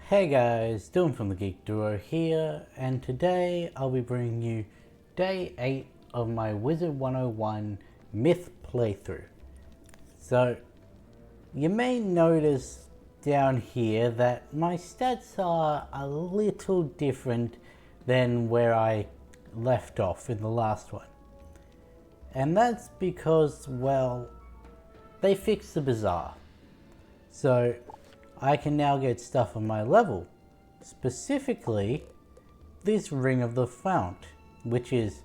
Hey guys, Dylan from the Geek Duo here, and today I'll be bringing you day 8 of my Wizard101 Myth playthrough. So, you may notice down here that my stats are a little different than where I left off in the last one. And that's because, well, they fixed the bazaar. So, I can now get stuff on my level. Specifically, this Ring of the Fount, which is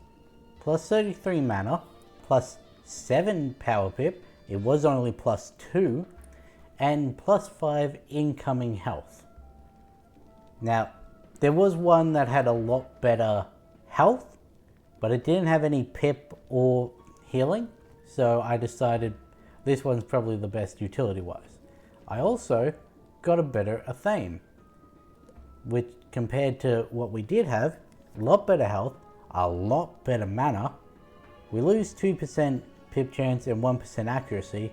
plus 33 mana, plus 7 power pip, it was only plus 2, and plus 5 incoming health. Now, there was one that had a lot better health, but it didn't have any pip or healing, so I decided this one's probably the best utility-wise. I also got a better Athame, which compared to what we did have, a lot better health, a lot better mana. We lose 2% pip chance and 1% accuracy,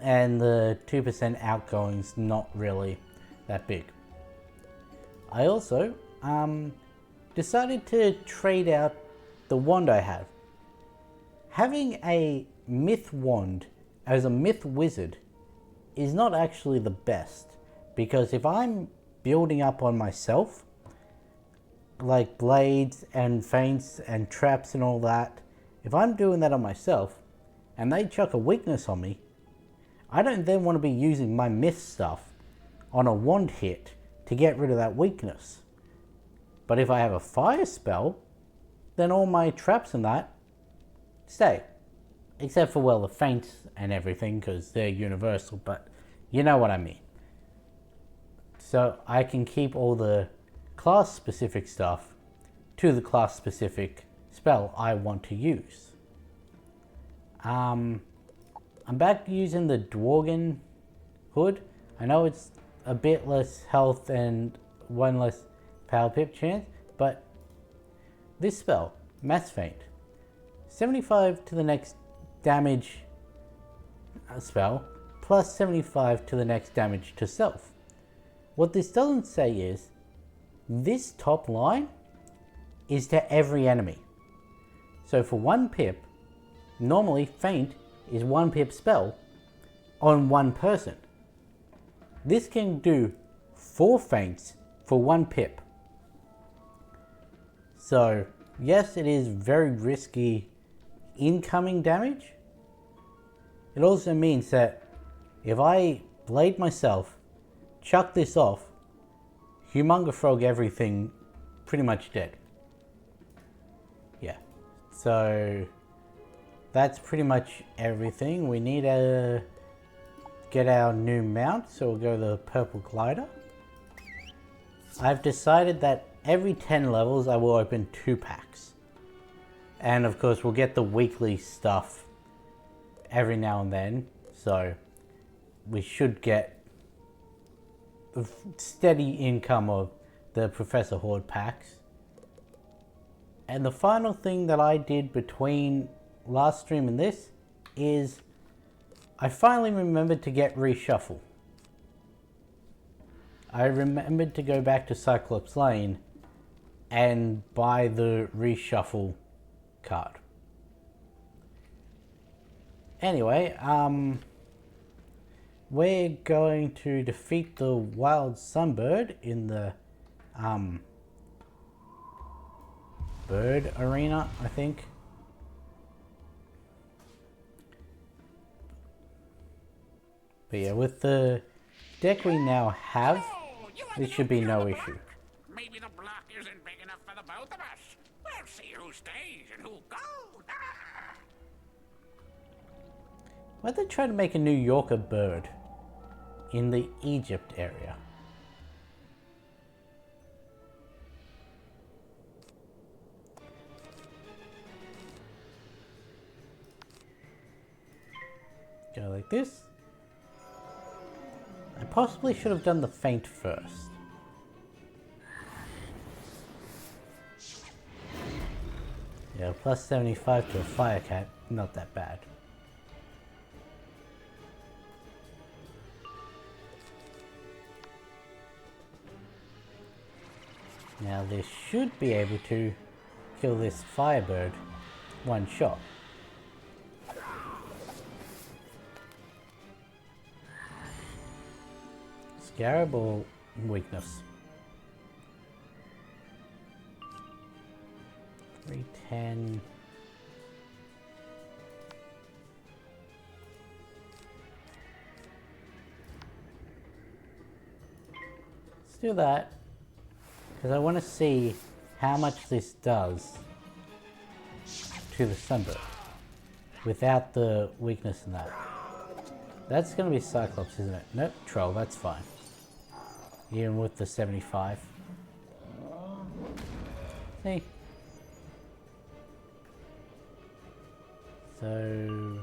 and the 2% outgoing's not really that big. I also decided to trade out the wand I have. Having a myth wand as a myth wizard is not actually the best, because if I'm building up on myself, like blades and feints and traps and all that, if I'm doing that on myself and they chuck a weakness on me, I don't then want to be using my myth stuff on a wand hit to get rid of that weakness. But if I have a fire spell, then all my traps and that stay. Except for, well, the feints and everything, because they're universal, but you know what I mean. So I can keep all the class-specific stuff to the class-specific spell I want to use. I'm back using the Dworgen hood. I know it's a bit less health and one less power pip chance, but this spell, Mass Feint, 75 to the next damage spell, plus 75 to the next damage to self. What this doesn't say is, this top line is to every enemy. So for 1 pip, normally Feint is 1 pip spell on 1 person. This can do 4 feints for 1 pip. So yes, it is very risky incoming damage. It also means that if I blade myself, chuck this off, Humonga Frog everything, pretty much dead. Yeah, so that's pretty much everything. We need to get our new mount, so we'll go the Purple Glider. I've decided that every 10 levels I will open 2 packs. And of course we'll get the weekly stuff every now and then, so we should get a steady income of the Professor Horde packs. And the final thing that I did between last stream and this is I finally remembered to get reshuffle. I remembered to go back to Cyclops Lane and buy the reshuffle card. Anyway, we're going to defeat the Wild Sunbird in the bird arena, I think. But yeah, with the deck we now have, this should be no issue. Maybe the block isn't big enough for the both of us. We'll see who stays and who goes. Why'd they try to make a New Yorker bird in the Egypt area? Go like this. I possibly should have done the feint first. Yeah, plus 75 to a fire cat, not that bad. Now this should be able to kill this firebird one shot. Scarab or weakness? 310. Let's do that, because I want to see how much this does to the sunbird without the weakness in that. That's going to be Cyclops, isn't it? Nope, Troll, that's fine. Even with the 75. See? So,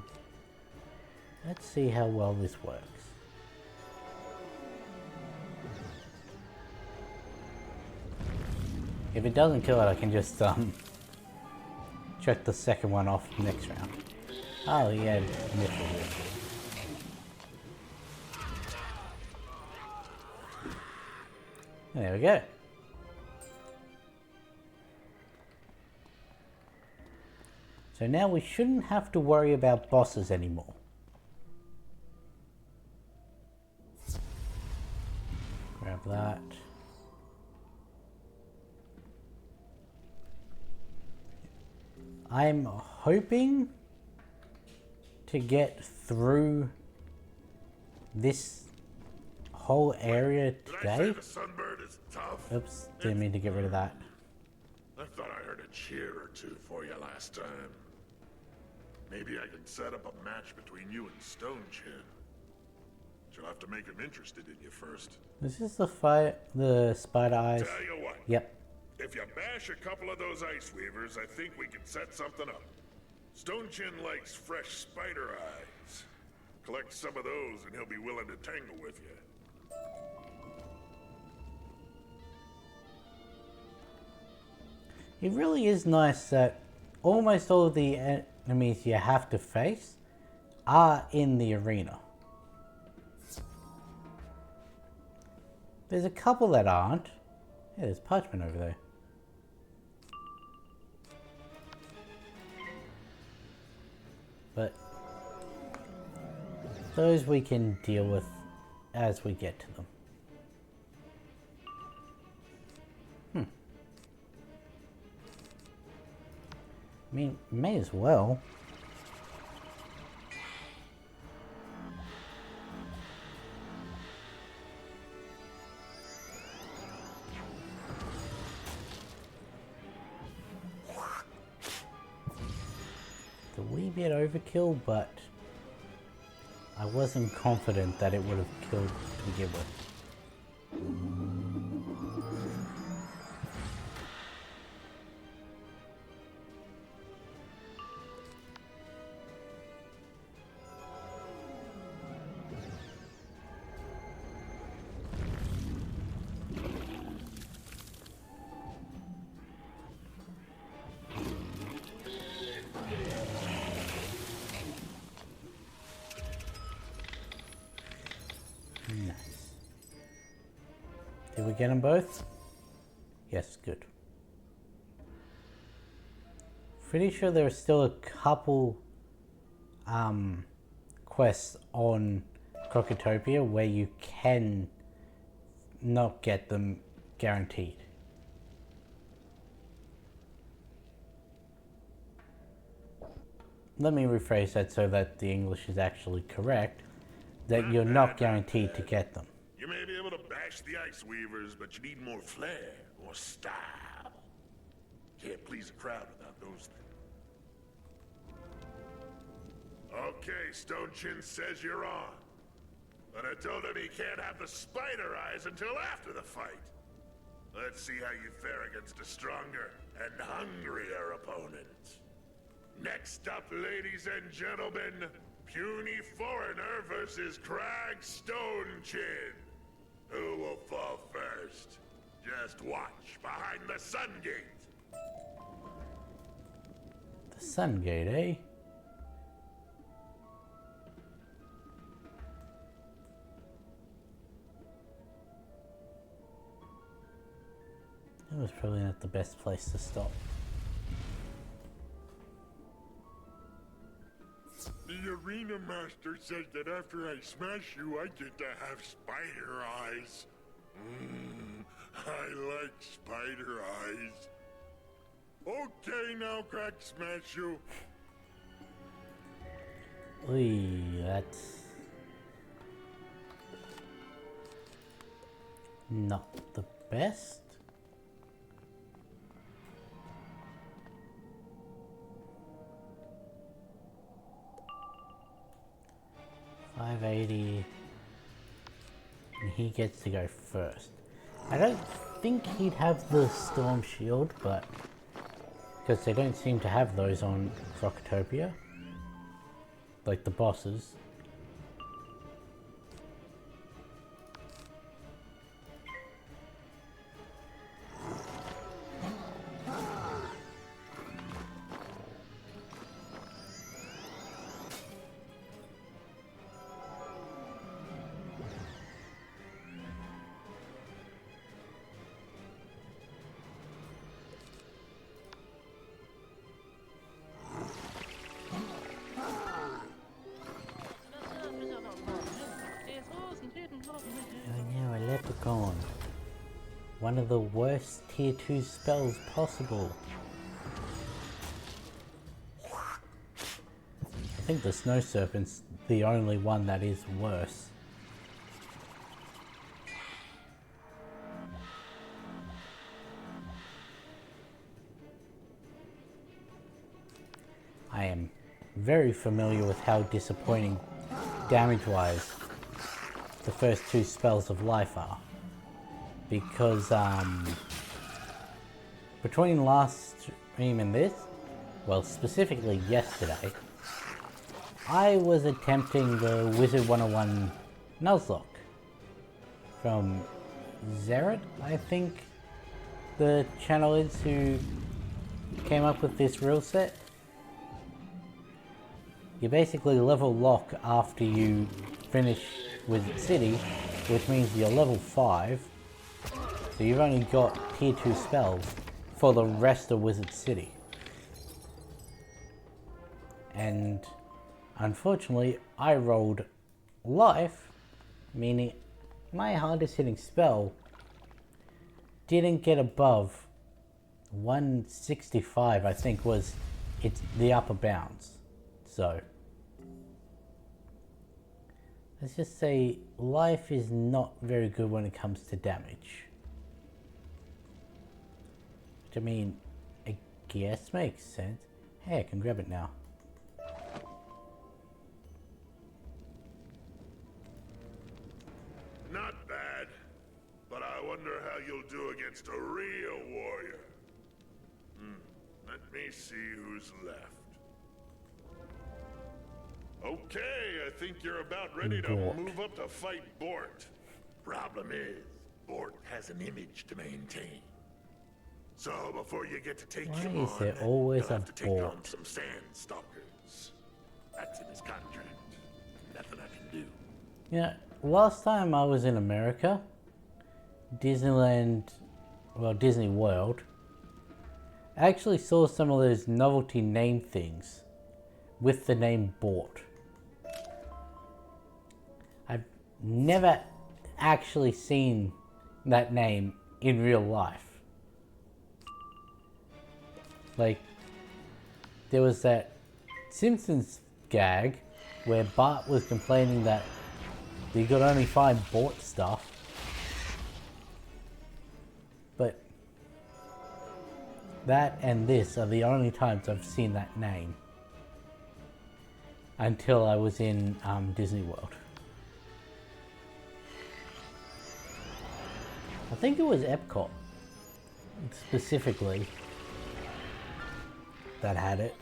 let's see how well this works. If it doesn't kill it, I can just check the second one off next round. Oh yeah, initial. There we go. So now we shouldn't have to worry about bosses anymore. Grab that. I'm hoping to get through this whole area today. The sunbird is tough. Oops, didn't mean to get rid of that. I thought I heard a cheer or two for you last time. Maybe I can set up a match between you and Stone Chin. You'll have to make him interested in you first. Is this the spider eyes? Tell you what. Yep. If you bash a couple of those ice weavers, I think we can set something up. Stone Chin likes fresh spider eyes. Collect some of those and he'll be willing to tangle with you. It really is nice that almost all of the enemies you have to face are in the arena. There's a couple that aren't. Yeah, there's parchment over there. But those we can deal with as we get to them. I mean, may as well. It's a wee bit overkill, but I wasn't confident that it would have killed to begin with. Nice. Did we get them both? Yes, good. Pretty sure there are still a couple quests on Crocotopia where you can not get them guaranteed. Let me rephrase that so that the English is actually correct. That you're not guaranteed to get them. You may be able to bash the ice weavers, but you need more flair, more style. Can't please a crowd without those things. Okay, Stone Chin says you're on. But I told him he can't have the spider eyes until after the fight. Let's see how you fare against a stronger and hungrier opponent. Next up, ladies and gentlemen, Puny Foreigner versus Crag Stone Chin. Who will fall first? Just watch behind the Sun Gate. The Sun Gate, eh? was probably not the best place to stop. The arena master says that after I smash you, I get to have spider eyes. I like spider eyes. Okay, now crack smash you. Oy, that's not the best. $580, and he gets to go first. I don't think he'd have the storm shield, but because they don't seem to have those on Crocotopia, like the bosses. Gone. One of the worst tier 2 spells possible. I think the Snow Serpent's the only one that is worse. I am very familiar with how disappointing damage-wise the first two spells of life are. Because between last stream and this, well, specifically yesterday, I was attempting the Wizard101 Nuzlocke from Zerat, I think the channel is, who came up with this rule set. You basically level lock after you finish Wizard City, which means you're level 5. So you've only got tier 2 spells for the rest of Wizard City. And unfortunately, I rolled life, meaning my hardest hitting spell didn't get above 165, I think was the upper bounds. So let's just say life is not very good when it comes to damage. Which, I mean, I guess makes sense. Hey, I can grab it now. Not bad, but I wonder how you'll do against a real warrior. Let me see who's left. Okay, I think you're about ready to Bort. move up to fight Bort. Problem is, Bort has an image to maintain. So before you get to take Why him is on, there always you'll a have to take on Bort? some sand stalkers. That's in his contract. Nothing I can do. Yeah, last time I was in America, Disney World, I actually saw some of those novelty name things with the name Bort. I've never actually seen that name in real life. Like, there was that Simpsons gag where Bart was complaining that you could only find Bort stuff. But that and this are the only times I've seen that name. Until I was in Disney World. I think it was Epcot specifically that had it.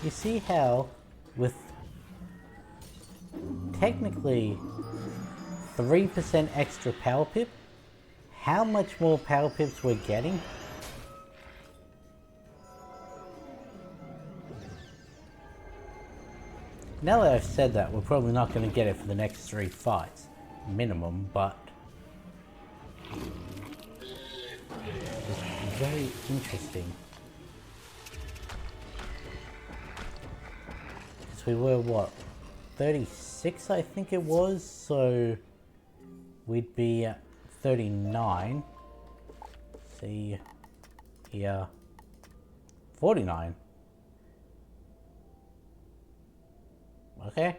You see how with technically 3% extra power pip. How much more power pips we're getting? Now that I've said that, we're probably not going to get it for the next 3 fights. Minimum, but it's very interesting. Because we were, what, 36 I think it was, so we'd be at 39. See here, 49. Okay.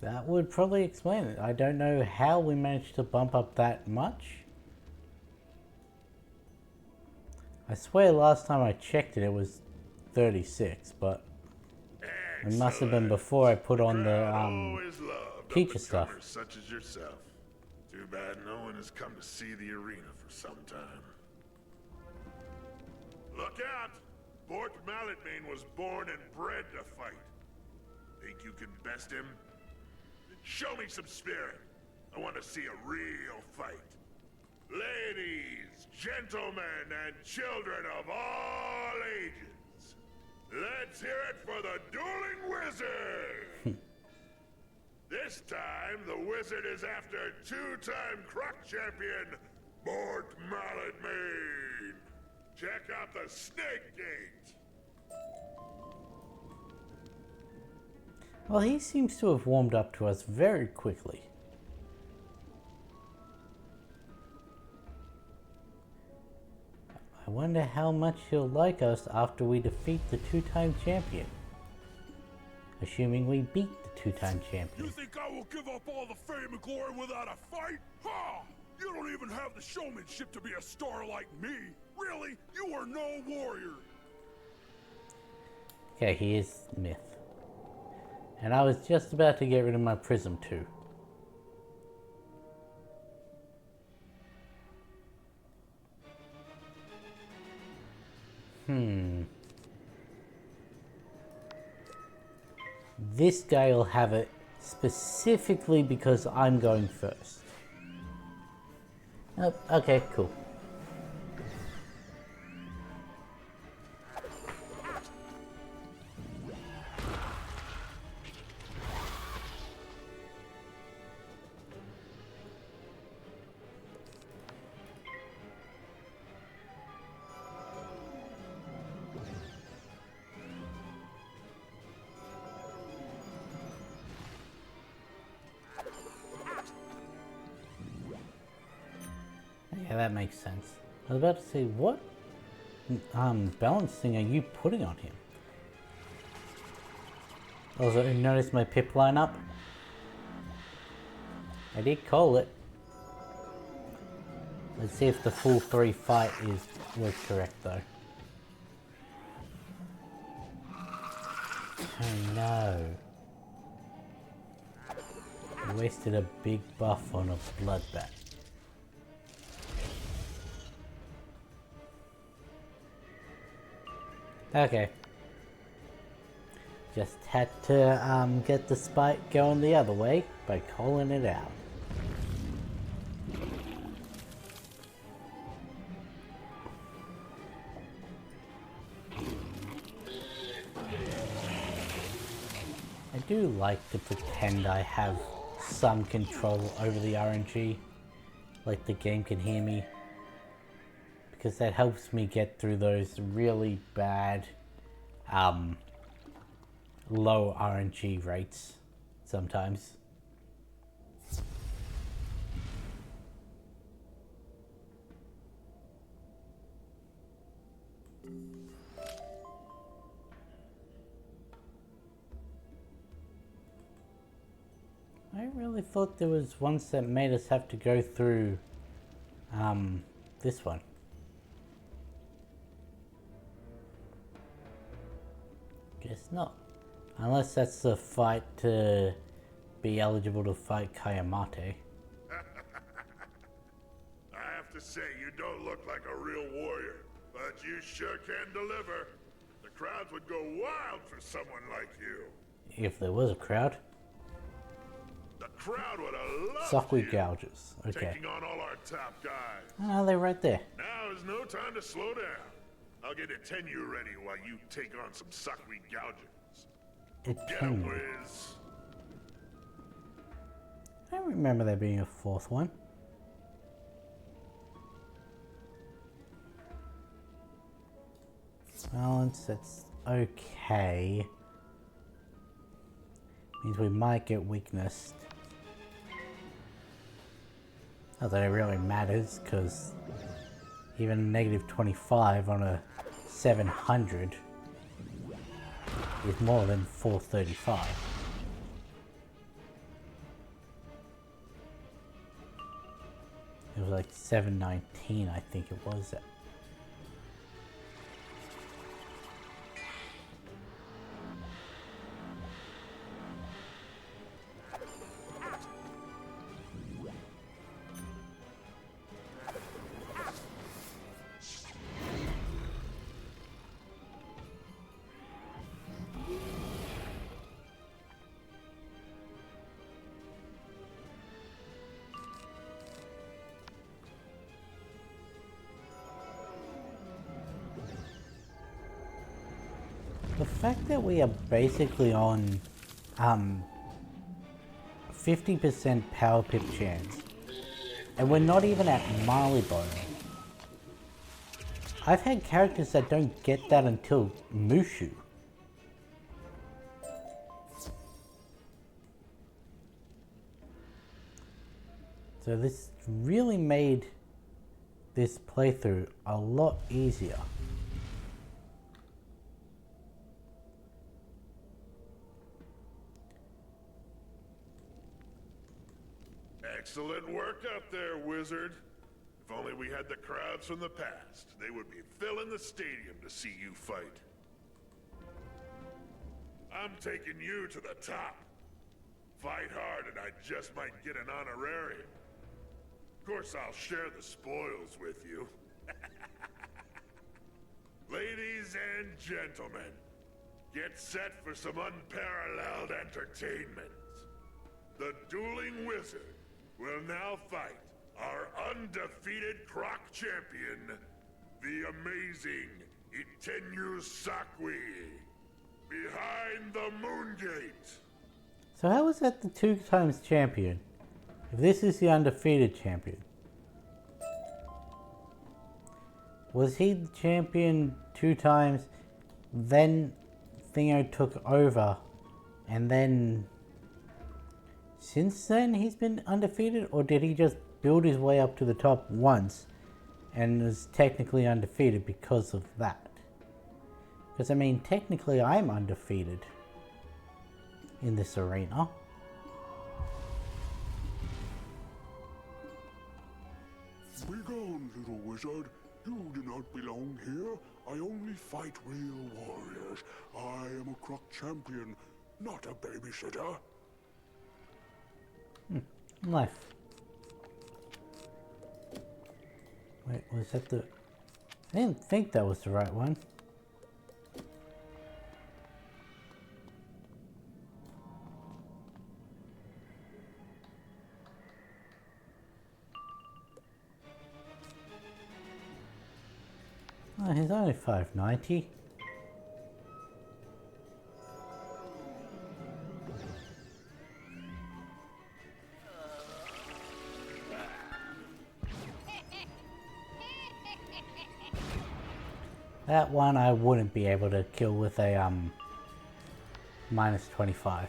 That would probably explain it. I don't know how we managed to bump up that much. I swear last time I checked it, it was 36, but it must have been before I put on the teacher stuff. Such as yourself. Too bad no one has come to see the arena for some time. Look out! Bort Malletmane was born and bred to fight. Think you can best him? Then show me some spirit. I want to see a real fight. Ladies, gentlemen, and children of all ages, let's hear it for the Dueling Wizard! This time, the wizard is after two-time Croc champion, Bort Malletmane. Check out the Snake Gate! Well, he seems to have warmed up to us very quickly. I wonder how much he'll like us after we defeat the two-time champion. Assuming we beat the two-time champion. You think I will give up all the fame and glory without a fight? Ha! You don't even have the showmanship to be a star like me. Really? You are no warrior. Okay, here's Myth. And I was just about to get rid of my prism too. This guy will have it specifically because I'm going first. Oh, okay, cool. Yeah, that makes sense. I was about to say, what balance thing are you putting on him? Also, notice my pip lineup? I did call it. Let's see if the full 3 fight was correct though. Oh no. I wasted a big buff on a bloodbath. Okay. Just had to get the spike going the other way by calling it out. I do like to pretend I have some control over the RNG, like the game can hear me, because that helps me get through those really bad low RNG rates sometimes. I really thought there was ones that made us have to go through this one. Guess not. Unless that's the fight to be eligible to fight Kayamate. I have to say, you don't look like a real warrior, but you sure can deliver. The crowds would go wild for someone like you. If there was a crowd. The crowd would have loved Softly you. gouges. Okay. Taking on all our top guys. Oh, they're right there. Now is no time to slow down. I'll get a tenure ready while you take on some suckweed gougings. It Get can a be. whiz. I don't remember there being a fourth one. Balance, that's okay. Means we might get weakness. Not that it really matters, because even negative 25 on a 700 is more than 435. It was like 719, I think it was. The fact that we are basically on 50% power pip chance, and we're not even at Marleybone. I've had characters that don't get that until Mushu. So this really made this playthrough a lot easier. Excellent work up there, Wizard. If only we had the crowds from the past, they would be filling the stadium to see you fight. I'm taking you to the top. Fight hard and I just might get an honorarium. Of course, I'll share the spoils with you. Ladies and gentlemen, get set for some unparalleled entertainment. The Dueling Wizard will now fight our undefeated Croc champion, the amazing Itenyu Sakui, behind the Moon Gate. So how is that the 2 times champion? If this is the undefeated champion. Was he the champion 2 times, then Thingo took over, and then since then he's been undefeated? Or did he just build his way up to the top once and is technically undefeated because of that? Because I mean, technically I'm undefeated in this arena. Begone, little wizard. You do not belong here. I only fight real warriors. I am a Croc champion, not a babysitter. Life. Wait, was that the... I didn't think that was the right one. Oh, he's only 590. That one I wouldn't be able to kill with a minus 25.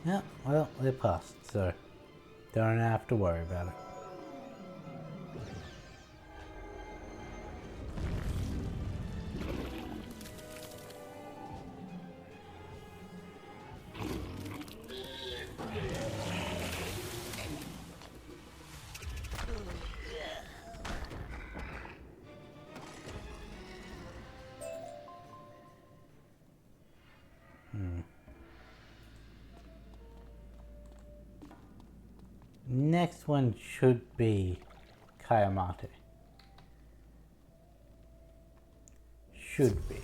Yeah, well, they passed, so don't have to worry about it. next one should be Kayamate. Should be.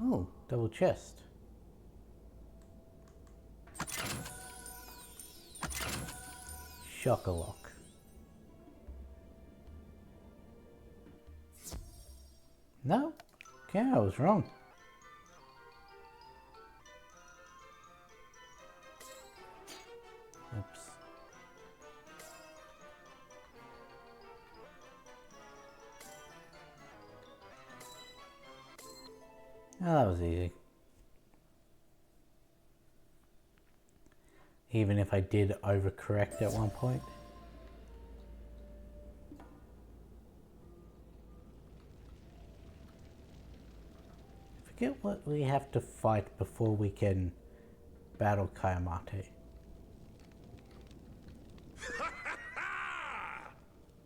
Oh, double chest. Shock-a-lock. No? Okay, I was wrong. Oops. Oh, that was easy. Even if I did overcorrect at one point. I forget what we have to fight before we can battle Kayamate.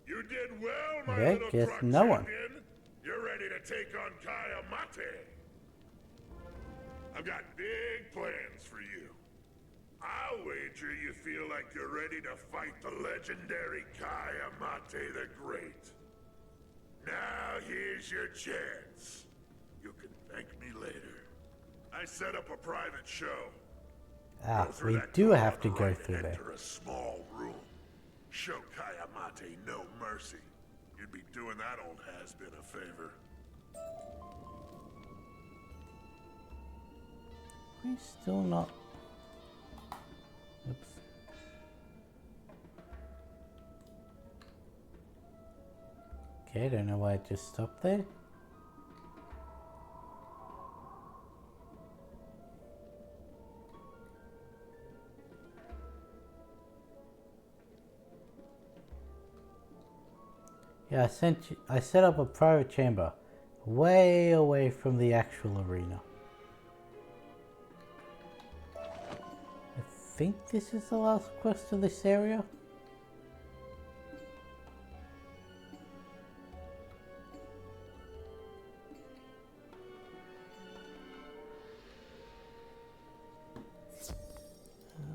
You did well, my Okay, little guess truck no one. champion. You're ready to take on Kayamate. I've got big plans for you. I'll wager you feel like you're ready to fight the legendary Kayamate the Great. Now here's your chance. You can thank me later. I set up a private show. Ah, Go through we that do door have on to the go right through and there. enter a small room. Show Kayamate no mercy. You'd be doing that old has-been a favor. We're still not... Oops. Okay, I don't know why it just stopped there. Yeah, I set up a private chamber way away from the actual arena. I think this is the last quest of this area.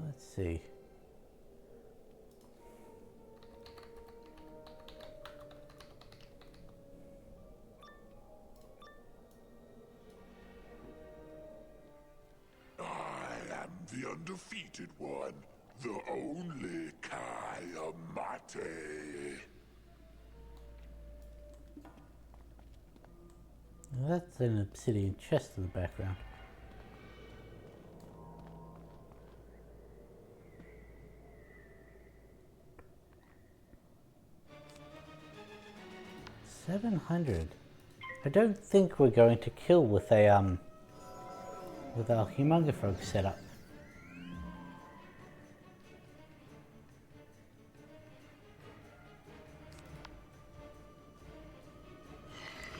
Let's see. The undefeated one, the only Kayamate. That's an obsidian chest in the background. $700. I don't think we're going to kill with a with our Humunga Frog setup.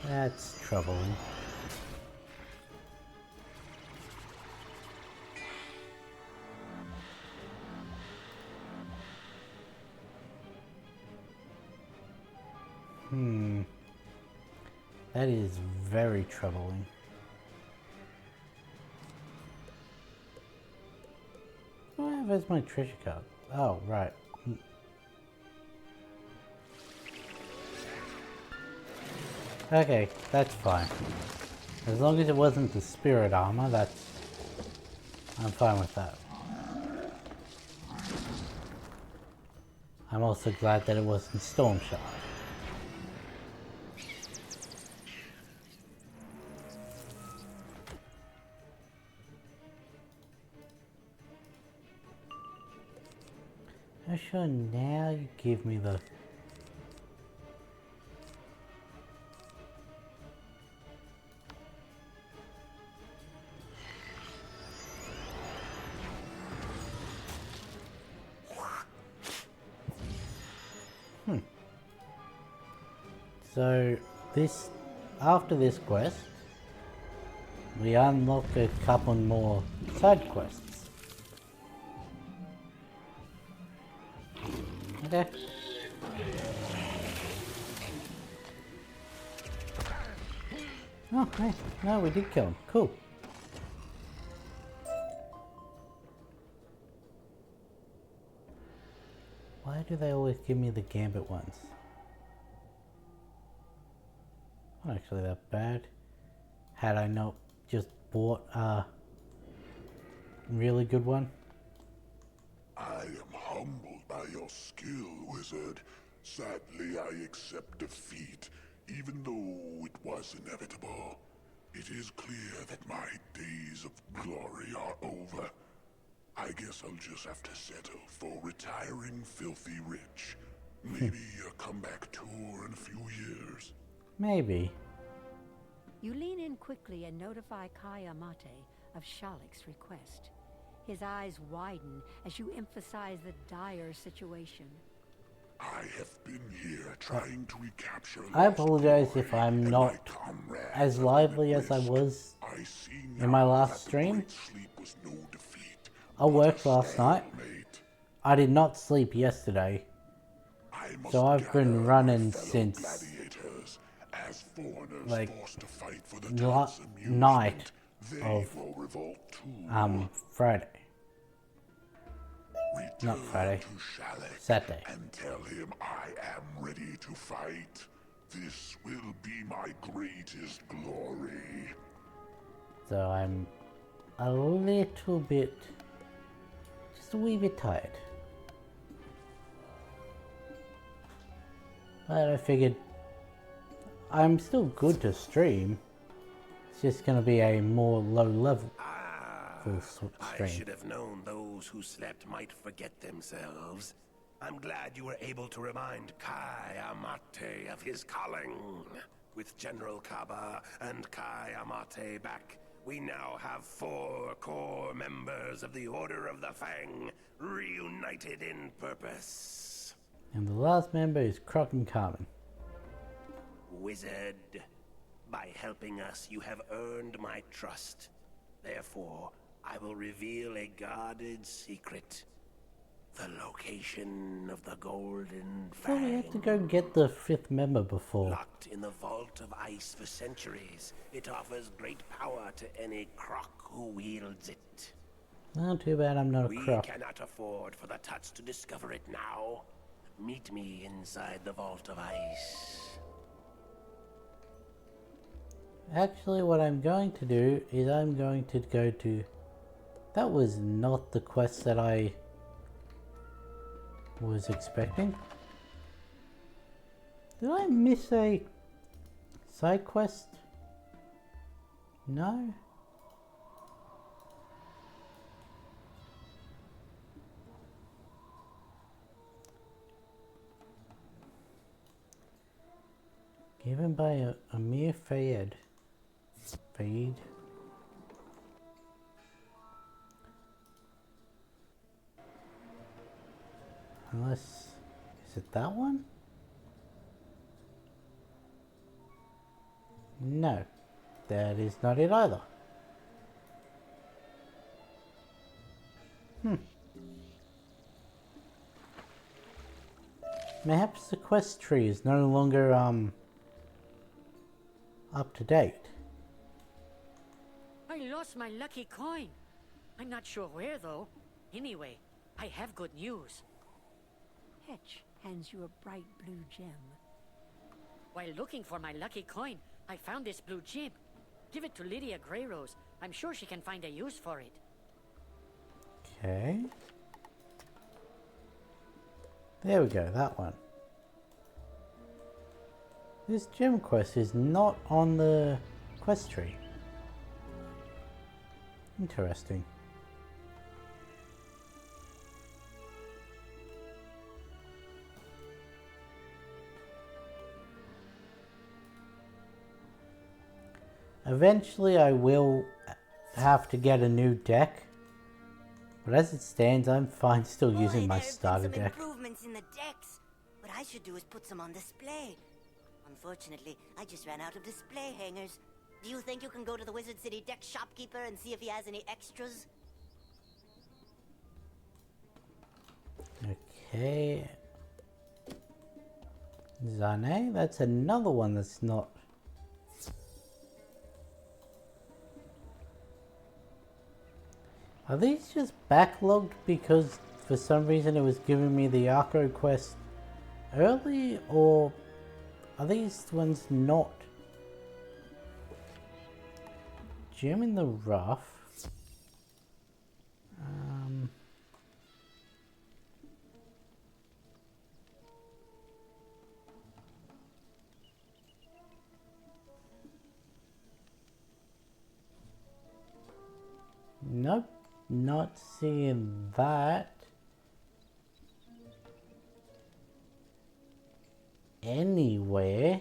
That's troubling. That is very troubling. Oh, where's my treasure card? Oh, right. Okay, that's fine. As long as it wasn't the spirit armor, I'm fine with that. I'm also glad that it wasn't Storm Shard. Oh sure, now you give me the... So, after this quest, we unlock a couple more side quests. Okay. Oh, hey, no, we did kill him. Cool. do they always give me the Gambit ones? Not actually that bad. Had I not just bought a really good one. I am humbled by your skill, wizard. Sadly, I accept defeat, even though it was inevitable. It is clear that my days of glory are over. I guess I'll just have to settle for retiring filthy rich. Maybe a comeback tour in a few years. Maybe. You lean in quickly and notify Kai Amate of Shalik's request. His eyes widen as you emphasize the dire situation. I have been here trying to recapture. I apologize if I'm not as lively as I was in my last stream. I worked last night. I did not sleep yesterday. So I've been running since like night of Friday. Not Friday. Saturday. And tell him I am ready to fight. This will be my greatest glory. So I'm a little bit, just a wee bit tired. But I figured I'm still good to stream. It's just going to be a more low level stream. I should have known those who slept might forget themselves. I'm glad you were able to remind Kai Amate of his calling. With General Kaba and Kai Amate back, we now have 4 core members of the Order of the Fang, reunited in purpose. And the last member is Croc and Carmen. Wizard, by helping us, you have earned my trust. Therefore, I will reveal a guarded secret. The location of the Golden Fang. So we have to go get the 5th member before. Locked in the vault of ice for centuries, it offers great power to any croc who wields it. Not too bad I'm not a We croc. cannot afford for the Tuts to discover it now. Meet me inside the vault of ice. Actually, what I'm going to do is I'm going to go to... That was not the quest that I was expecting. Did I miss a side quest? No? Given by Amir Fayed. Unless, is it that one? No, that is not it either. Perhaps the quest tree is no longer up to date. I lost my lucky coin. I'm not sure where though. Anyway, I have good news. Hetch hands you a bright blue gem. While looking for my lucky coin, I found this blue gem. Give it to Lydia Greyrose. I'm sure she can find a use for it. Okay. There we go, that one. This gem quest is not on the quest tree. Interesting. Eventually I will have to get a new deck, but as it stands I'm fine still using my starter deck. Improvements in the decks. What I should do is put some on display. Unfortunately, I just ran out of display hangers. Do you think you can go to the Wizard City deck shopkeeper and see if he has any extras? Okay. Zane, that's another one that's not... Are these just backlogged because for some reason it was giving me the Arco quest early, or are these ones not? Gem in the Rough. Nope, not seeing that anywhere.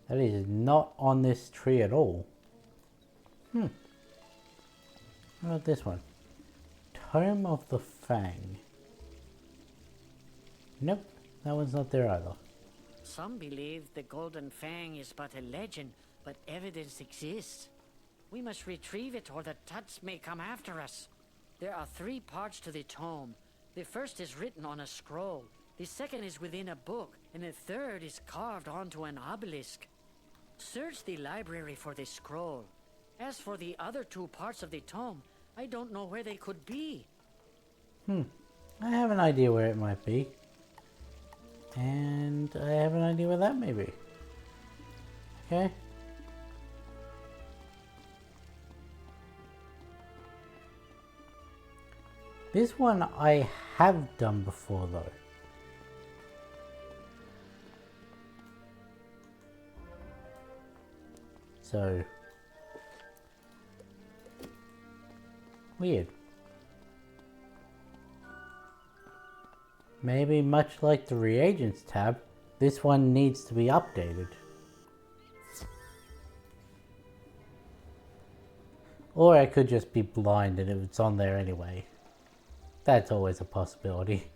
That is not on this tree at all. How about this one? Tome of the Fang. Nope, that one's not there either. Some believe the Golden Fang is but a legend, but evidence exists. We must retrieve it or the Tuts may come after us. There are 3 parts to the tome. The first is written on a scroll, the second is within a book, and the third is carved onto an obelisk. Search the library for the scroll. As for the other 2 parts of the tome, I don't know where they could be. I have an idea where it might be. And I have an idea where that may be. Okay. This one I have done before though. So weird. Maybe much like the reagents tab, this one needs to be updated. Or I could just be blind and it's on there anyway. That's always a possibility.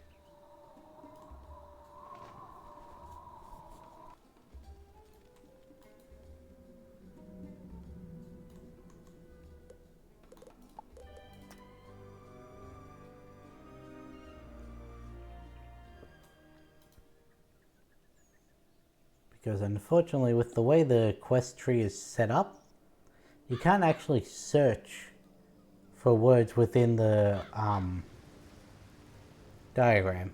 Because unfortunately with the way the quest tree is set up, you can't actually search for words within the diagram.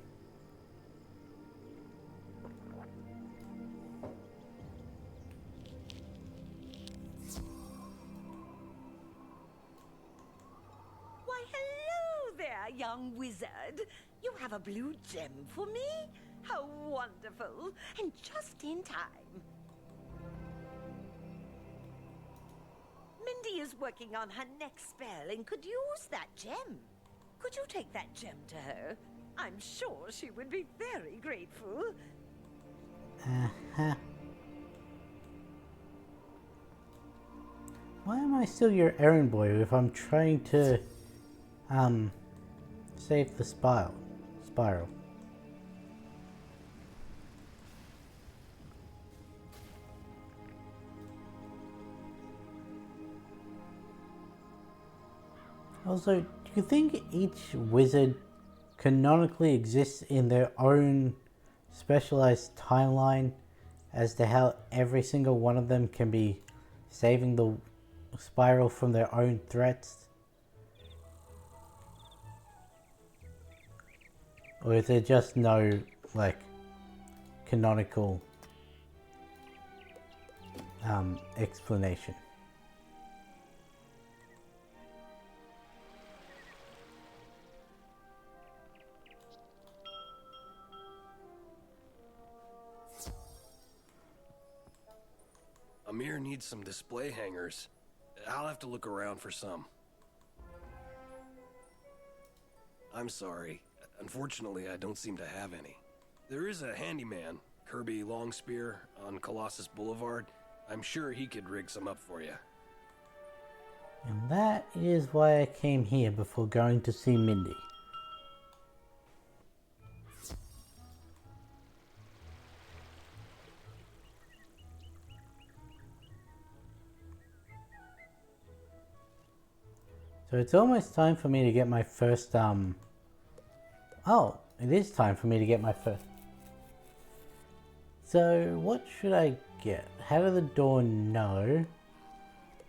Why, hello there, young wizard. You have a blue gem for me? How wonderful, and just in time. Mindy is working on her next spell and could use that gem. Could you take that gem to her? I'm sure she would be very grateful. Why am I still your errand boy if I'm trying to save the spiral? Also, do you think each wizard canonically exists in their own specialized timeline as to how every single one of them can be saving the spiral from their own threats? Or is there just no, like, canonical explanation? Amir needs some display hangers. I'll have to look around for some. I'm sorry. Unfortunately, I don't seem to have any. There is a handyman, Kirby Longspear, on Colossus Boulevard. I'm sure he could rig some up for you. And that is why I came here before going to see Mindy. So it's almost time for me to get my first, oh, it is time for me to get my first. So what should I get? Head of the Door, no.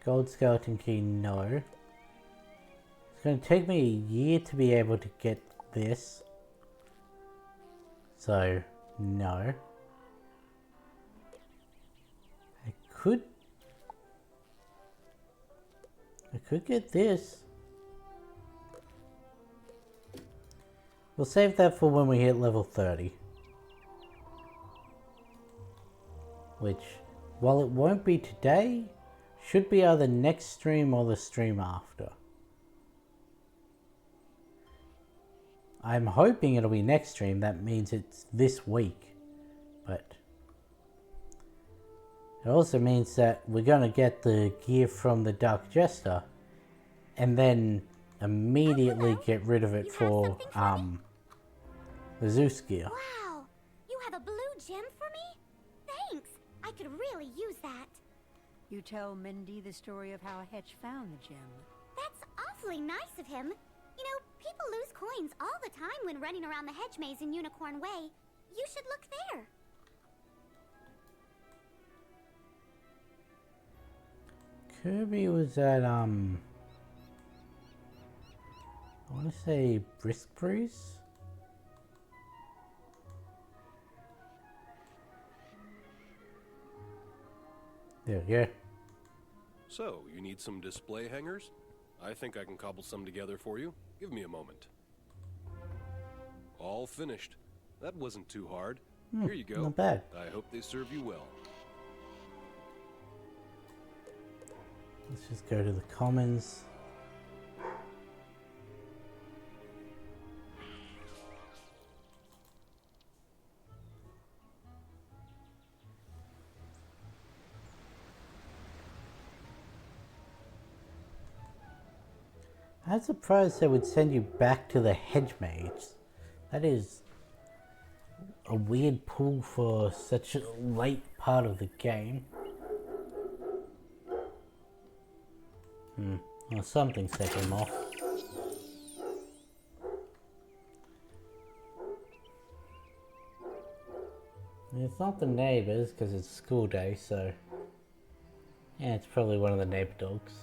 Gold Skeleton Key, no. going to take me a year to be able to get this. So, no. I could get this. We'll save that for when we hit level 30. Which, while it won't be today, should be either next stream or the stream after. I'm hoping it'll be next stream, that means it's this week. But it also means that we're going to get the gear from the Dark Jester and then immediately get rid of it for the Zeus gear. Wow, you have a blue gem for me? Thanks, I could really use that. You tell Mindy the story of how Hetch found the gem. That's awfully nice of him. You know, people lose coins all the time when running around the hedge maze in Unicorn Way. You should look there. Kirby was at, I want to say Brisk Breeze? There we go. So, you need some display hangers? I think I can cobble some together for you. Give me a moment. All finished. That wasn't too hard. Here you go. Not bad. I hope they serve you well. Let's just go to the commons. I'm surprised they would send you back to the hedge maze. That is a weird pull for such a late part of the game. Well, something set him off. It's not the neighbors because it's school day, so yeah, it's probably one of the neighbor dogs.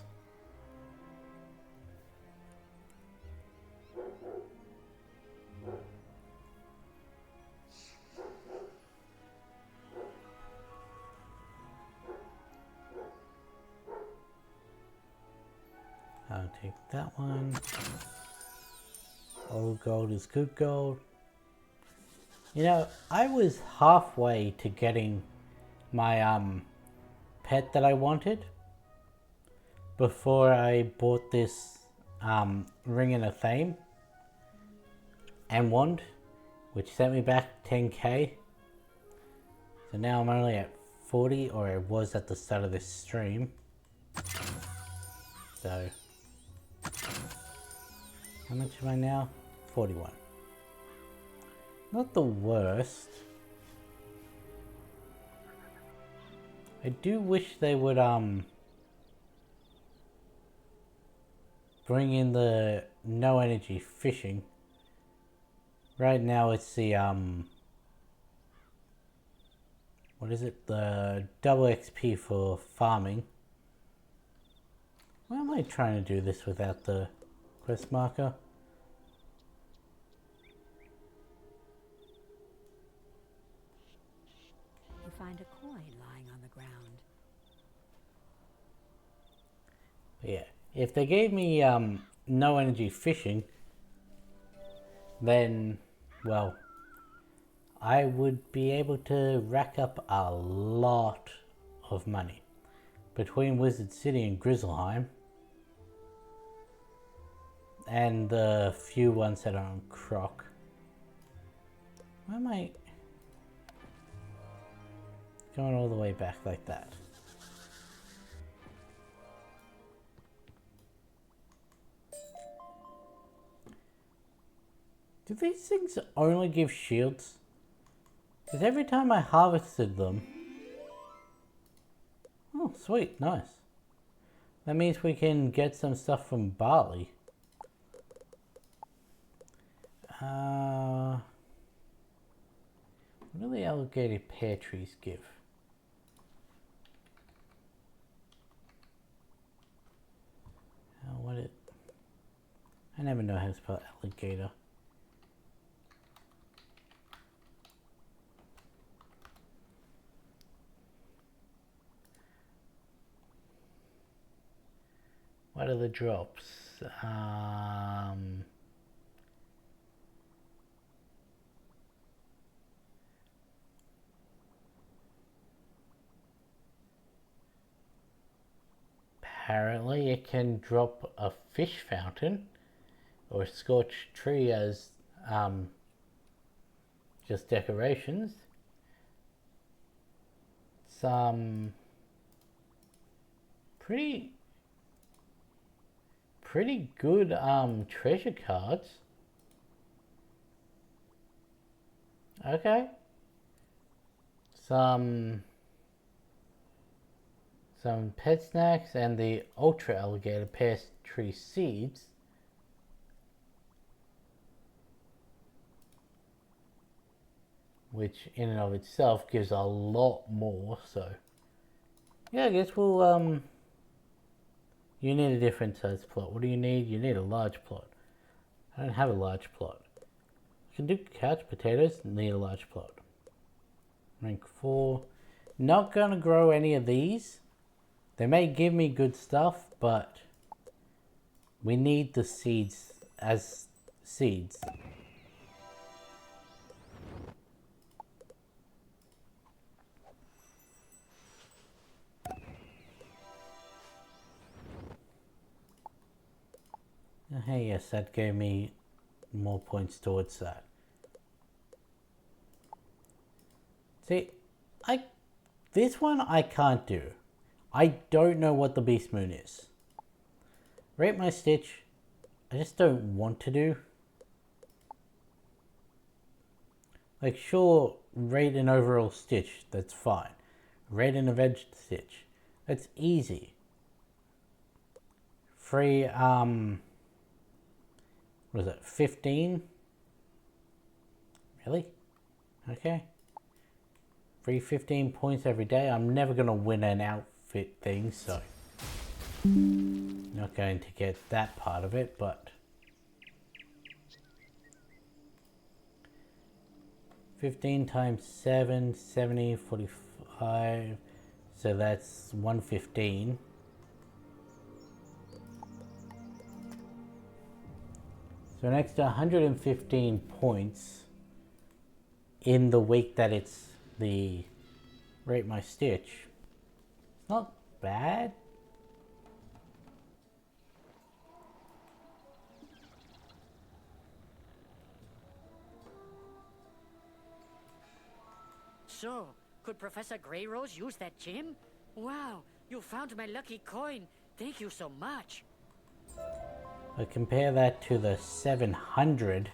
I'll take that one. Old gold is good gold. You know, I was halfway to getting my pet that I wanted before I bought this Ring and a Fame and wand, which sent me back 10k. So now I'm only at 40, or I was at the start of this stream. So how much am I now? 41. Not the worst. I do wish they would bring in the no energy fishing. Right now it's the what is it? The double XP for farming. Why am I trying to do this without the quest marker? You find a coin lying on the ground. Yeah, if they gave me no energy fishing, then, well, I would be able to rack up a lot of money. Between Wizard City and Grizzleheim, and the few ones that are on Croc. Why am I going all the way back like that? Do these things only give shields? Because every time I harvested them... Oh, sweet, nice. That means we can get some stuff from Barley. What do the alligator pear trees give? What it? even know how to spell alligator. What are the drops? Apparently it can drop a fish fountain or a scorched tree as just decorations. Some pretty good treasure cards. Okay. Some pet snacks and the ultra alligator pear tree seeds. Which in and of itself gives a lot more, so yeah, I guess we'll you need a different size plot. What do you need? You need a large plot. I don't have a large plot. I can do couch potatoes, need a large plot. Rank 4. Not gonna grow any of these. They may give me good stuff, but we need the seeds as seeds. Hey, yes, that gave me more points towards that. See, this one I can't do. I don't know what the Beast Moon is. Rate my Stitch, I just don't want to do. Like, sure, rate an overall Stitch, that's fine. Rate an Avenged Stitch, that's easy. Free, what is it, 15? Really? Okay. Free 15 points every day. I'm never going to win an outfit thing, so not going to get that part of it, but 15 times 7, 70, 45, so that's 115. So an extra 115 points in the week that it's the Rate My Stitch. It's not bad. So, could Professor Greyrose use that gem? Wow, you found my lucky coin. Thank you so much. I compare that to the 700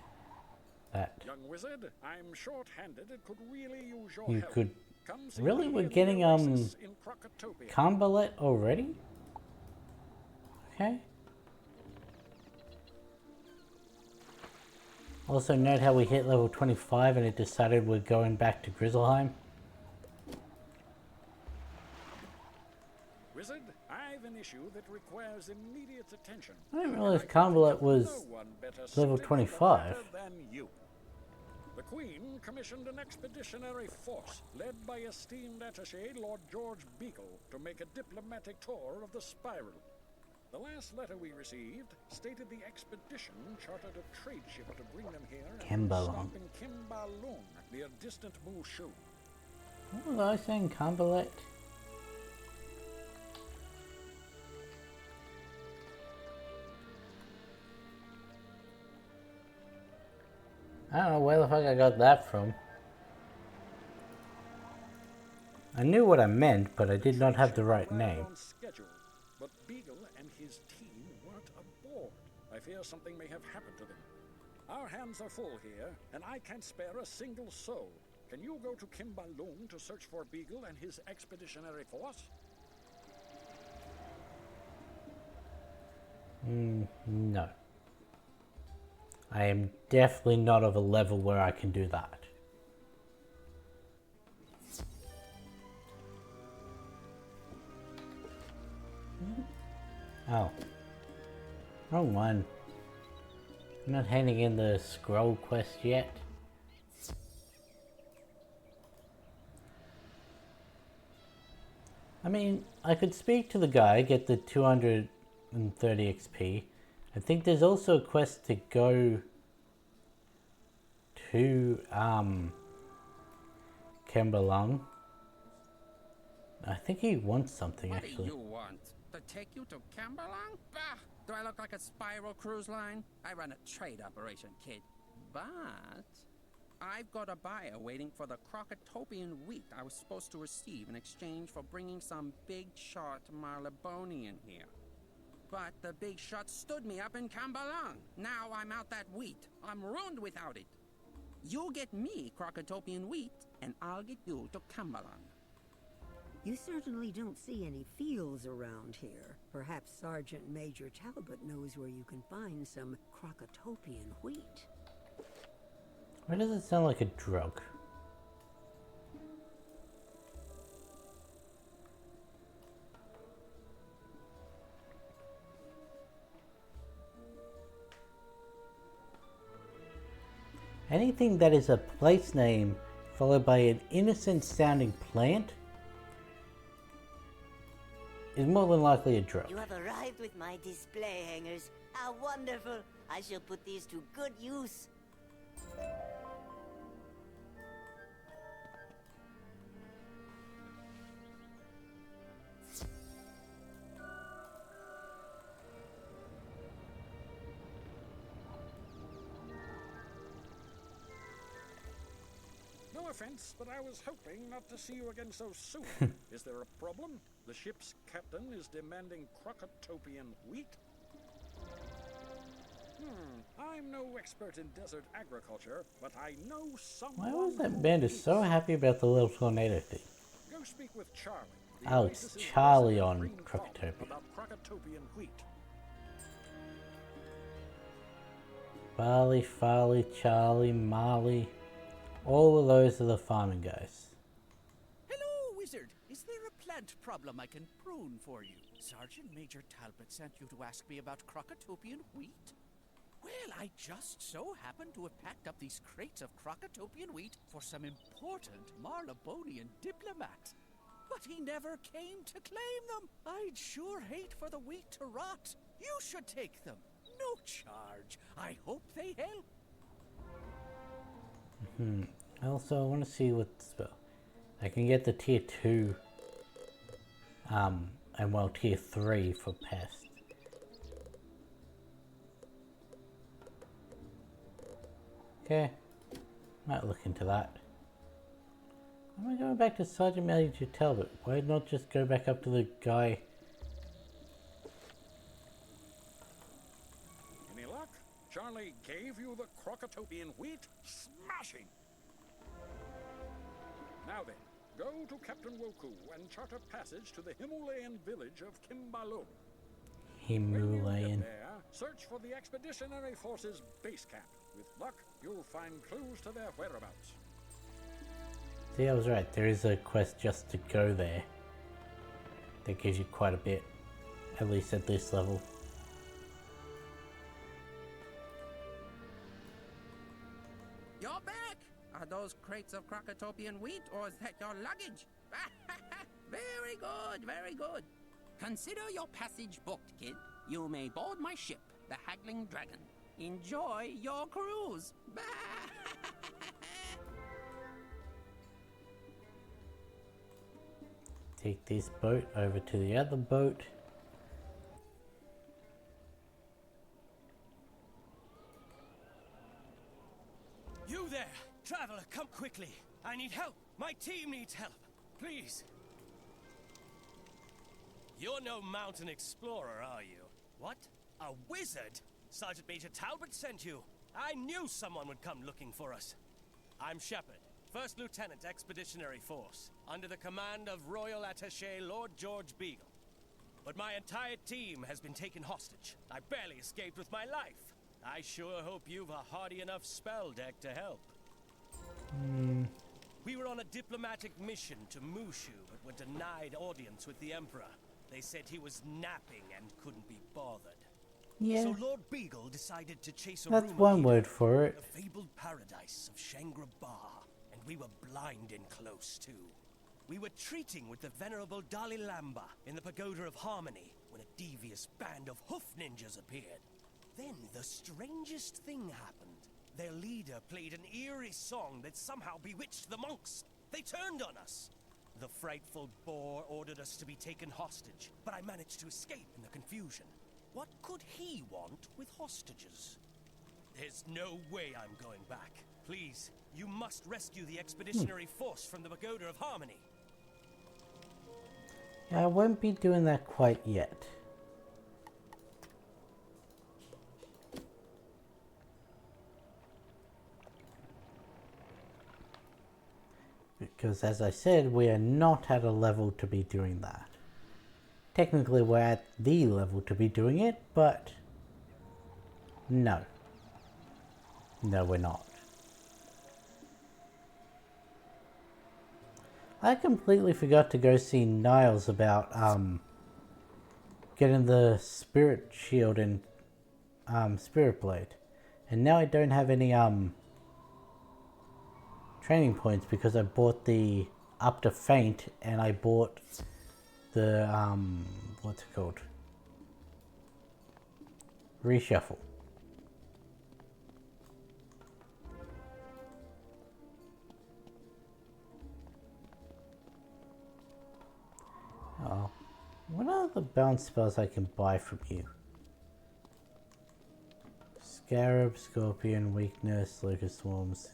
that Young wizard, I'm short-handed. It could really use your you help. could. Come see Really, me we're in the getting oasis in Crocotopia. Combalet already? Okay. Also note how we hit level 25 and it decided we're going back to Grizzleheim. Wizard, I've an issue that requires immediate attention. I didn't realize Combalet was level 25. Than you. The Queen commissioned an expeditionary force led by esteemed attaché Lord George Beagle to make a diplomatic tour of the Spiral. The last letter we received stated the expedition chartered a trade ship to bring them here and stop in Kimbalung near distant Mushu. What was I saying? Combalet? I don't know where the fuck I got that from. I knew what I meant, but I did not have the right name. Schedule, but Beagle and his team weren't aboard. I fear something may have happened to them. Our hands are full here, and I can't spare a single soul. Can you go to Kimbalung to search for Beagle and his expeditionary force? No. I am definitely not of a level where I can do that. Oh. Wrong one. I'm not handing in the scroll quest yet. I mean, I could speak to the guy, get the 230 XP. I think there's also a quest to go to Kembalung. I think he wants something actually. What do you want? To take you to Camberlang? Bah! Do I look like a spiral cruise line? I run a trade operation, kid. But I've got a buyer waiting for the Crocatopian wheat I was supposed to receive in exchange for bringing some big shot Marlebonian here. But the big shot stood me up in Camberlang. Now I'm out that wheat. I'm ruined without it. You get me Crocatopian wheat, and I'll get you to Camberlang. You certainly don't see any fields around here. Perhaps Sergeant Major Talbot knows where you can find some Crocatopian wheat. Why does it sound like a drug? Anything that is a place name followed by an innocent sounding plant is more than likely a drug. You have arrived with my display hangers. How wonderful! I shall put these to good use. No offense, but I was hoping not to see you again so soon. Is there a problem? The ship's captain is demanding Crocatopian wheat? I'm no expert in desert agriculture, but I know someone. Why was that bandit so happy about the little tornado thing? Go speak with Charlie. Oh, it's Charlie on Crocotopia. About Crocatopian wheat. Barley, Farley, Charlie, Marley. All of those are the farming guys. Hello, Wizard. Is there a plant problem I can prune for you? Sergeant Major Talbot sent you to ask me about Crocatopian wheat? Well, I just so happen to have packed up these crates of Crocatopian wheat for some important Marlebonian diplomat. But he never came to claim them. I'd sure hate for the wheat to rot. You should take them. No charge. I hope they help. Also, I want to see what spell. I can get the tier 2, and well, tier 3 for pest. Okay, might look into that. Why am I going back to Sergeant Major Talbot? Why not just go back up to the guy? Any luck? Charlie gave you the Crocatopian wheat? Smashing! Now then, go to Captain Woku and chart a passage to the Himalayan village of Kimbalung. When you get there, search for the Expeditionary Force's base camp. With luck, you'll find clues to their whereabouts. See, I was right. There is a quest just to go there. That gives you quite a bit. At least at this level. You're back! Are those crates of Crocatopian wheat, or is that your luggage? Very good, very good. Consider your passage booked, kid. You may board my ship, the Haggling Dragon. Enjoy your cruise. Take this boat over to the other boat. You there! Traveler, come quickly! I need help! My team needs help! Please! You're no mountain explorer, are you? What? A wizard? Sergeant Major Talbot sent you! I knew someone would come looking for us. I'm Shepard, First Lieutenant Expeditionary Force, under the command of Royal Attaché Lord George Beagle. But my entire team has been taken hostage. I barely escaped with my life. I sure hope you've a hardy enough spell deck to help. We were on a diplomatic mission to Mushu, but were denied audience with the Emperor. They said he was napping and couldn't be bothered. Yeah. So Lord Beagle decided to chase a That's rumor one he'd word heard, for it. the fabled paradise of Shangri-Bar, and we were blind and close too. We were treating with the venerable Dalai Lama in the Pagoda of Harmony when a devious band of hoof ninjas appeared. Then the strangest thing happened. Their leader played an eerie song that somehow bewitched the monks. They turned on us. The frightful boar ordered us to be taken hostage, but I managed to escape in the confusion. What could he want with hostages? There's no way I'm going back. Please, you must rescue the expeditionary force from the Pagoda of Harmony. Yeah, I won't be doing that quite yet. Because as I said, we are not at a level to be doing that. Technically we're at the level to be doing it, but no. No, we're not. I completely forgot to go see Niles about getting the spirit shield and spirit blade. And now I don't have any training points because I bought the up to faint and I bought the what's it called? Reshuffle. Oh, what are the bounce spells I can buy from you? Scarab, Scorpion, Weakness, Locust Swarms.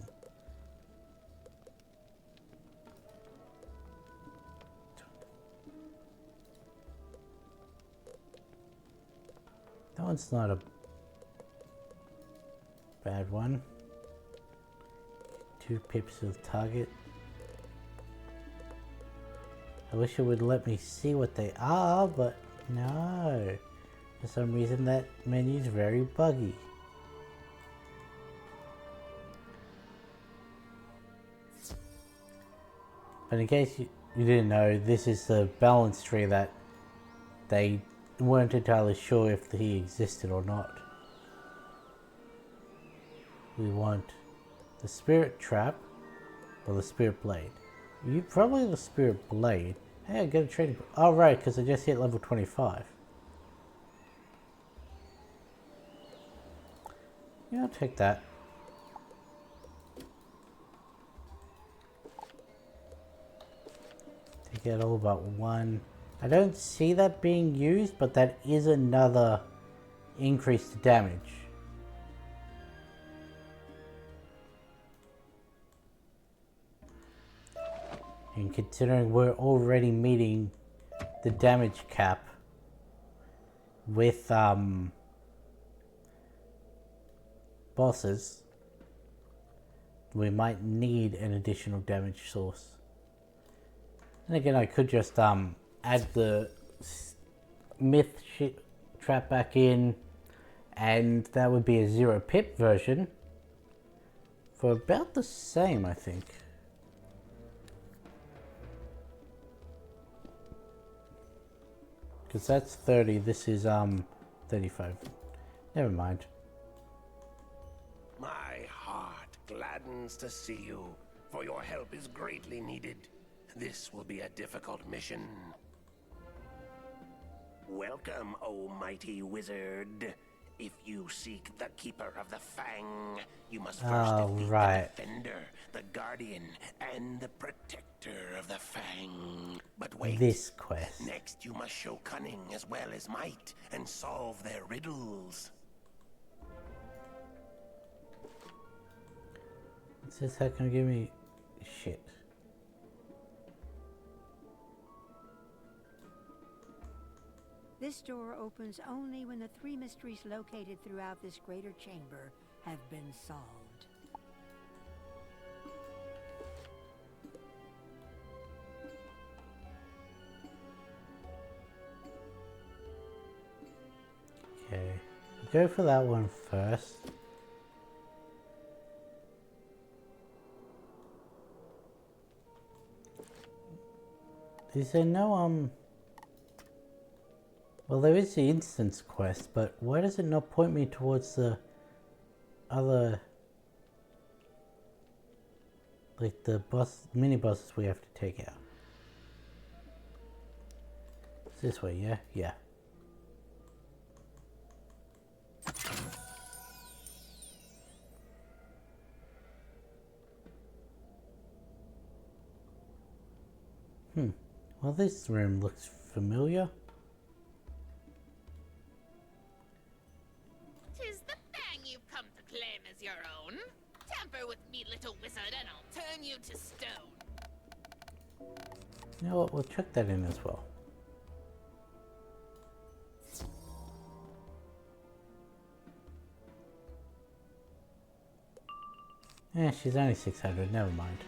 That one's not a bad one. 2 pips to the target. I wish it would let me see what they are, but no. For some reason that menu's very buggy. But in case you didn't know, this is the balance tree that they weren't entirely sure if he existed or not. We want the spirit trap or the spirit blade. You probably the spirit blade. Hey, I get a training. Oh right, because I just hit level 25. Yeah, I'll take that. Take it all but one. I don't see that being used, but that is another increase to damage. And considering we're already meeting the damage cap with bosses, we might need an additional damage source. And again, I could just add the myth trap back in, and that would be a 0 pip version for about the same, I think. Because that's 30, this is 35. Never mind. My heart gladdens to see you, for your help is greatly needed. This will be a difficult mission. Welcome, O mighty wizard. If you seek the Keeper of the Fang, you must first defeat the Defender, the Guardian, and the Protector of the Fang. But wait, this quest. Next you must show cunning as well as might, and solve their riddles. Is this how can give me shit? This door opens only when the 3 mysteries located throughout this greater chamber have been solved. Okay, go for that one first. Is there no Well, there is the instance quest, but why does it not point me towards the other, like the mini bosses we have to take out? It's this way, yeah? Yeah. Well, this room looks familiar. Tis the thing you've come to claim as your own. Tamper with me, little wizard, and I'll turn you to stone. You know what, we'll check that in as well. Yeah, she's only 600, never mind.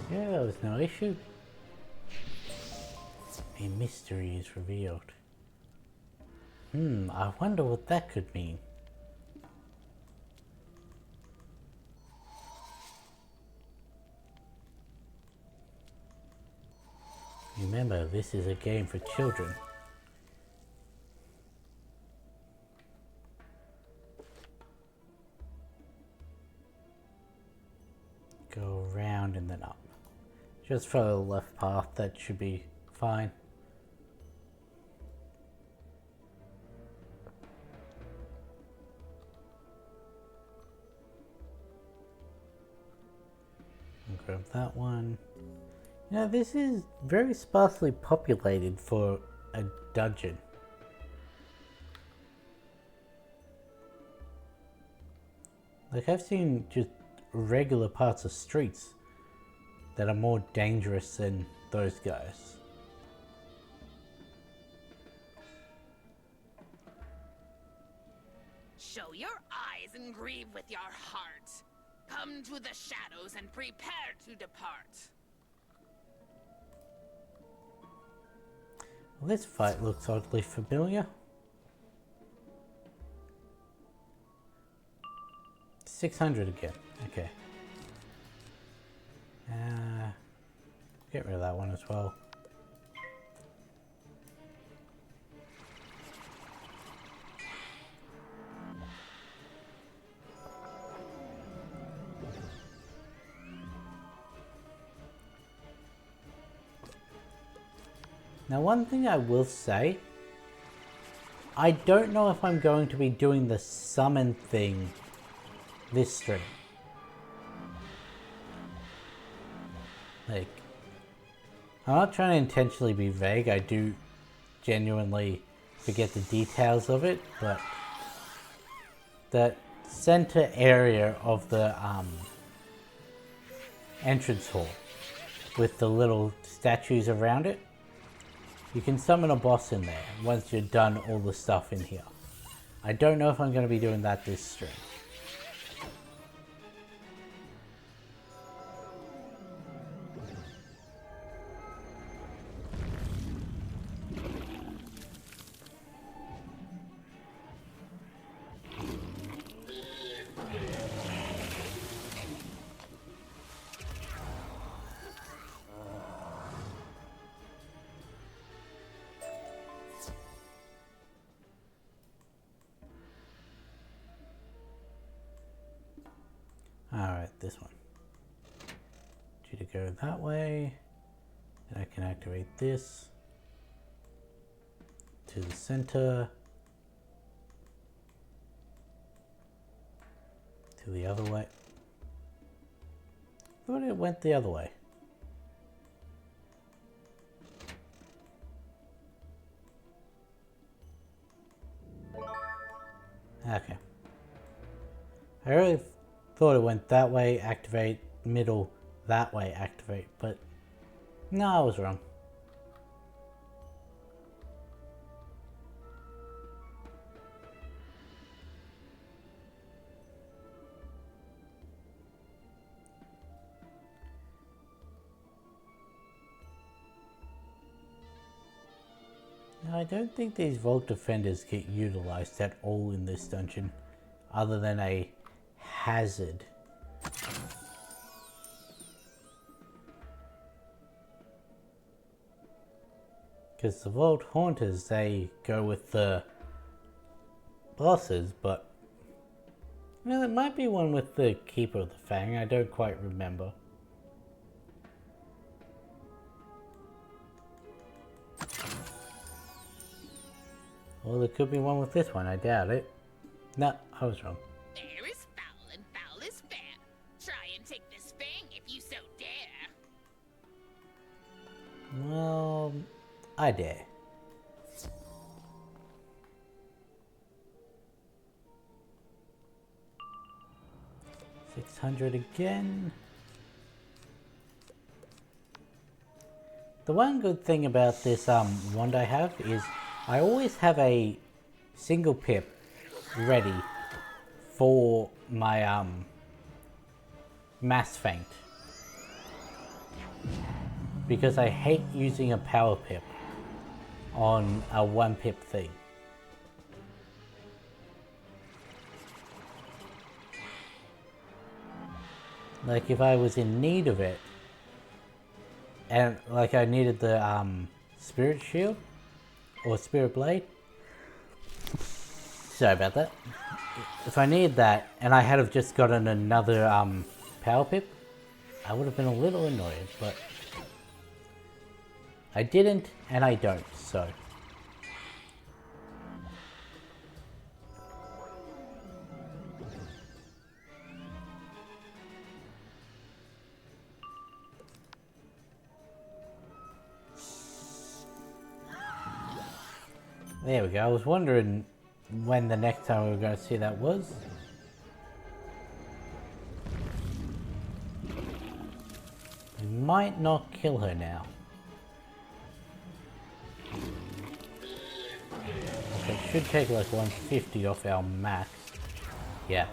Yeah, there was no issue. A mystery is revealed. I wonder what that could mean. Remember, this is a game for children. Go around and then up. Just follow the left path, that should be fine. And grab that one. You know, this is very sparsely populated for a dungeon. Like, I've seen just regular parts of streets that are more dangerous than those guys. Show your eyes and grieve with your heart. Come to the shadows and prepare to depart. Well, this fight looks oddly familiar. 600 again. Okay. Get rid of that one as well. Now, one thing I will say, I don't know if I'm going to be doing the summon thing this stream. Like, I'm not trying to intentionally be vague, I do genuinely forget the details of it, but the center area of the entrance hall with the little statues around it, you can summon a boss in there once you're done all the stuff in here. I don't know if I'm going to be doing that this stream. Alright, this one. Need you to go that way. And I can activate this. To the center. To the other way. I thought it went the other way. Okay. I really thought it went that way, activate, middle, that way, activate, but no, I was wrong. I don't think these vault defenders get utilized at all in this dungeon, other than a hazard. Because the vault haunters, they go with the bosses, but well, there might be one with the Keeper of the Fang, I don't quite remember. Well, there could be one with this one, I doubt it. No, I was wrong. Fair is foul and foul is fair. Try and take this fang if you so dare. Well, I dare. $600 again. The one good thing about this wand I have is I always have a single pip ready for my mass faint, because I hate using a power pip on a one pip thing. Like if I was in need of it, and like I needed the spirit shield or spirit blade. Sorry about that. If I needed that and I had have just gotten another power pip, I would have been a little annoyed, but I didn't and I don't, so. There we go. I was wondering when the next time we were going to see that was. We might not kill her now. Okay, it should take like 150 off our max. Yeah.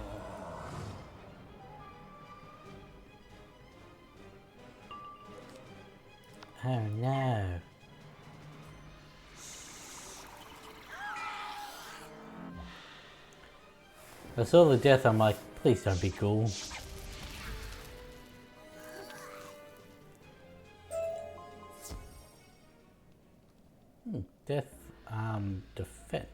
Oh no. I saw the death, I'm like, please don't be cool. Death, defense.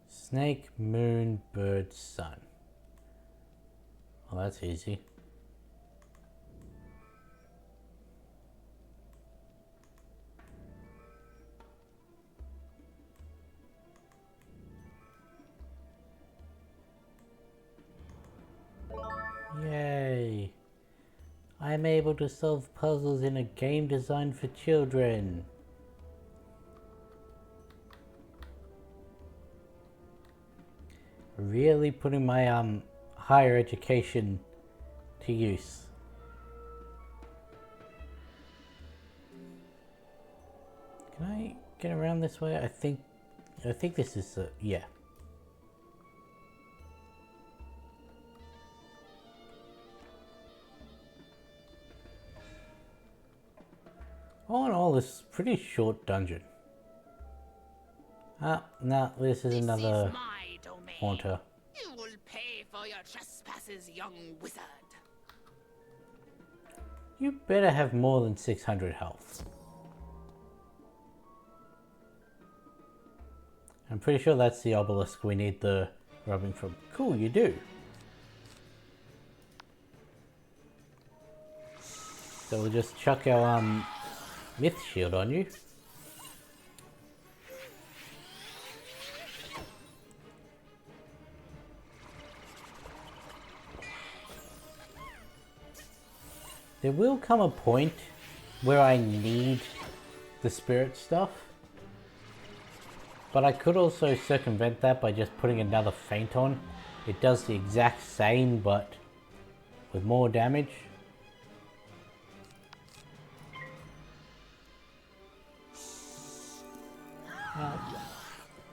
Snake, moon, bird, sun. Well, that's easy. Yay! I'm able to solve puzzles in a game designed for children. Really putting my higher education to use. Can I get around this way? I think this is yeah. All in all, this is a pretty short dungeon. Ah, no, this is another haunter. You will pay for your trespasses, young wizard. You better have more than 600 health. I'm pretty sure that's the obelisk we need the rubbing from. Cool, you do. So we'll just chuck our myth shield on you. There will come a point where I need the spirit stuff, but I could also circumvent that by just putting another feint on. It does the exact same, but with more damage.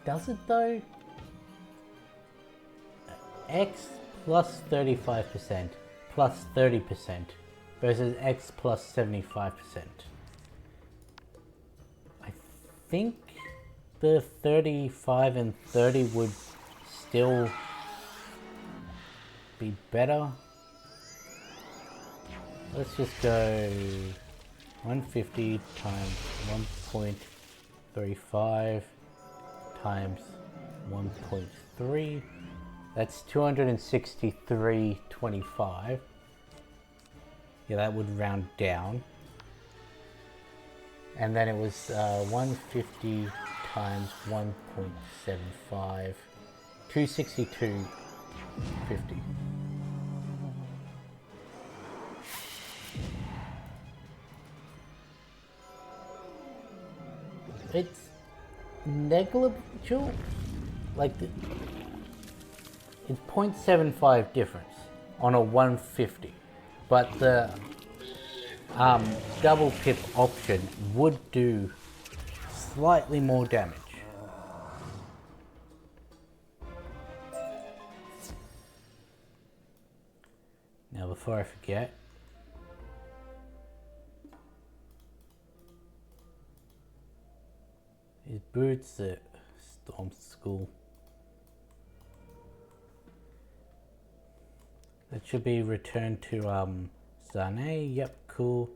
Does it though? X plus 35% plus 30% versus X plus 75%. I think the 35 and 30 would still be better. Let's just go 150 times 1.35 times 1.3. That's 263.25. Yeah, that would round down. And then it was 150 times 1.75. 262.50. It's negligible. Like it's 0.75 difference on a 150, but the double pip option would do slightly more damage. Now before I forget, his boots at Storm School. That should be returned to Zane. Yep, cool.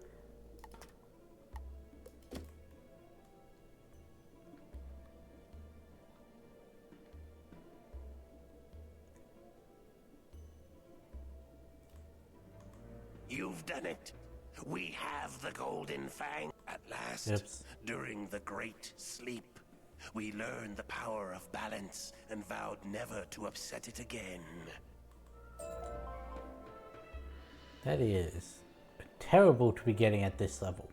You've done it. We have the Golden Fang at last. Yep. During the Great Sleep, we learned the power of balance and vowed never to upset it again. That is terrible to be getting at this level.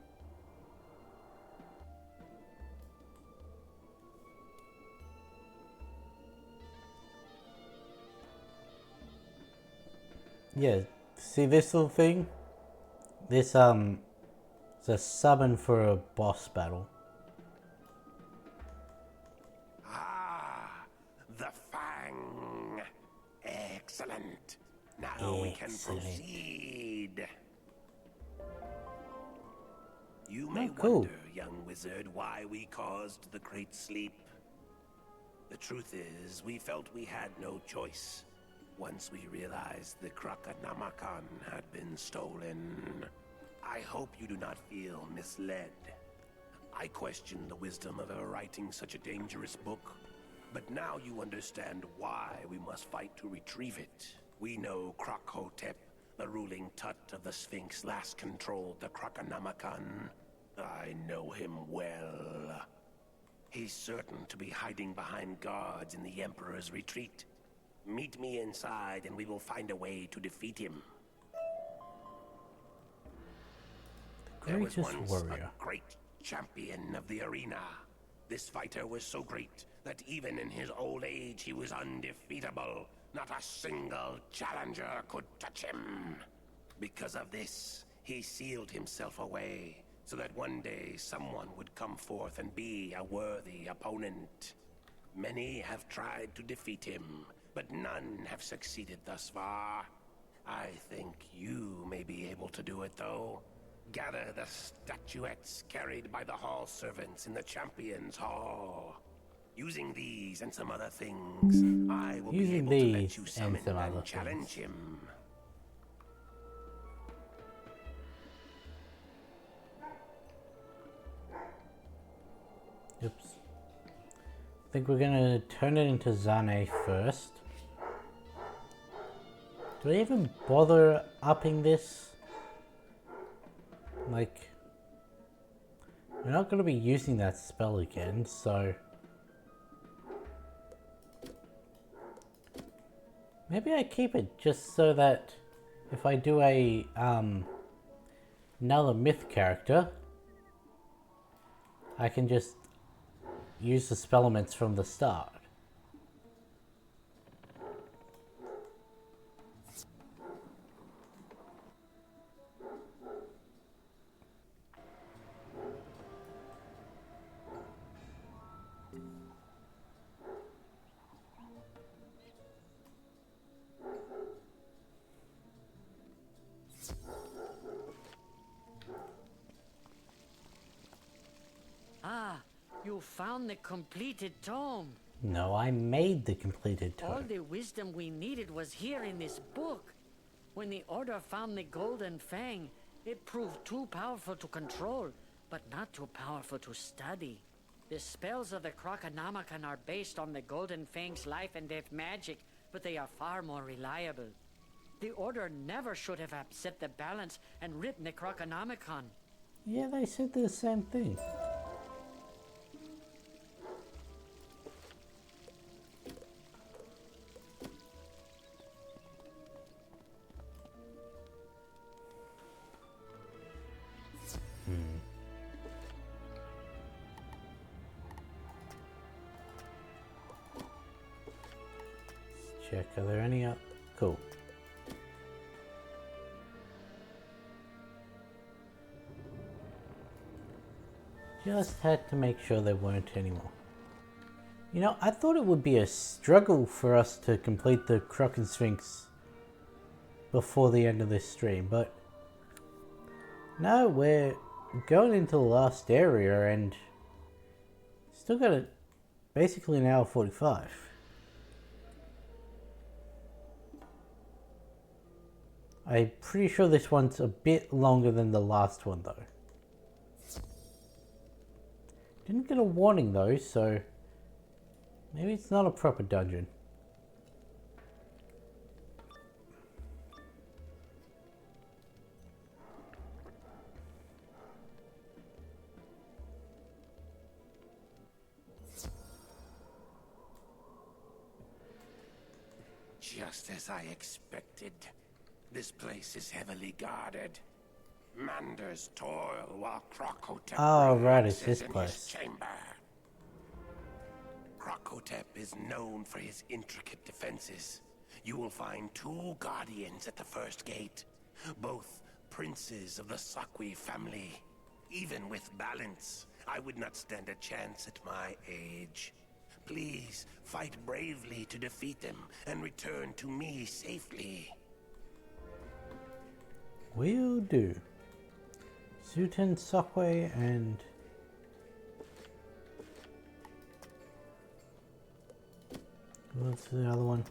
Yeah, see this little thing? This it's a summon for a boss battle. Ah, the Fang. Excellent. Now we can proceed. You may wonder, young wizard, why we caused the Great Sleep. The truth is, we felt we had no choice once we realized the Krakanamakan had been stolen. I hope you do not feel misled. I questioned the wisdom of her writing such a dangerous book, but now you understand why we must fight to retrieve it. We know Krakhotep, the ruling Tut of the Sphinx, last controlled the Krakanamakan. I know him well. He's certain to be hiding behind guards in the Emperor's retreat. Meet me inside and we will find a way to defeat him. There was once a great champion of the arena. This fighter was so great that even in his old age he was undefeatable. Not a single challenger could touch him. Because of this, he sealed himself away, so that one day someone would come forth and be a worthy opponent. Many have tried to defeat him, but none have succeeded thus far. I think you may be able to do it, though. Gather the statuettes carried by the hall servants in the Champions Hall. Using these and some other things, I will be able to let you summon and challenge him. Oops. I think we're gonna turn it into Zane first. Do I even bother upping this? Like, we're not gonna be using that spell again, so maybe I keep it just so that if I do a another myth character, I can just use the spell elements from the start. Ah, you found the completed tome. No, I made the completed All tome. the wisdom we needed was here in this book. When the Order found the Golden Fang, it proved too powerful to control, but not too powerful to study. The spells of the Croconomicon are based on the Golden Fang's life and death magic, but they are far more reliable. The Order never should have upset the balance and written the Croconomicon. Yeah, they said the same thing. Check, are there any up? Cool. Just had to make sure there weren't any more. You know, I thought it would be a struggle for us to complete the Croc and Sphinx before the end of this stream, but no, we're going into the last area and still got it basically an hour 45. I'm pretty sure this one's a bit longer than the last one though. Didn't get a warning though, so maybe it's not a proper dungeon. Just as I expected. This place is heavily guarded. Manders toil while Crocotep Oh, right, it's relaxes this in place. his chamber. Crocotep is known for his intricate defenses. You will find 2 guardians at the first gate, both princes of the Sakwi family. Even with balance, I would not stand a chance at my age. Please fight bravely to defeat them and return to me safely. Will do. Zuten, Sakwe, and what's the other one?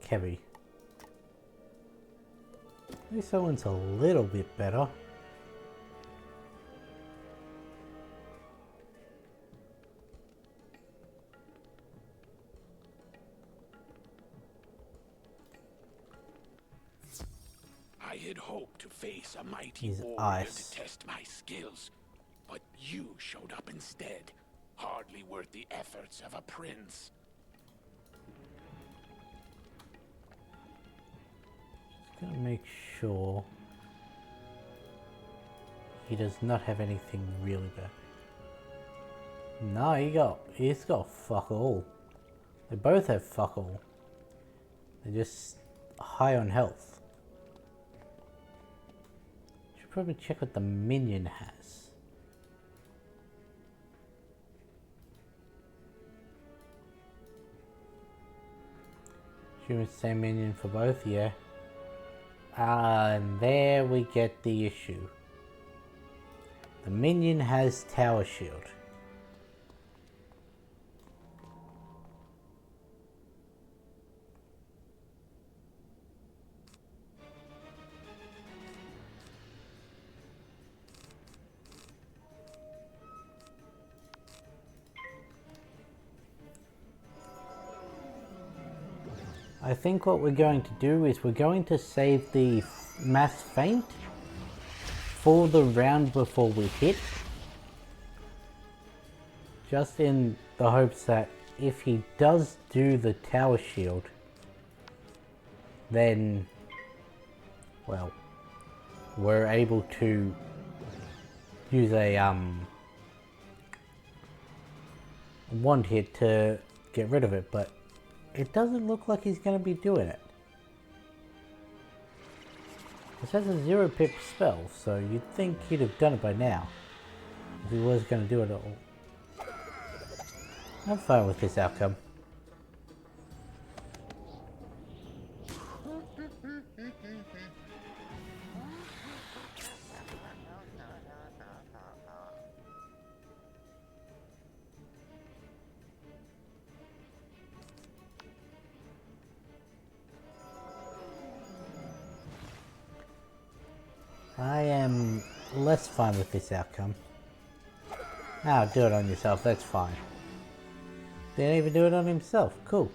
Kebi. At least that one's a little bit better. I had hoped to face a mighty He's warrior ice. to test my skills, but you showed up instead. Hardly worth the efforts of a prince. Gonna make sure he does not have anything really bad. No, he's got fuck all. They both have fuck all. They're just high on health. Should probably check what the minion has. Assume it's the same minion for both, yeah. And there we get the issue. The minion has Tower Shield. I think what we're going to do is we're going to save the mass feint for the round before we hit. Just in the hopes that if he does do the tower shield, then, well, we're able to use a one hit to get rid of it, but it doesn't look like he's going to be doing it. This has a 0 pip spell, so you'd think he'd have done it by now, if he was going to do it at all. I'm fine with this outcome. I am less fine with this outcome. Ah, do it on yourself, that's fine. Didn't even do it on himself, cool.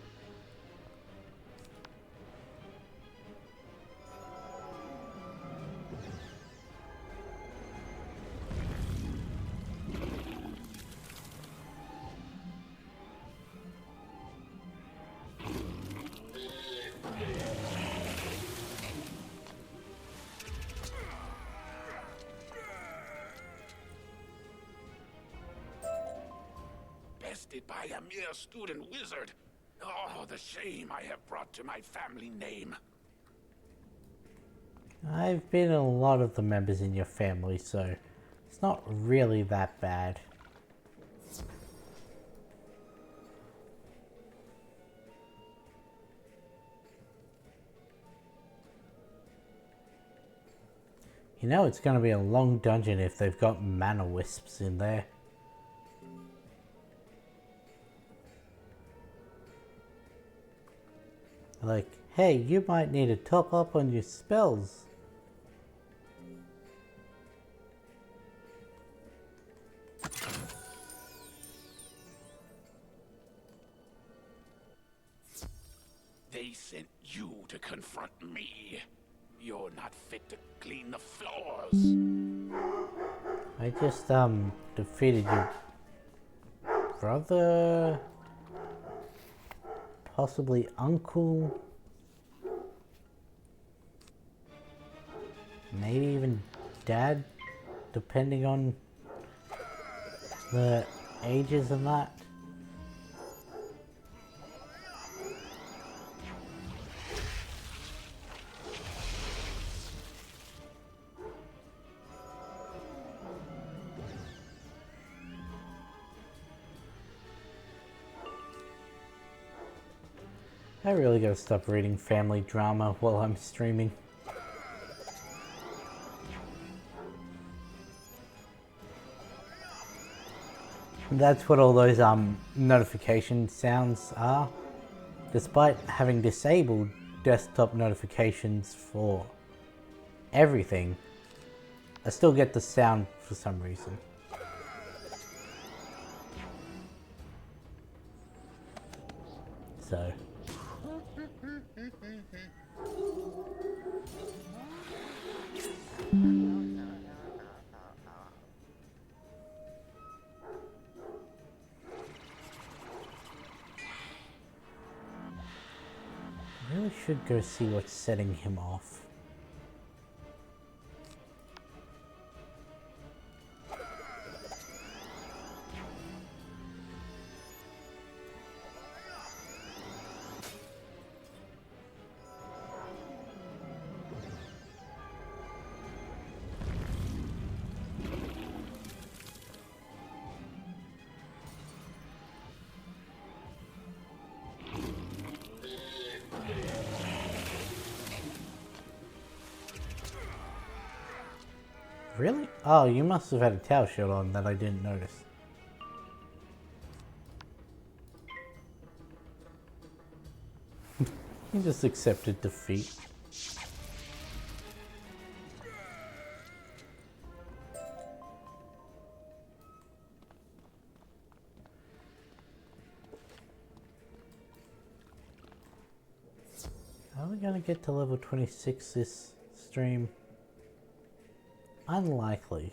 Bested by a mere student wizard. Oh, the shame I have brought to my family name. I've been a lot of the members in your family, so it's not really that bad. You know it's going to be a long dungeon if they've got mana wisps in there. Like, hey, you might need to top up on your spells. They sent you to confront me. You're not fit to clean the floors. I just, defeated your brother, possibly uncle, maybe even dad, depending on the ages and that. I really gotta stop reading family drama while I'm streaming. That's what all those notification sounds are. Despite having disabled desktop notifications for everything, I still get the sound for some reason. So I really should go see what's setting him off. Really? Oh, you must have had a tower shield on that I didn't notice. You just accepted defeat. Are we gonna get to level 26 this stream? Unlikely.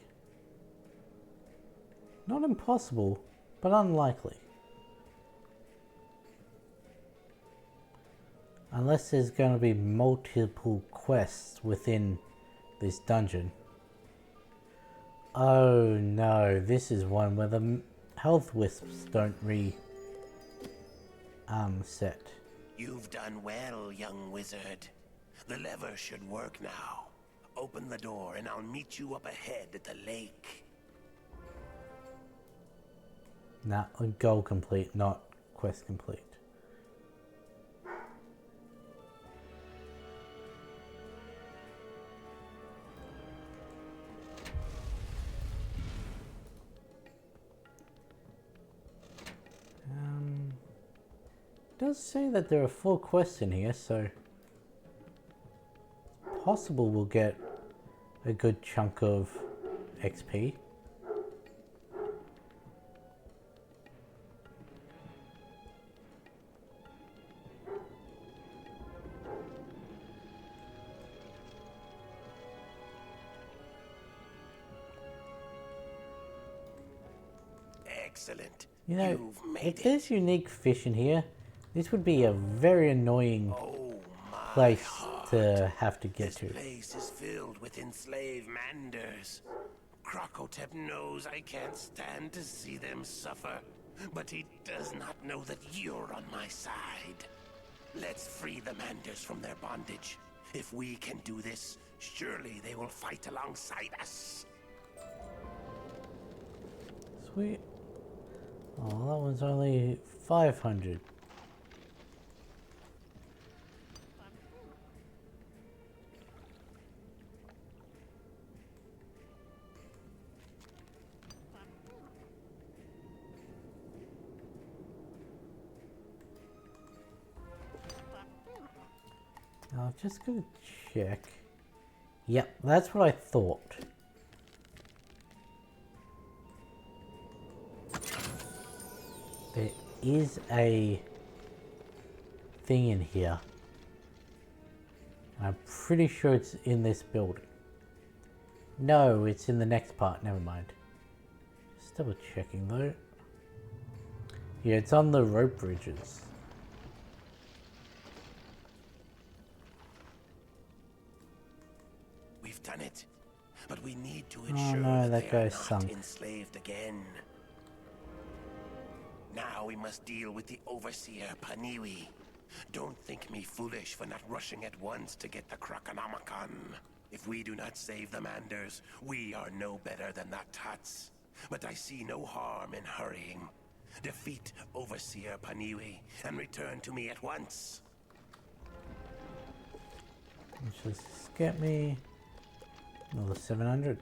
Not impossible, but unlikely. Unless there's gonna be multiple quests within this dungeon. Oh no, this is one where the health wisps don't set. You've done well, young wizard. The lever should work now. Open the door and I'll meet you up ahead at the lake. Nah, goal complete, not quest complete. It does say that there are 4 quests in here, so possible we'll get a good chunk of XP. Excellent. You know, You've made if there's unique fish in here, this would be a very annoying place to have to get to. This place is filled with enslaved Manders. Crocotep knows I can't stand to see them suffer, but he does not know that you're on my side. Let's free the Manders from their bondage. If we can do this, surely they will fight alongside us. Sweet. Oh, that one's only 500. I'm just gonna check. Yep, that's what I thought. There is a thing in here. I'm pretty sure it's in this building. No, it's in the next part, never mind. Just double checking though. Yeah, it's on the rope bridges. We've done it, but we need to ensure no, that they are guy's not sunk. enslaved again. Now we must deal with the Overseer Paniwi. Don't think me foolish for not rushing at once to get the Krokonomicon. If we do not save the Manders, we are no better than the Tuts. But I see no harm in hurrying. Defeat Overseer Paniwi and return to me at once. Let's just get me another 700.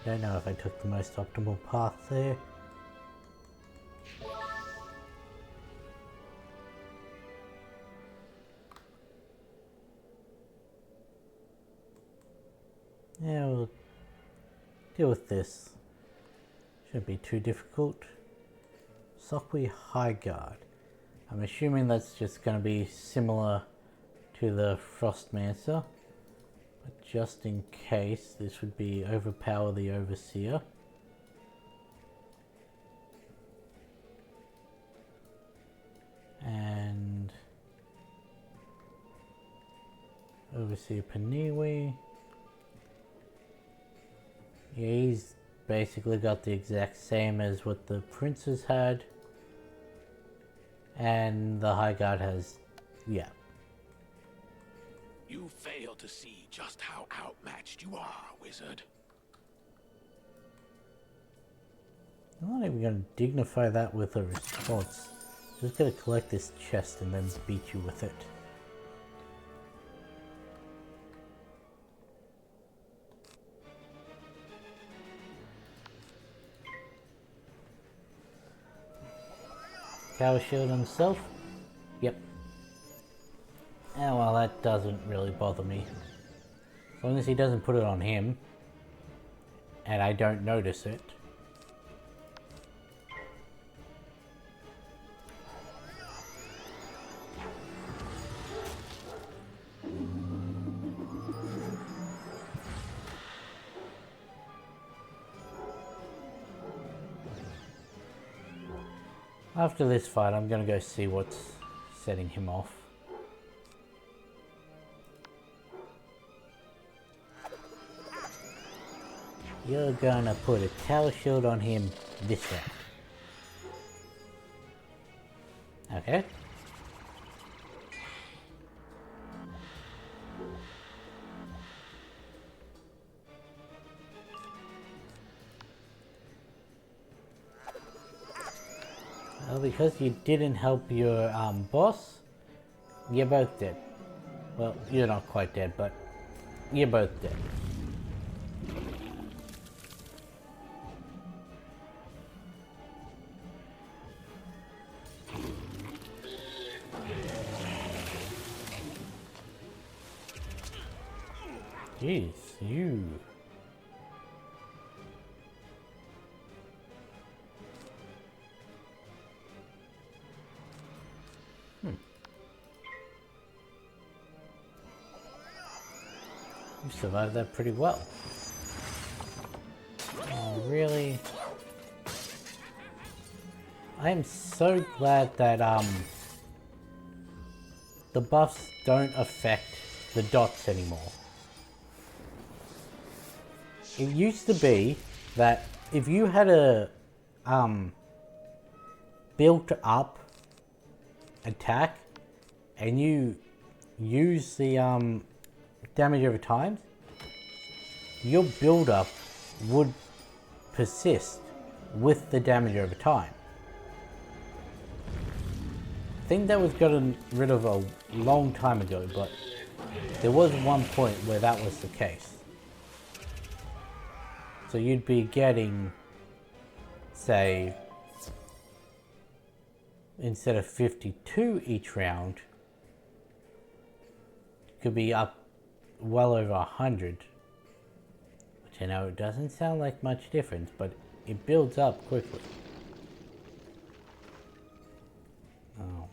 Don't know if I took the most optimal path there. Yeah, we'll deal with this. Shouldn't be too difficult. Sokwi High Guard. I'm assuming that's just going to be similar to the Frostmancer. But just in case, this would be overpower the Overseer. And Overseer Paniwi. Yeah, he's basically got the exact same as what the Princes had. And the High Guard has, yeah. You fail to see just how outmatched you are, wizard. I'm not even going to dignify that with a response. Just going to collect this chest and then beat you with it. Tower shield on himself? Yep. Oh well, that doesn't really bother me. As long as he doesn't put it on him, and I don't notice it. After this fight, I'm gonna go see what's setting him off. You're gonna put a tower shield on him this round. Okay. Well, because you didn't help your boss, you're both dead. Well, you're not quite dead, but you're both dead. Jeez, you. You survived that pretty well. Oh, really? I am so glad that the buffs don't affect the dots anymore. It used to be that if you had a built up attack and you use the damage over time, your build up would persist with the damage over time. I think that was gotten rid of a long time ago, but there was one point where that was the case. So you'd be getting, say, instead of 52 each round, could be up well over 100. Which I know it doesn't sound like much difference, but it builds up quickly. Oh.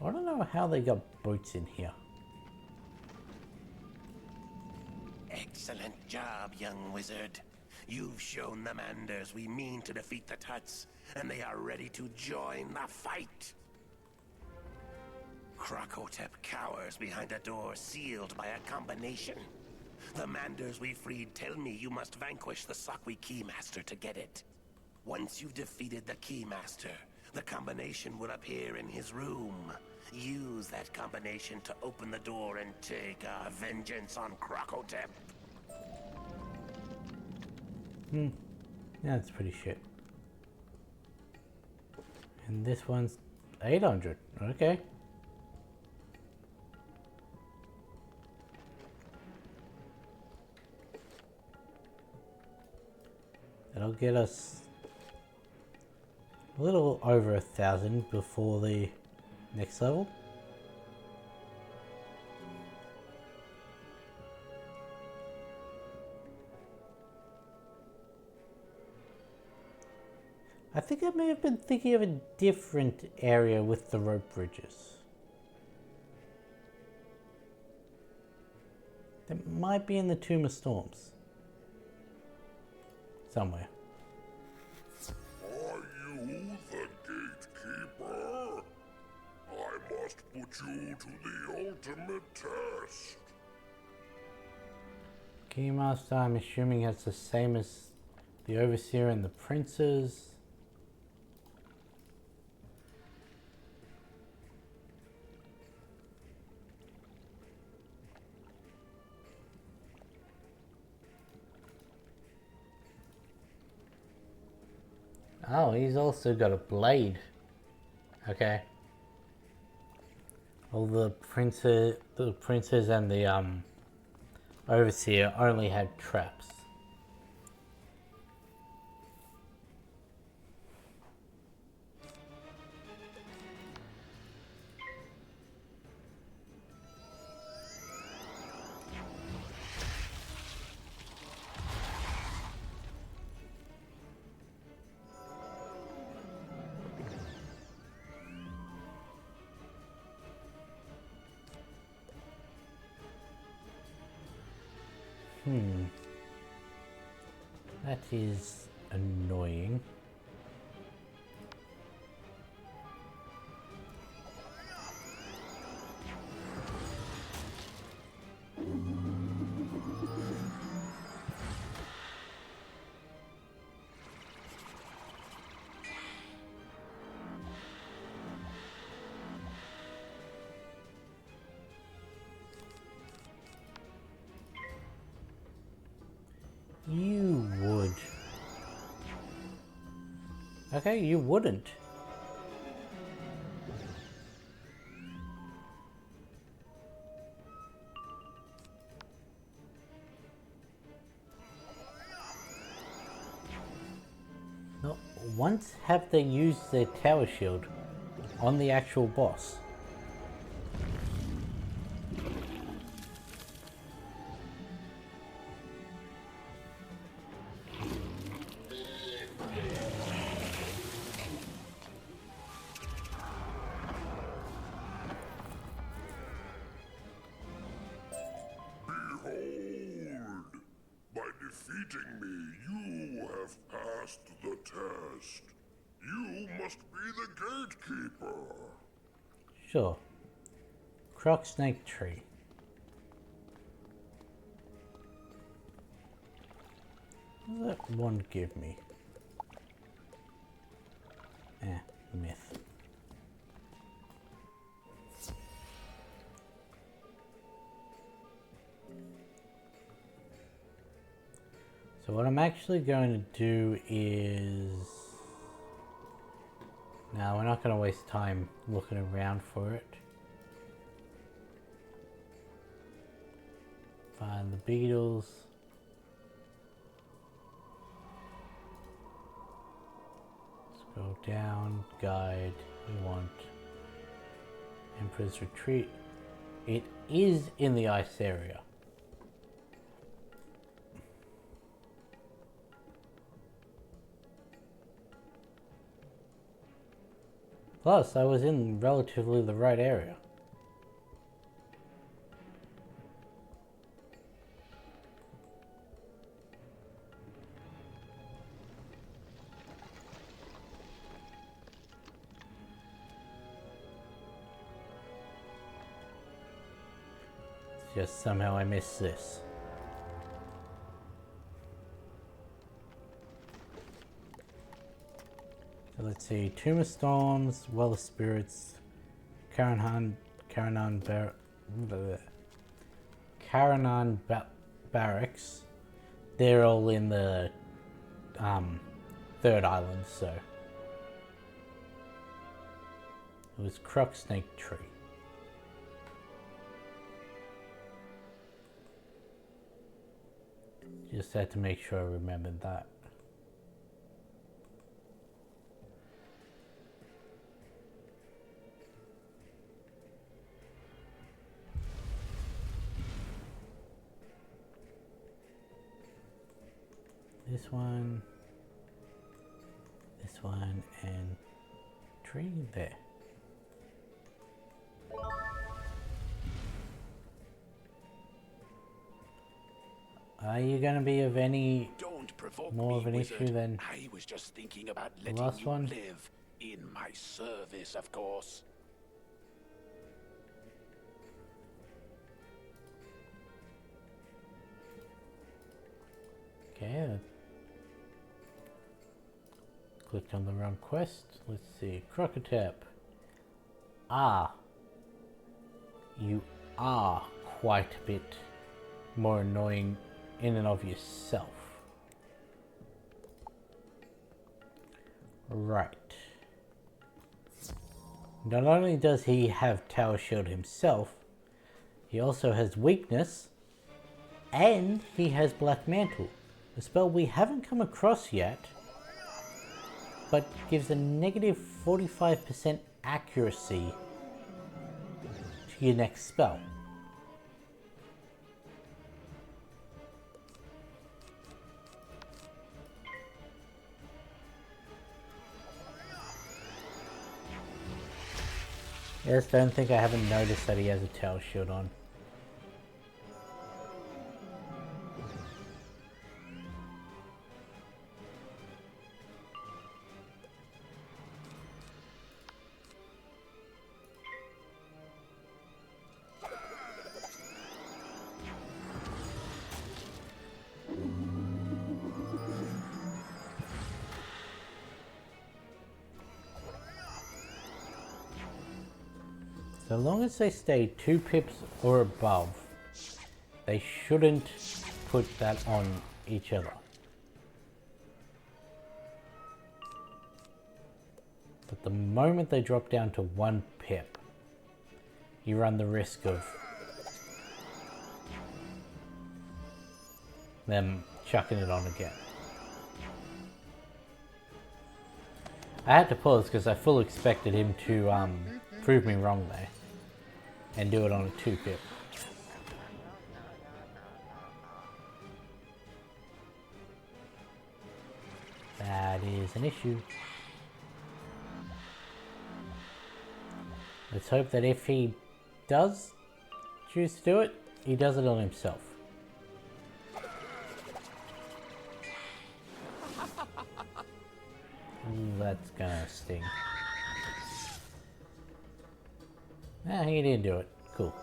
I don't know how they got boats in here. Excellent job, young wizard. You've shown the Manders we mean to defeat the Tuts, and they are ready to join the fight. Krokotep cowers behind a door sealed by a combination. The Manders we freed tell me you must vanquish the Sakwi Keymaster to get it. Once you've defeated the Keymaster, the combination will appear in his room. Use that combination to open the door and take our vengeance on Krokotep. That's pretty shit. And this one's 800. Okay. That'll get us a little over 1,000 before the next level. I think I may have been thinking of a different area with the rope bridges. That might be in the Tomb of Storms. Somewhere. Are you the gatekeeper? I must put you to the ultimate test. Keymaster, I'm assuming it's the same as the Overseer and the Princes. Oh, he's also got a blade. Okay. All the princes and the Overseer only had traps. That is annoying. You would. Okay, you wouldn't. Not once have they used their tower shield on the actual boss. Behold! By defeating me, you have passed the test. You must be the gatekeeper. Sure. Croc snake tree. What does that one give me? Myth. So what I'm actually going to do is... No, we're not going to waste time looking around for it. Find the beetles. Scroll down, guide, we want Emperor's Retreat. It is in the ice area. Plus, I was in relatively the right area. It's just somehow I missed this. So let's see, Tomb of Storms, Well of Spirits, Karanan Barracks. They're all in the third island, so it was Croc Snake Tree. Just had to make sure I remembered that. This one, and tree there. Are you going to be of any more of an issue than I was just thinking about the letting last you one? live in my service, of course. Okay. Clicked on the wrong quest. Let's see. Crocotap. Ah. You are quite a bit more annoying in and of yourself. Right. Not only does he have Tower Shield himself, he also has Weakness, and he has Black Mantle. A spell we haven't come across yet, but gives a negative 45% accuracy to your next spell. Yes, don't think I haven't noticed that he has a Tower Shield on. So long as they stay 2 pips or above, they shouldn't put that on each other. But the moment they drop down to 1 pip, you run the risk of them chucking it on again. I had to pause because I fully expected him to prove me wrong there and do it on a 2 pip. That is an issue. Let's hope that if he does choose to do it, he does it on himself. Ooh, that's gonna sting. Ah, he didn't do it. Cool.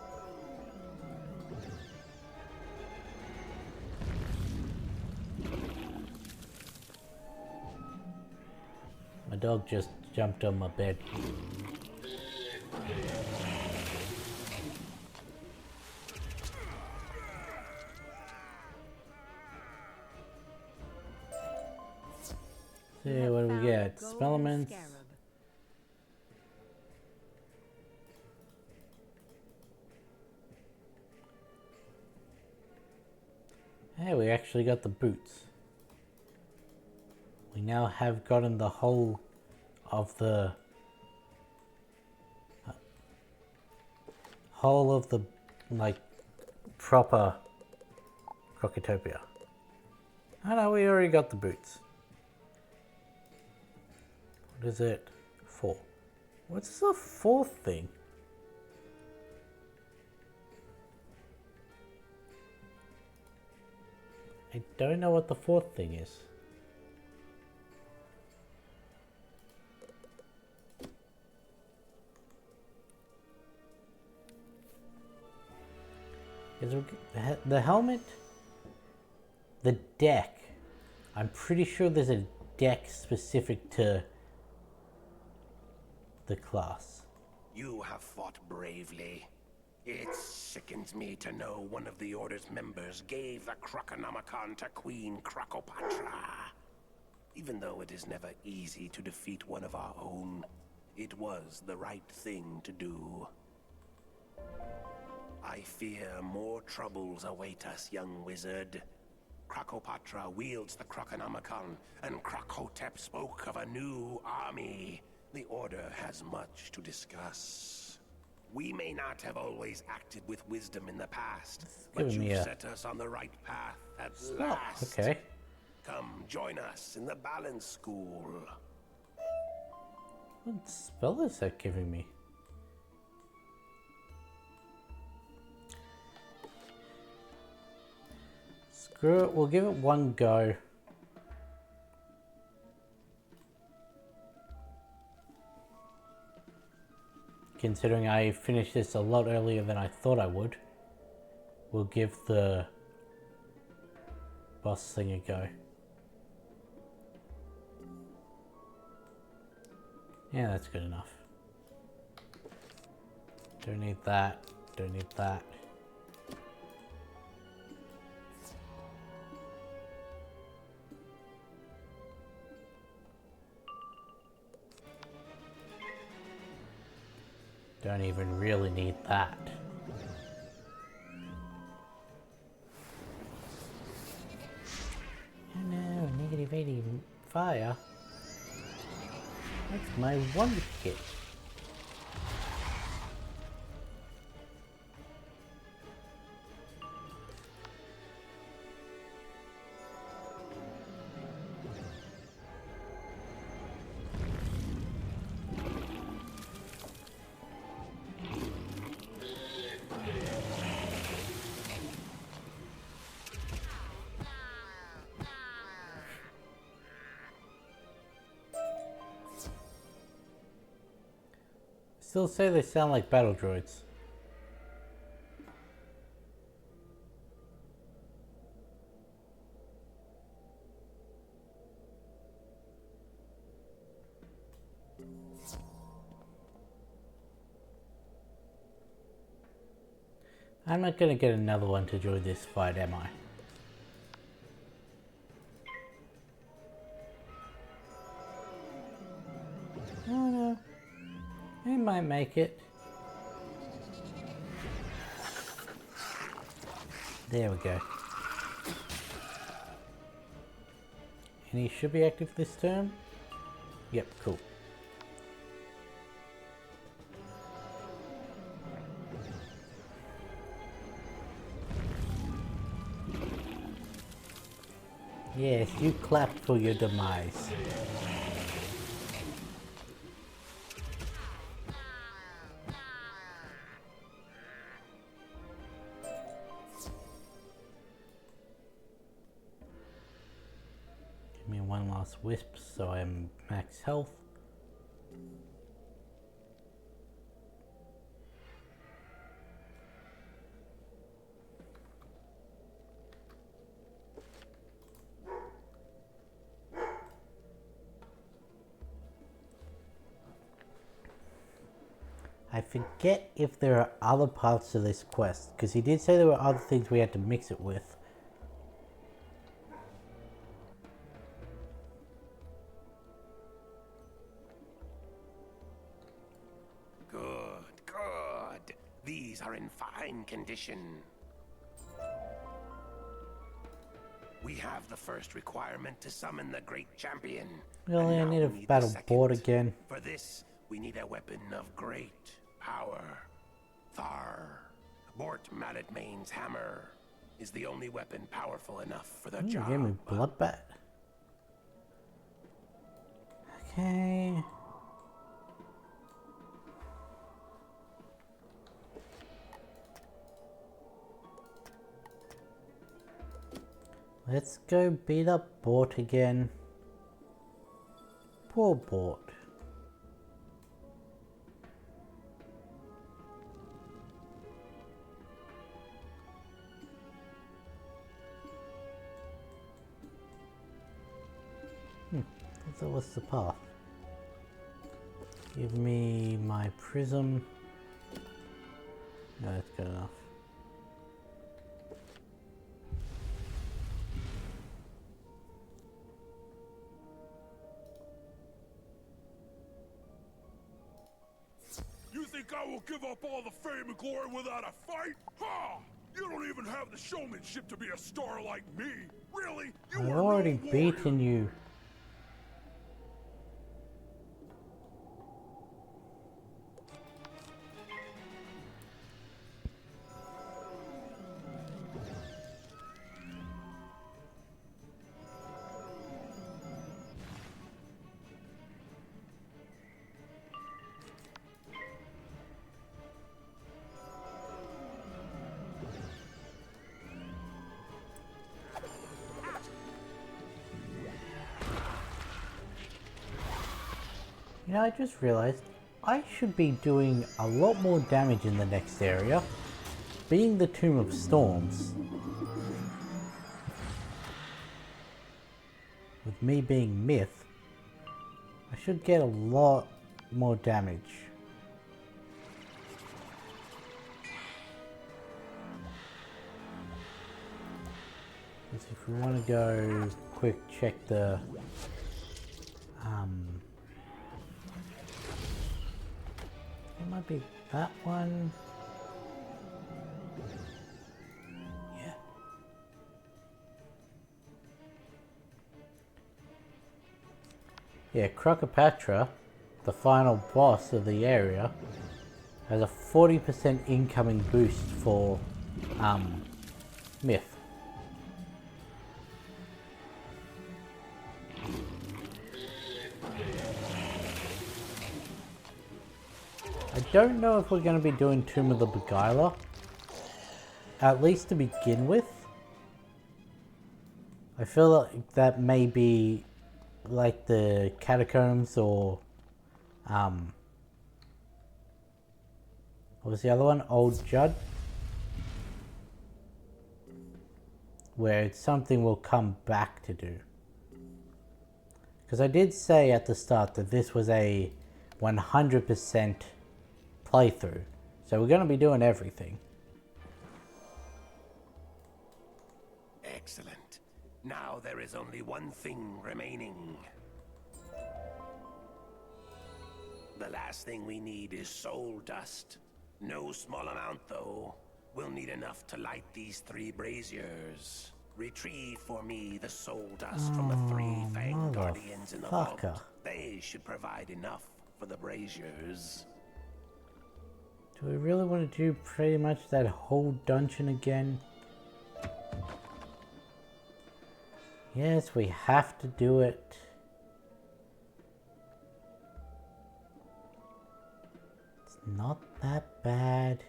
My dog just jumped on my bed. See, what do we get? Spellements. Hey, we actually got the boots. We now have gotten the whole of the like proper Crocotopia. Oh no, we already got the boots. What is it? 4. What's the 4th thing? I don't know what the 4th thing is. Is the helmet? The deck. I'm pretty sure there's a deck specific to the class. You have fought bravely. It sickens me to know one of the Order's members gave the Croconomicon to Queen Crocopatra. Even though it is never easy to defeat one of our own, it was the right thing to do. I fear more troubles await us, young wizard. Crocopatra wields the Croconomicon, and Crocotep spoke of a new army. The Order has much to discuss. We may not have always acted with wisdom in the past, but you've set us on the right path at last. Okay. Come, join us in the Balance School. What spell is that giving me? Screw it, we'll give it one go. Considering I finished this a lot earlier than I thought I would, we'll give the boss thing a go. Yeah, that's good enough. Don't need that, don't need that. Don't even really need that. Oh no, negative 80 fire. That's my one hit. Still say they sound like battle droids. I'm not gonna get another one to join this fight, am I? Oh no. I might make it. There we go. And he should be active this turn? Yep, cool. Yes, you clapped for your demise. Give me one last wisp so I'm max health. I forget if there are other parts to this quest, because he did say there were other things we had to mix it with. Good, good. These are in fine condition. We have the first requirement to summon the great champion. Really, I need a battle board again. For this, we need a weapon of great power. Thar, Bort Malletmane's hammer, is the only weapon powerful enough for the job. Give me bloodbath. Okay. Let's go beat up Bort again. Poor Bort. So what's the path? Give me my prism. No, that's good enough. You think I will give up all the fame and glory without a fight? Ha! You don't even have the showmanship to be a star like me. Really? You I've are already no warrior. beaten you. You know, I just realized I should be doing a lot more damage in the next area. Being the Tomb of Storms. With me being Myth, I should get a lot more damage. Because if we want to go quick check the it might be that one. Yeah. Yeah, Crocopatra, the final boss of the area, has a 40% incoming boost for Myth. I don't know if we're going to be doing Tomb of the Beguiler, at least to begin with. I feel like that may be like the Catacombs or what was the other one? Old Judd, where it's something we'll come back to do. Because I did say at the start that this was a 100% playthrough, so we're going to be doing everything. Excellent. Now there is only one thing remaining. The last thing we need is soul dust. No small amount, though. We'll need enough to light these 3 braziers. Retrieve for me the soul dust from the 3 Fang Guardians in the vault. They should provide enough for the braziers. Do we really want to do pretty much that whole dungeon again? Yes, we have to do it. It's not that bad.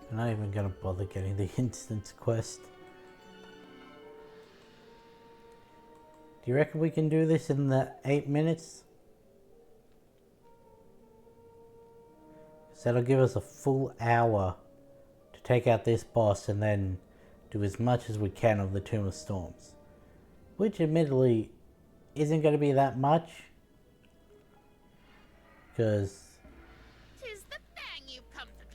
I'm not even gonna bother getting the instance quest. Do you reckon we can do this in the 8 minutes? So that'll give us a full hour to take out this boss and then do as much as we can of the Tomb of Storms. Which admittedly isn't going to be that much. Because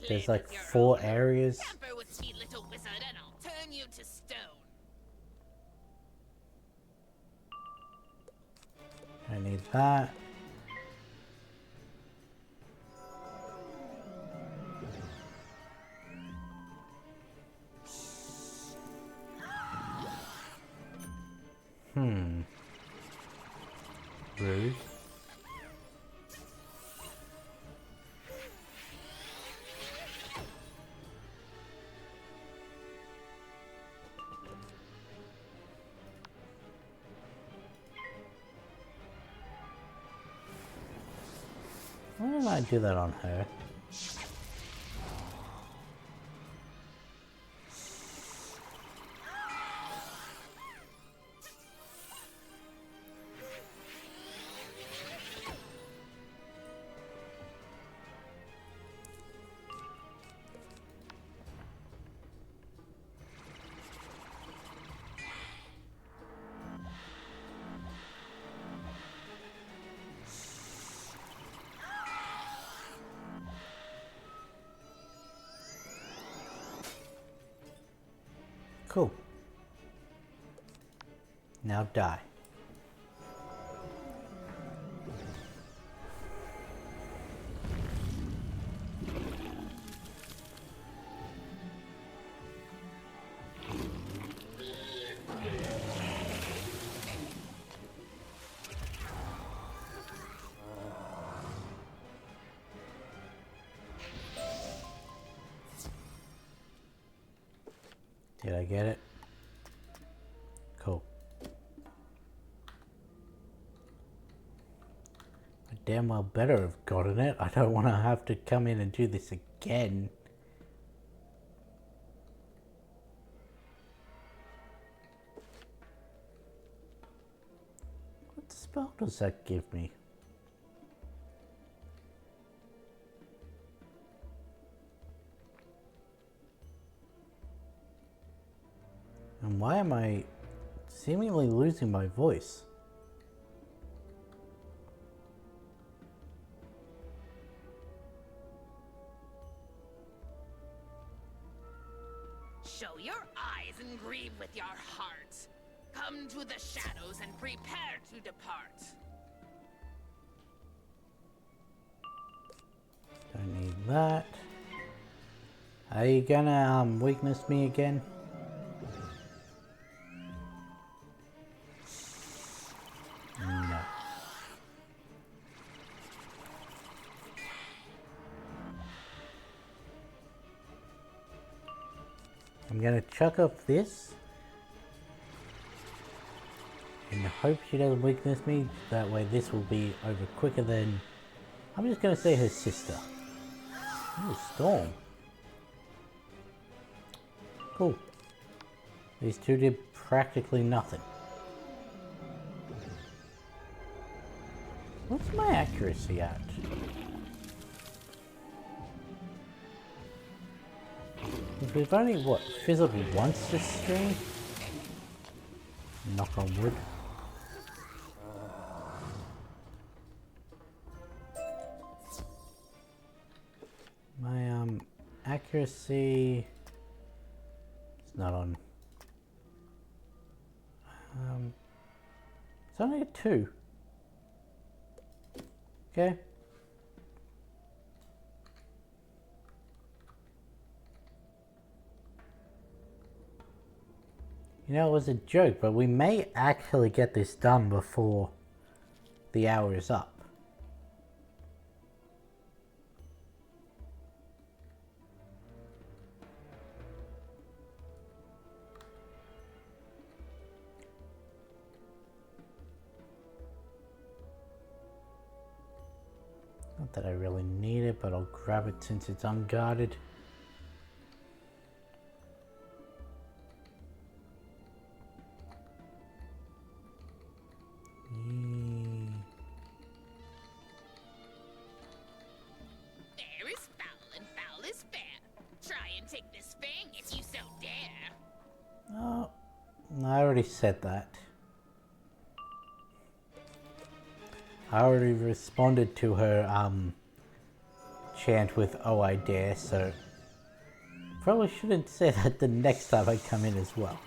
there's like 4 areas. Tamper with me, little wizard, and I'll turn you to stone. I need that. Rude. Why didn't I do that on her? Cool. Now die. Did I get it? Cool. I damn well better have gotten it. I don't want to have to come in and do this again. What spell does that give me? And why am I seemingly losing my voice? Show your eyes and grieve with your heart. Come to the shadows and prepare to depart. Don't need that. Are you gonna weakness me again? No. I'm gonna chuck off this and hope she doesn't weakness me. That way this will be over quicker than, I'm just gonna say, her sister. Ooh, Storm. Cool. These two did practically nothing. What's my accuracy at? We've only, what, fizzled once this stream? Knock on wood. My, accuracy... It's not on. It's only a 2. Okay. You know, it was a joke, but we may actually get this done before the hour is up. Not that I really need it, but I'll grab it since it's unguarded. Fair is foul and foul is fair. Try and take this fang if you so dare. Oh, I already said that. I already responded to her chant with "Oh I dare," so probably shouldn't say that the next time I come in as well.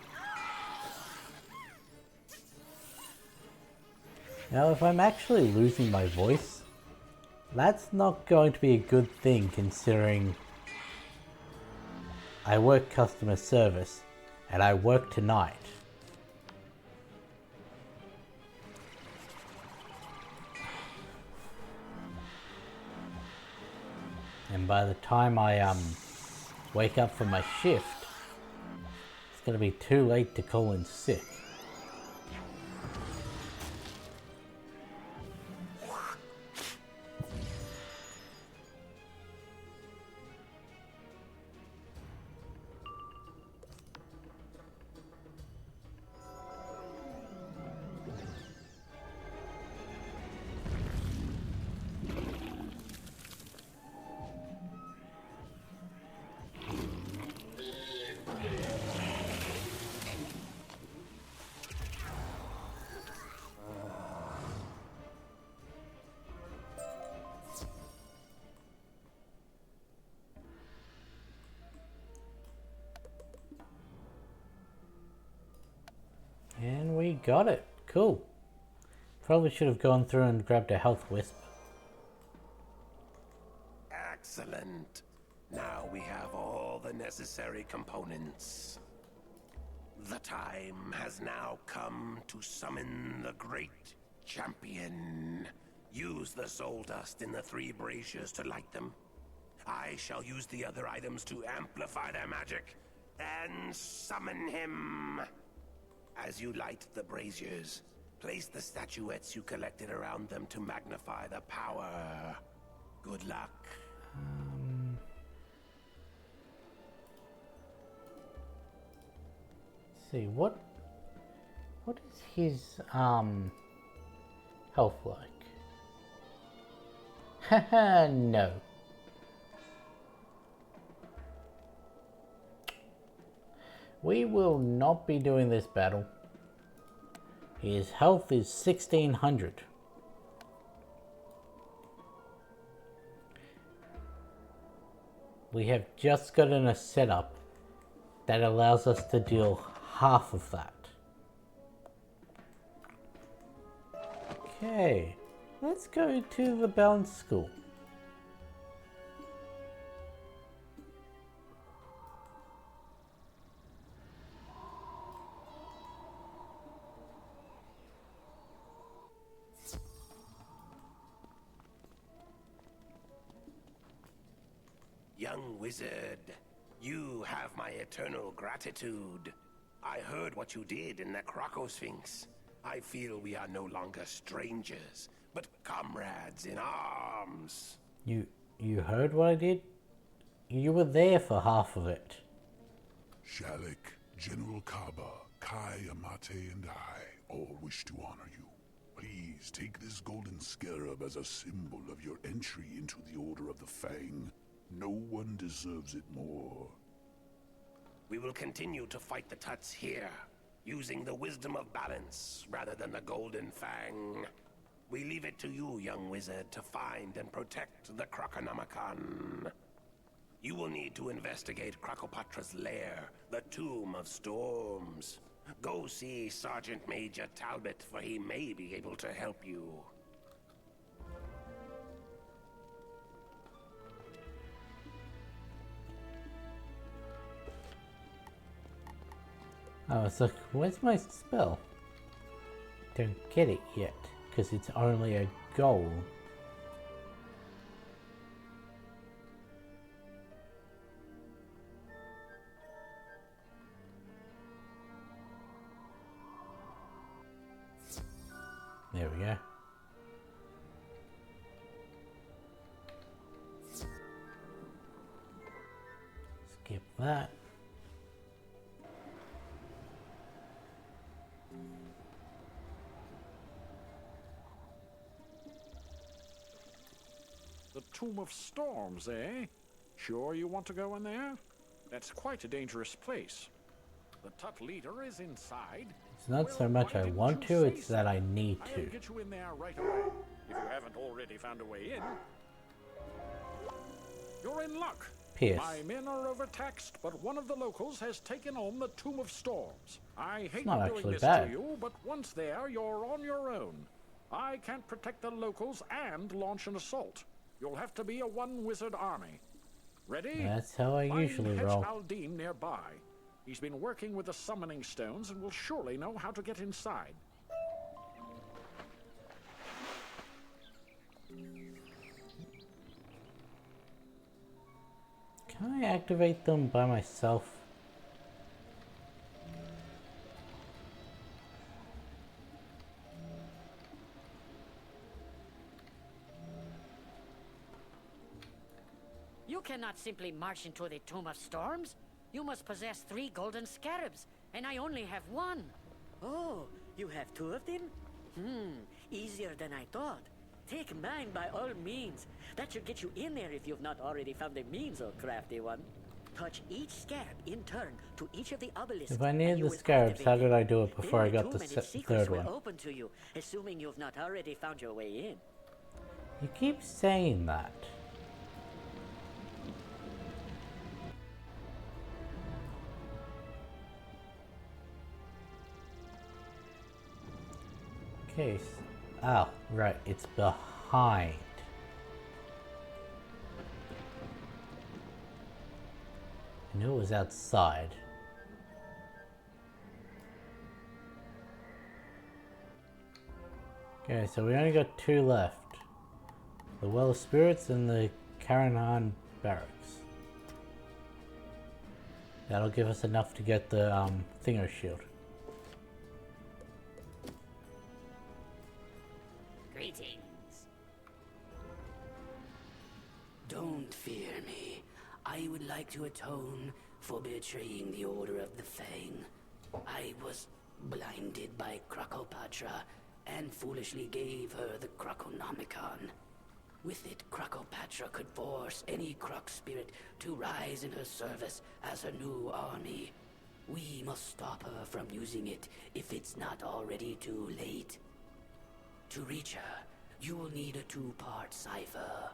Now, if I'm actually losing my voice, that's not going to be a good thing considering I work customer service and I work tonight. And by the time I wake up for my shift, it's going to be too late to call in sick. And we got it. Cool. Probably should have gone through and grabbed a health wisp. Excellent. Now we have all the necessary components. The time has now come to summon the great champion. Use the soul dust in the 3 braziers to light them. I shall use the other items to amplify their magic and summon him. As you light the braziers, place the statuettes you collected around them to magnify the power. Good luck. Let's see, what is his health like? Haha, no. We will not be doing this battle. His health is 1600. We have just gotten a setup that allows us to deal half of that. Okay, let's go to the balance school. Young wizard, you have my eternal gratitude. I heard what you did in the Crocosphinx. I feel we are no longer strangers, but comrades in arms. You heard what I did? You were there for half of it. Shalik, General Kaba, Kai Amate, and I all wish to honor you. Please take this golden scarab as a symbol of your entry into the Order of the Fang. No one deserves it more. We will continue to fight the Tuts here, using the wisdom of balance rather than the Golden Fang. We leave it to you, young wizard, to find and protect the Croconomicon. You will need to investigate Crocopatra's lair, the Tomb of Storms. Go see Sergeant Major Talbot, for he may be able to help you. I was like, where's my spell? Don't get it yet, because it's only a goal. There we go. Skip that. The Tomb of Storms, eh? Sure you want to go in there? That's quite a dangerous place. The Tut leader is inside. It's not so much I want to, it's that I need I'll to. get you in there right away, if you haven't already found a way in. You're in luck. Pierce. My men are overtaxed, but one of the locals has taken on the Tomb of Storms. I hate not doing actually this bad. to you, but once there, you're on your own. I can't protect the locals and launch an assault. You'll have to be a one-wizard army. Ready? That's how I usually Find roll. Hedge Aldine nearby. He's been working with the summoning stones and will surely know how to get inside. Can I activate them by myself? You cannot simply march into the Tomb of Storms. You must possess 3 golden scarabs, and I only have 1. Oh, you have 2 of them? Easier than I thought. Take mine by all means. That should get you in there if you've not already found the means, oh crafty one. Touch each scarab in turn to each of the obelisks. If I needed the scarabs, how did I do it before I got the third one? Open to you, assuming you've not already found your way in. You keep saying that. Okay. Oh, right. It's behind. I knew it was outside. Okay, so we only got 2 left. The Well of Spirits and the Karahan Barracks. That'll give us enough to get the Thingo Shield. Greetings. Don't fear me. I would like to atone for betraying the Order of the Fang. I was blinded by Crocopatra and foolishly gave her the Croconomicon. With it, Crocopatra could force any Croc spirit to rise in her service as her new army. We must stop her from using it if it's not already too late. To reach her, you will need a 2-part cipher.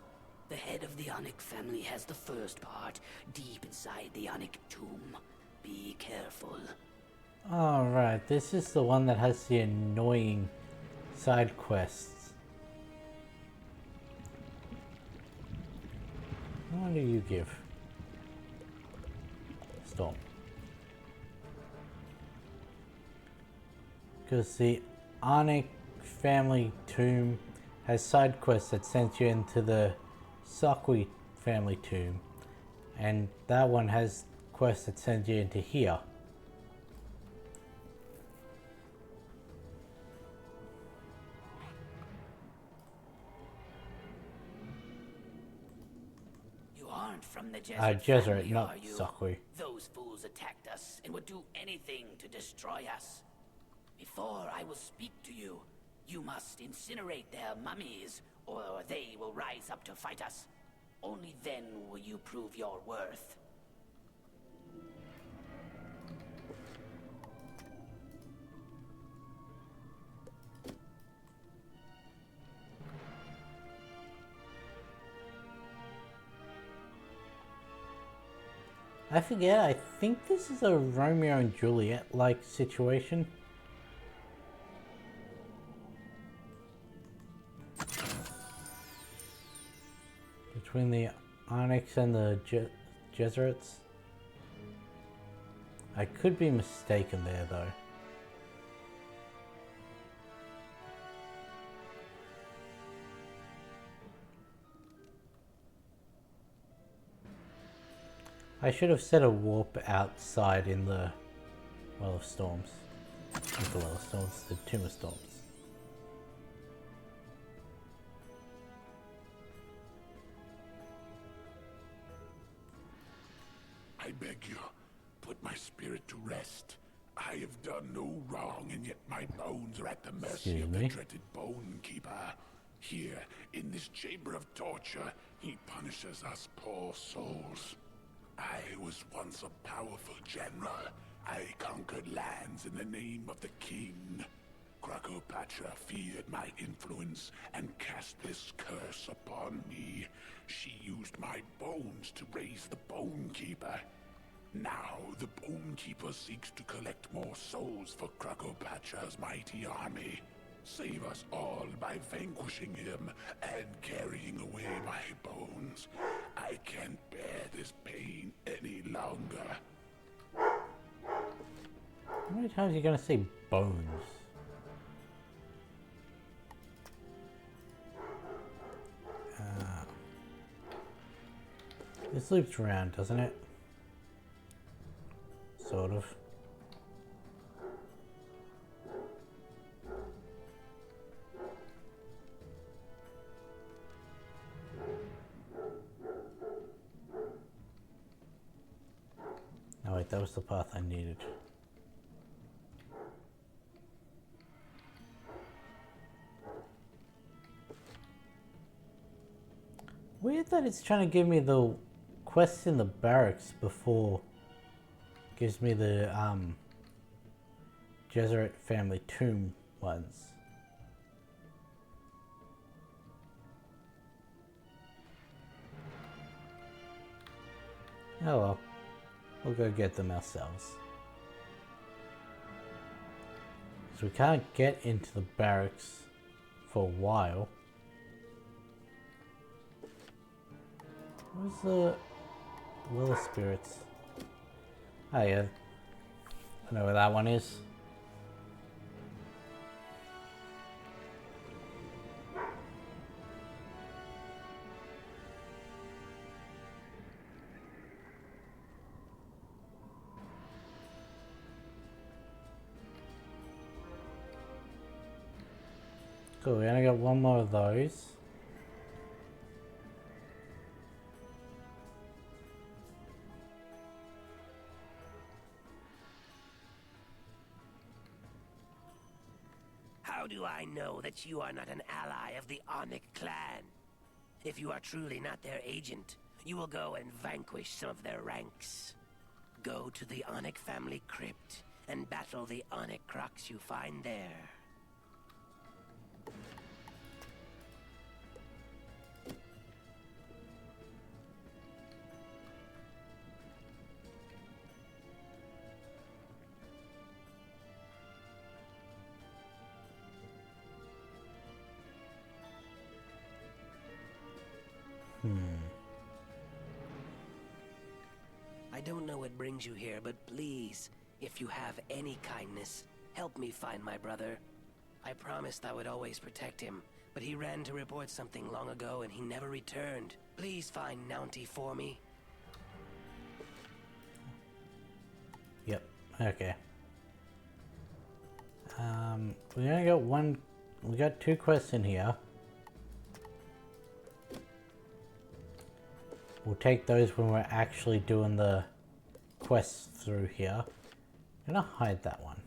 The head of the Onyx family has the first part, deep inside the Onyx tomb. Be careful. Alright, this is the one that has the annoying side quests. What do you give? Storm. Because the Onyx family tomb has side quests that sends you into the Sakwi family tomb, and that one has quests that send you into here. You aren't from the Jesuit Jesuit, family, not are you? Sakwi. Those fools attacked us and would do anything to destroy us. Before I will speak to you, You must incinerate their mummies, or they will rise up to fight us. Only then will you prove your worth. I forget, I think this is a Romeo and Juliet-like situation. Between the Onyx and the Jesuits. I could be mistaken there though. I should have set a warp outside in the Well of Storms. Not the Well of Storms, the Tomb of Storms. I beg you, put my spirit to rest. I have done no wrong, and yet my bones are at the mercy of the dreaded Bone Keeper. Here, in this chamber of torture, he punishes us poor souls. I was once a powerful general. I conquered lands in the name of the king. Crocopatra feared my influence and cast this curse upon me. She used my bones to raise the Bone Keeper. Now, the Bone Keeper seeks to collect more souls for Crocopatra's mighty army. Save us all by vanquishing him and carrying away my bones. I can't bear this pain any longer. How many times are you gonna say bones? This loops around, doesn't it? Sort of. Oh wait, that was the path I needed. Weird that it's trying to give me the quests in the barracks before it gives me the Jesuit family tomb ones. Oh well, we'll go get them ourselves. So we can't get into the barracks for a while. Where's the Well of Spirits? Oh yeah, I know where that one is. Cool, we only got one more of those. How do I know that you are not an ally of the Onyx clan? If you are truly not their agent, you will go and vanquish some of their ranks. Go to the Onyx family crypt and battle the Onyx crocs you find there. I don't know what brings you here, but please, if you have any kindness, help me find my brother. I promised I would always protect him, but he ran to report something long ago and he never returned. Please find Nounty for me. Yep, okay. We only got one, we got two quests in here. We'll take those when we're actually doing the quests through here. I'm gonna hide that one.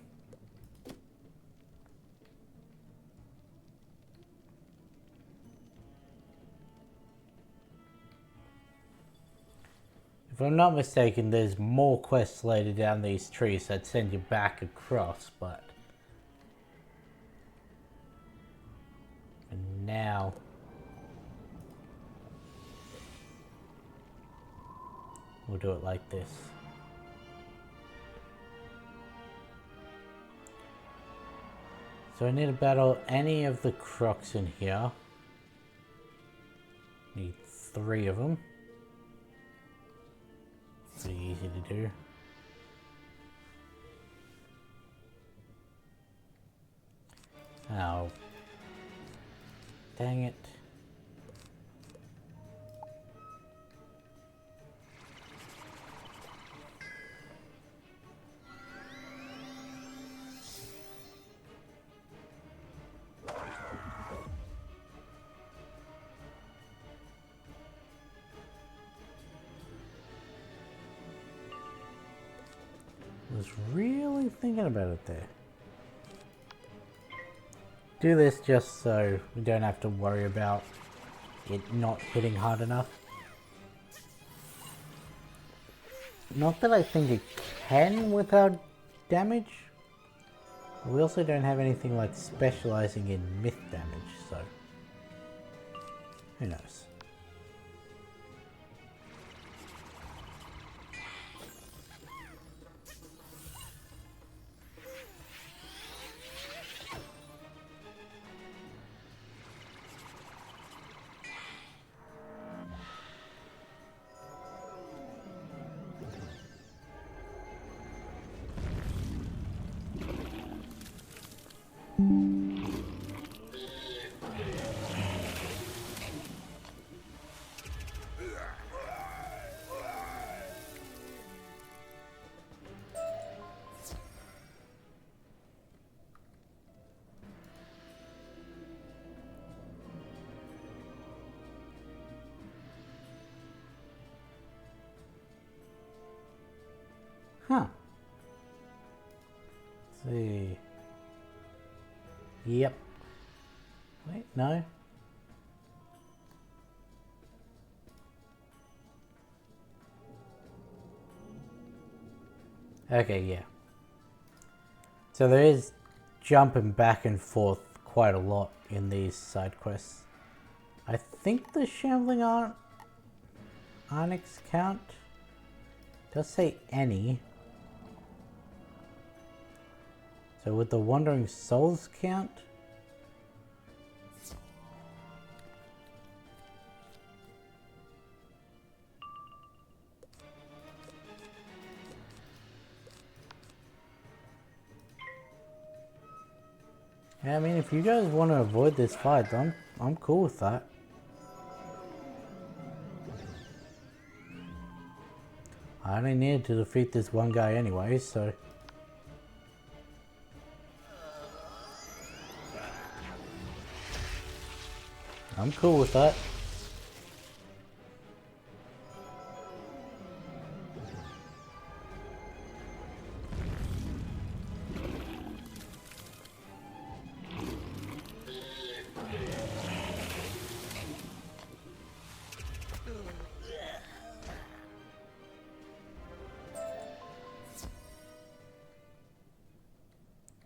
If I'm not mistaken, there's more quests later down these trees that send you back across, but for now, we'll do it like this. So I need to battle any of the crocs in here. Need 3 of them. Pretty easy to do. Oh. Dang it. Was really thinking about it there. Do this just so we don't have to worry about it not hitting hard enough. Not that I think it can without damage. We also don't have anything like specializing in myth damage, so who knows. Huh. Let's see. Yep. Wait, no. Okay, yeah. So there is jumping back and forth quite a lot in these side quests. I think the Shambling Onyx count does say any. So would the Wandering Souls count? Yeah, I mean, if you guys want to avoid this fight, I'm cool with that. I only needed to defeat this one guy anyway, so... I'm cool with that.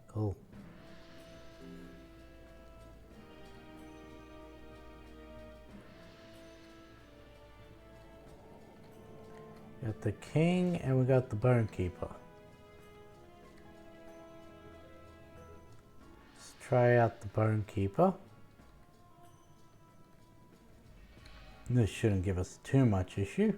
Cool. Got the king and we got the bone keeper. Let's try out the bone keeper. This shouldn't give us too much issue.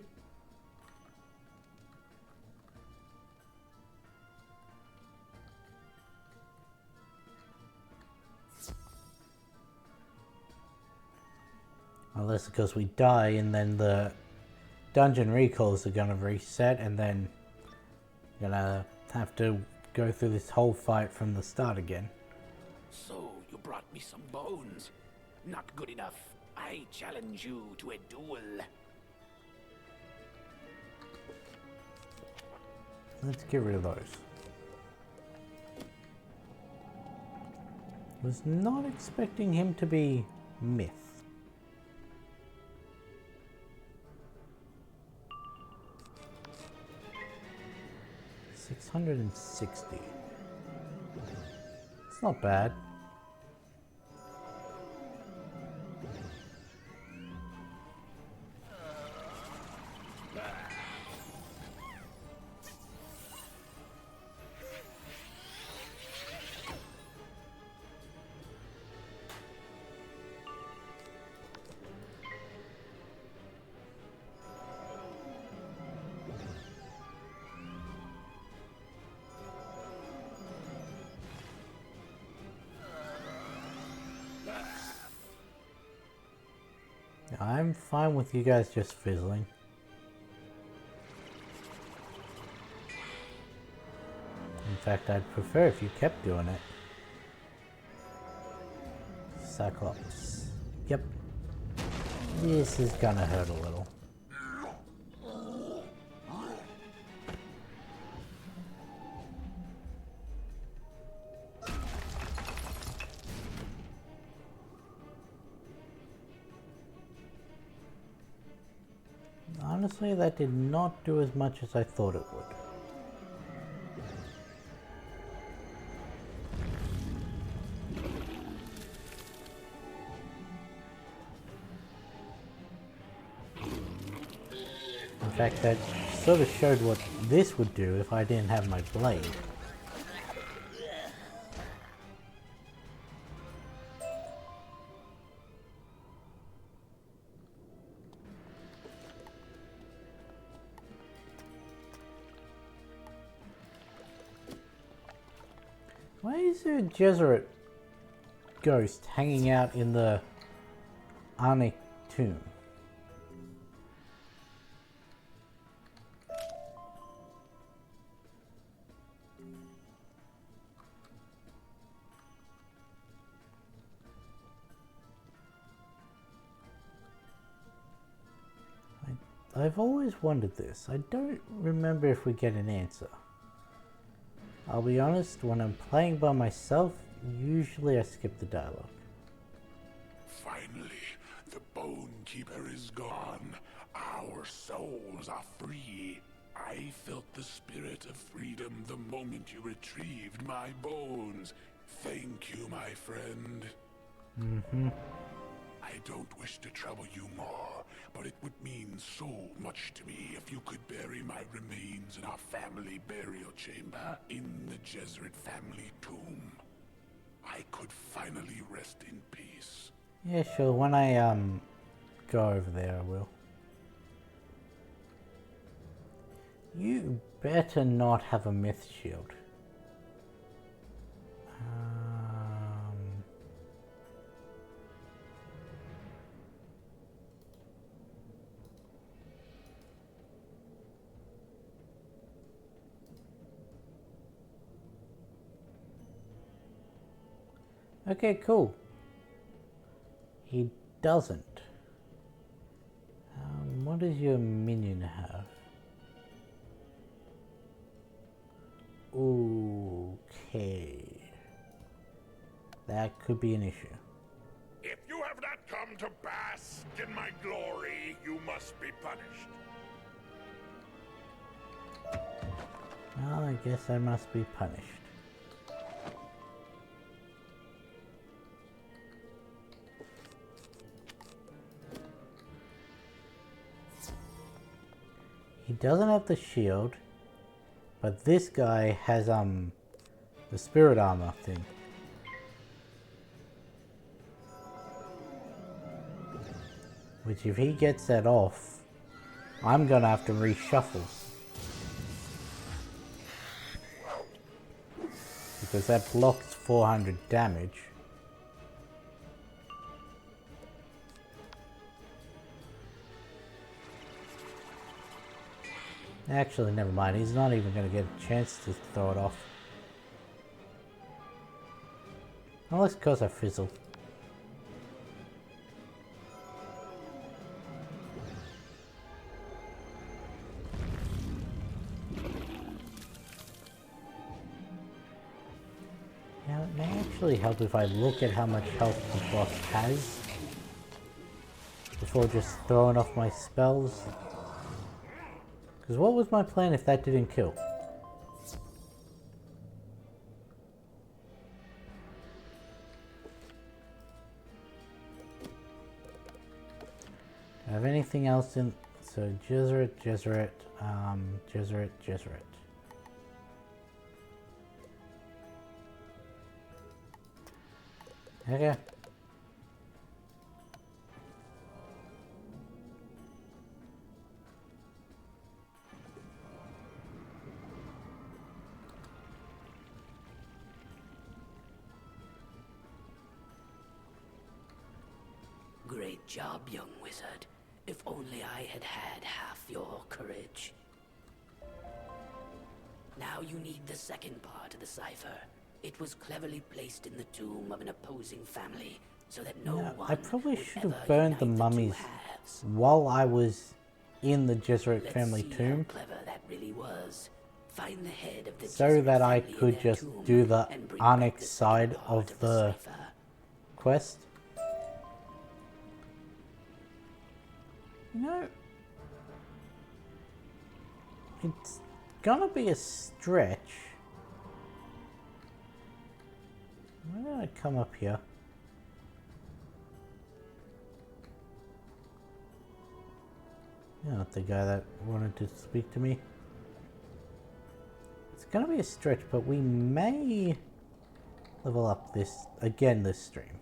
Unless because we die and then the dungeon recalls are gonna reset and then gonna have to go through this whole fight from the start again. So, you brought me some bones. Not good enough. I challenge you to a duel. Let's get rid of those. Was not expecting him to be myth. 660. It's not bad. I'm fine with you guys just fizzling. In fact, I'd prefer if you kept doing it. Cyclops. Yep. This is gonna hurt a little. Honestly, that did not do as much as I thought it would. In fact, that sort of showed what this would do if I didn't have my blade. Why is there a Jesuit ghost hanging out in the Arnic tomb? I've always wondered this. I don't remember if we get an answer. I'll be honest, when I'm playing by myself, usually I skip the dialogue. Finally, the Bone Keeper is gone. Our souls are free. I felt the spirit of freedom the moment you retrieved my bones. Thank you, my friend. I don't wish to trouble you more, but it would mean so much to me if you could bury my remains in our family burial chamber in the Jesuit family tomb. I could finally rest in peace. Yeah, sure. When I go over there, I will. You better not have a myth shield. Okay, cool. He doesn't. What does your minion have? Okay. That could be an issue. If you have not come to bask in my glory, you must be punished. Well, I guess I must be punished. He doesn't have the shield, but this guy has the spirit armor thing. Which if he gets that off, I'm gonna have to reshuffle. Because that blocks 400 damage. Actually, never mind. He's not even going to get a chance to throw it off. Unless because I fizzle. Now, it may actually help if I look at how much health the boss has before just throwing off my spells. Because what was my plan if that didn't kill? Have anything else in? So Jezzeret, Jezzeret, Jezzeret, Jezzeret. Okay. Great job, young wizard. If only I had had half your courage. Now you need the second part of the cipher. It was cleverly placed in the tomb of an opposing family, so that no one I probably would should have ever burned the unite mummies two halves. while I was in the Jezzeret Let's family see tomb, how clever that really was. Find the head of the so Jezzeret that I family in could their just tomb do the and bring back Onyx the side second part of the cipher. quest. You know, it's gonna be a stretch. Why did I come up here? You're not the guy that wanted to speak to me. It's gonna be a stretch, but we may level up this again this stream.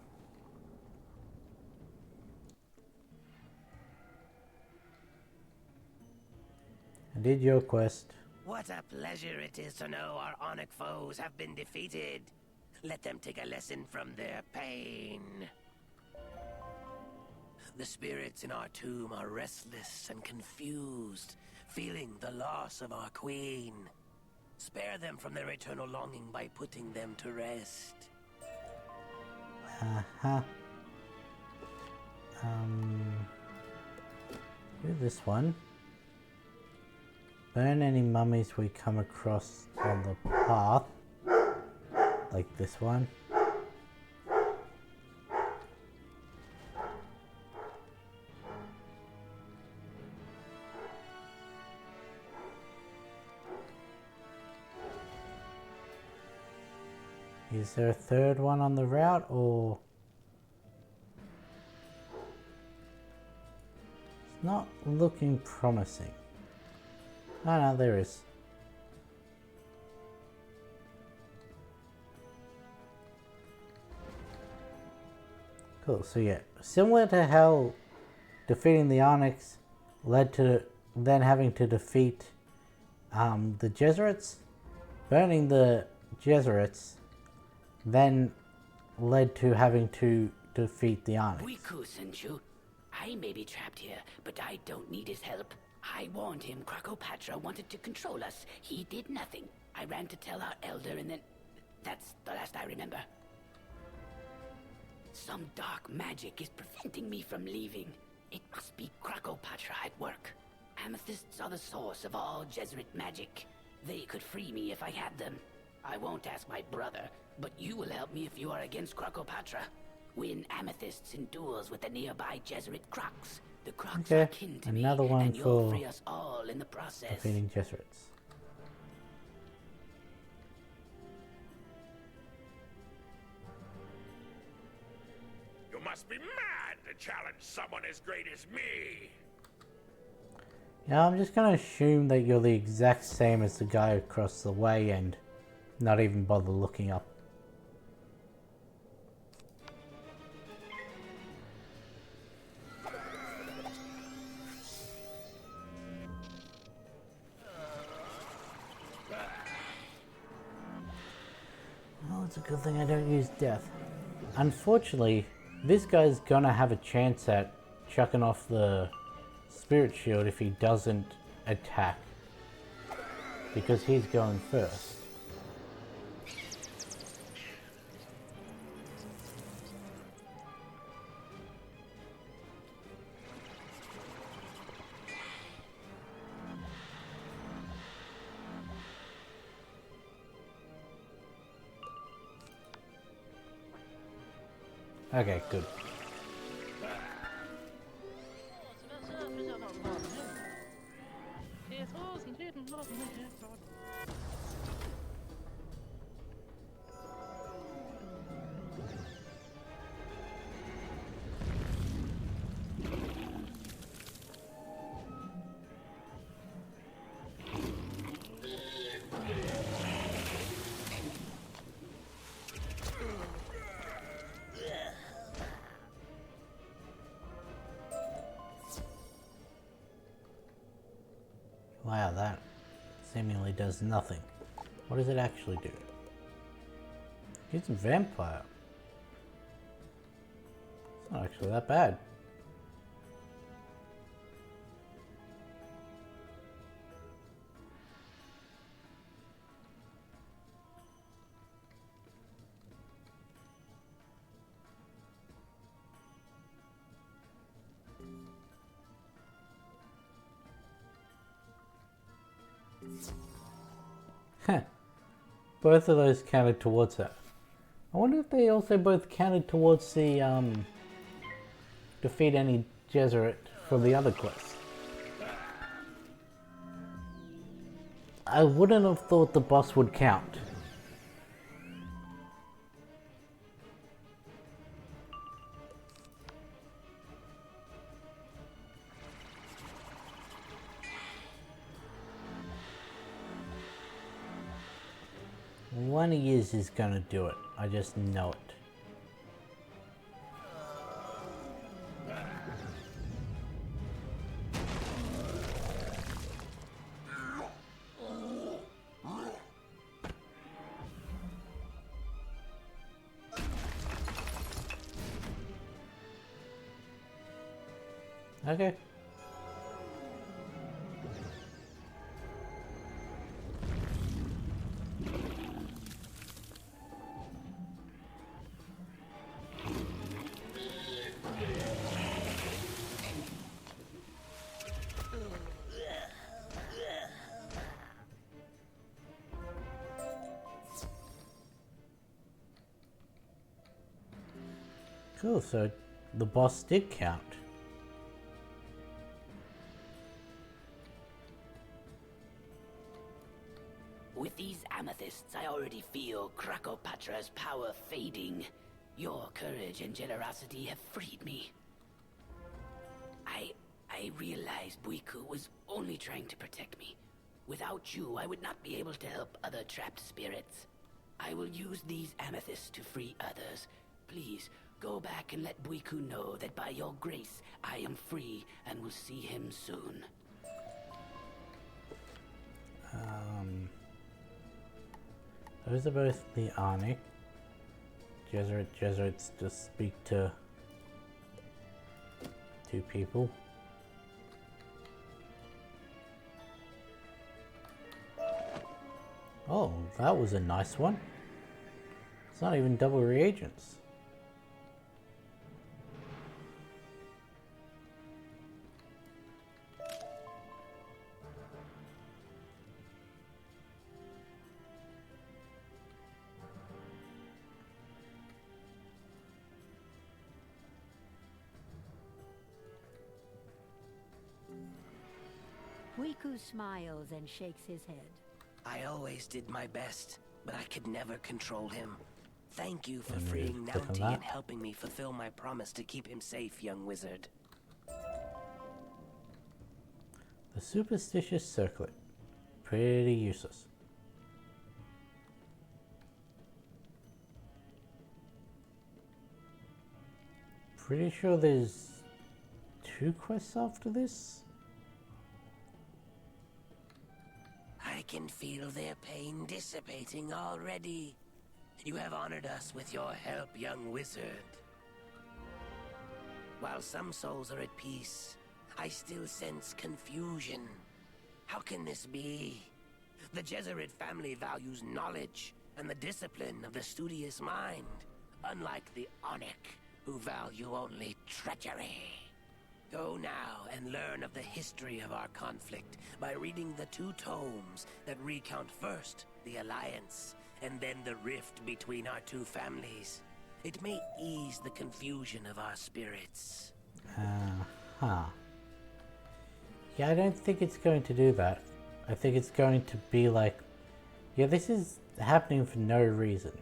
I did your quest. What a pleasure it is to know our Onyx foes have been defeated. Let them take a lesson from their pain. The spirits in our tomb are restless and confused, feeling the loss of our queen. Spare them from their eternal longing by putting them to rest. Uh-huh. Do this one. Burn any mummies we come across on the path. Like this one. Is there a third one on the route, or? It's not looking promising. Oh no, there is. Cool, so yeah, similar to how defeating the Onyx led to then having to defeat the Jezzerets, burning the Jezzerets then led to having to defeat the Onyx. Buiku sent you. I may be trapped here, but I don't need his help. I warned him Krakopatra wanted to control us. He did nothing. I ran to tell our elder and then... That's the last I remember. Some dark magic is preventing me from leaving. It must be Krakopatra at work. Amethysts are the source of all Jezzeret magic. They could free me if I had them. I won't ask my brother, but you will help me if you are against Krakopatra. Win amethysts in duels with the nearby Jezzeret Crocs. The Crocs are kin to another me, one and you'll for free us all in the process. defeating Jezzerets. You must be mad to challenge someone as great as me. Yeah, I'm just gonna assume that you're the exact same as the guy across the way and not even bother looking up. Well, it's a good thing I don't use death. Unfortunately, this guy's gonna have a chance at chucking off the spirit shield if he doesn't attack, because he's going first. Okay, good. Wow, that seemingly does nothing. What does it actually do? It's a vampire. It's not actually that bad. Heh. Both of those counted towards that. I wonder if they also both counted towards the defeat any Jesuit from the other quest. I wouldn't have thought the boss would count. One of yous is gonna do it. I just know it. Okay. Cool, so the boss did count. With these amethysts, I already feel Krakopatra's power fading. Your courage and generosity have freed me. I realized Buiku was only trying to protect me. Without you, I would not be able to help other trapped spirits. I will use these amethysts to free others. Please, go back and let Buiku know that by your grace, I am free and will see him soon. Those are both the Arnik. Jesuits just speak to two people. Oh, that was a nice one. It's not even double reagents. Buiku smiles and shakes his head. I always did my best, but I could never control him. Thank you for freeing Naunti and helping me fulfill my promise to keep him safe, young wizard. The superstitious circlet. Pretty useless. Pretty sure there's 2 quests after this? I can feel their pain dissipating already. You have honored us with your help, young wizard. While some souls are at peace, I still sense confusion. How can this be? The Jesuit family values knowledge and the discipline of the studious mind, unlike the Onyx, who value only treachery. Go now and learn of the history of our conflict by reading the 2 tomes that recount first the alliance and then the rift between our 2 families. It may ease the confusion of our spirits. Yeah, I don't think it's going to do that. I think it's going to be like, yeah, this is happening for no reason.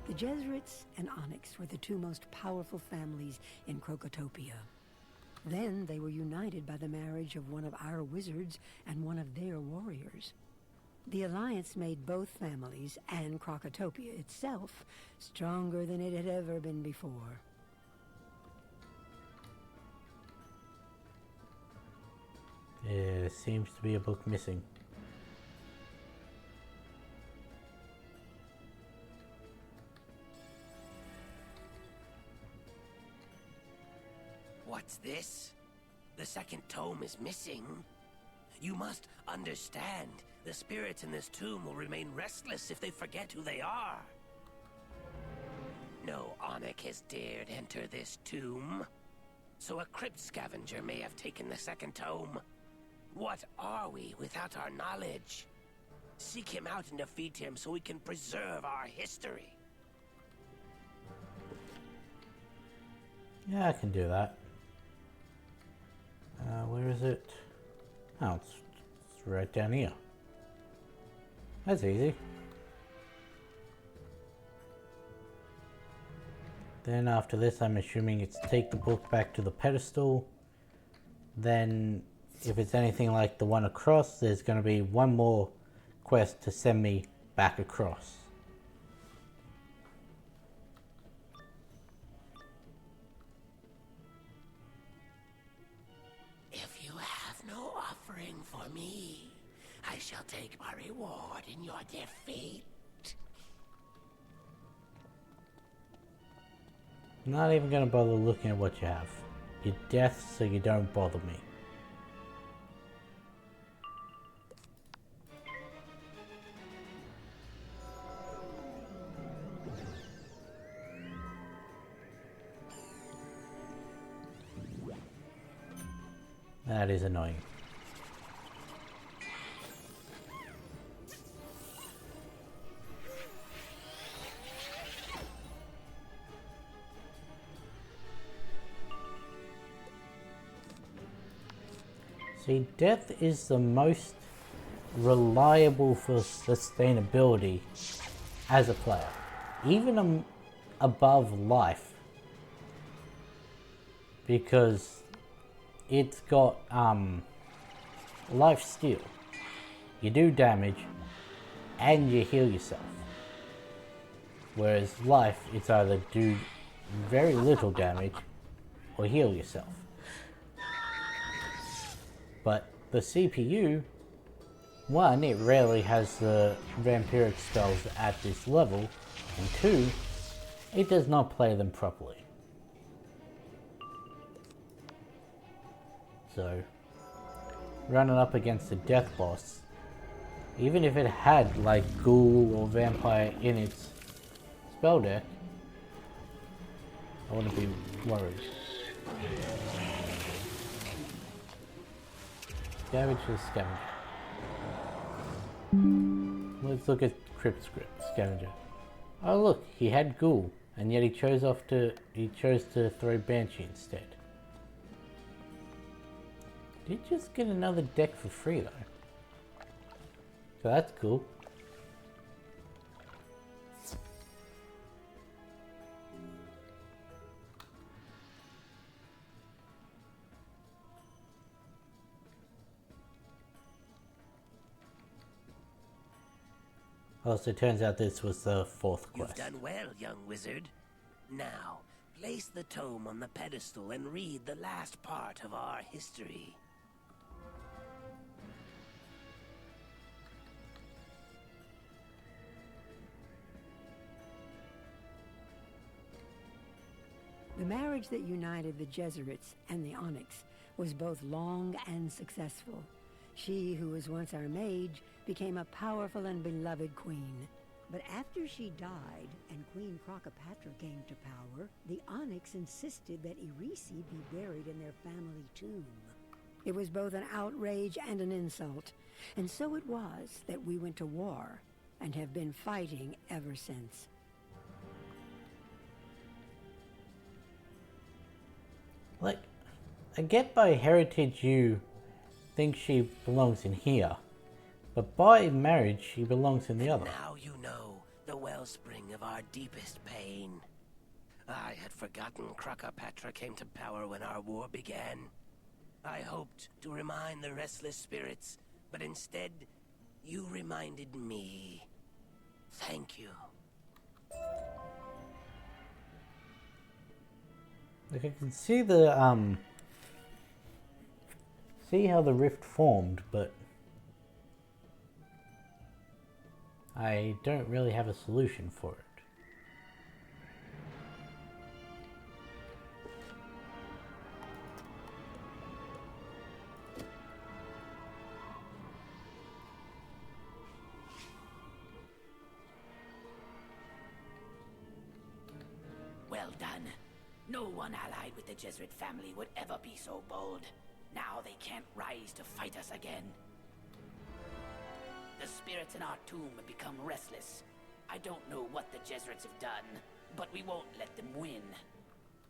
The Jesuits and Onyx were the 2 most powerful families in Krokotopia. Then they were united by the marriage of one of our wizards and one of their warriors. The alliance made both families and Krokotopia itself stronger than it had ever been before. There seems to be a book missing. What's this? The second tome is missing. You must understand, the spirits in this tomb will remain restless if they forget who they are. No Onyx has dared enter this tomb, so a crypt scavenger may have taken the second tome. What are we without our knowledge? Seek him out and defeat him so we can preserve our history. Yeah, I can do that. Where is it? Oh, it's right down here. That's easy. Then after this, I'm assuming it's take the book back to the pedestal. Then, if it's anything like the one across, there's going to be one more quest to send me back across. If you have no offering for me, I shall take my reward in your defeat. Not even going to bother looking at what you have. You're death, so you don't bother me. That is annoying. See, death is the most reliable for sustainability as a player, even above life, because it's got life steal. You do damage and you heal yourself, whereas life, it's either do very little damage or heal yourself. But the CPU, one, it rarely has the vampiric spells at this level, and two, it does not play them properly. So, running up against the death boss, even if it had like ghoul or vampire in its spell deck, I wouldn't be worried. Scavenge the scavenger. Let's look at Crypt Script Scavenger. Oh look, he had ghoul, and yet he chose to throw Banshee instead. Did just get another deck for free though. So that's cool. Oh, so it turns out this was the fourth quest. You've done well, young wizard. Now, place the tome on the pedestal and read the last part of our history. The marriage that united the Jesuits and the Onyx was both long and successful. She, who was once our mage, became a powerful and beloved queen. But after she died and Queen Crocopatra came to power, the Onyx insisted that Irisi be buried in their family tomb. It was both an outrage and an insult, and so it was that we went to war and have been fighting ever since. Like, I get by heritage you think she belongs in here, but by marriage she belongs in the other. Now you know the wellspring of our deepest pain. I had forgotten Crocopatra came to power when our war began. I hoped to remind the restless spirits, but instead, you reminded me. Thank you. Like I can see the see how the rift formed, but I don't really have a solution for it. Well done. No one allied with the Jesuit family would ever be so bold. Now they can't rise to fight us again. The spirits in our tomb have become restless. I don't know what the Jesuits have done, but we won't let them win.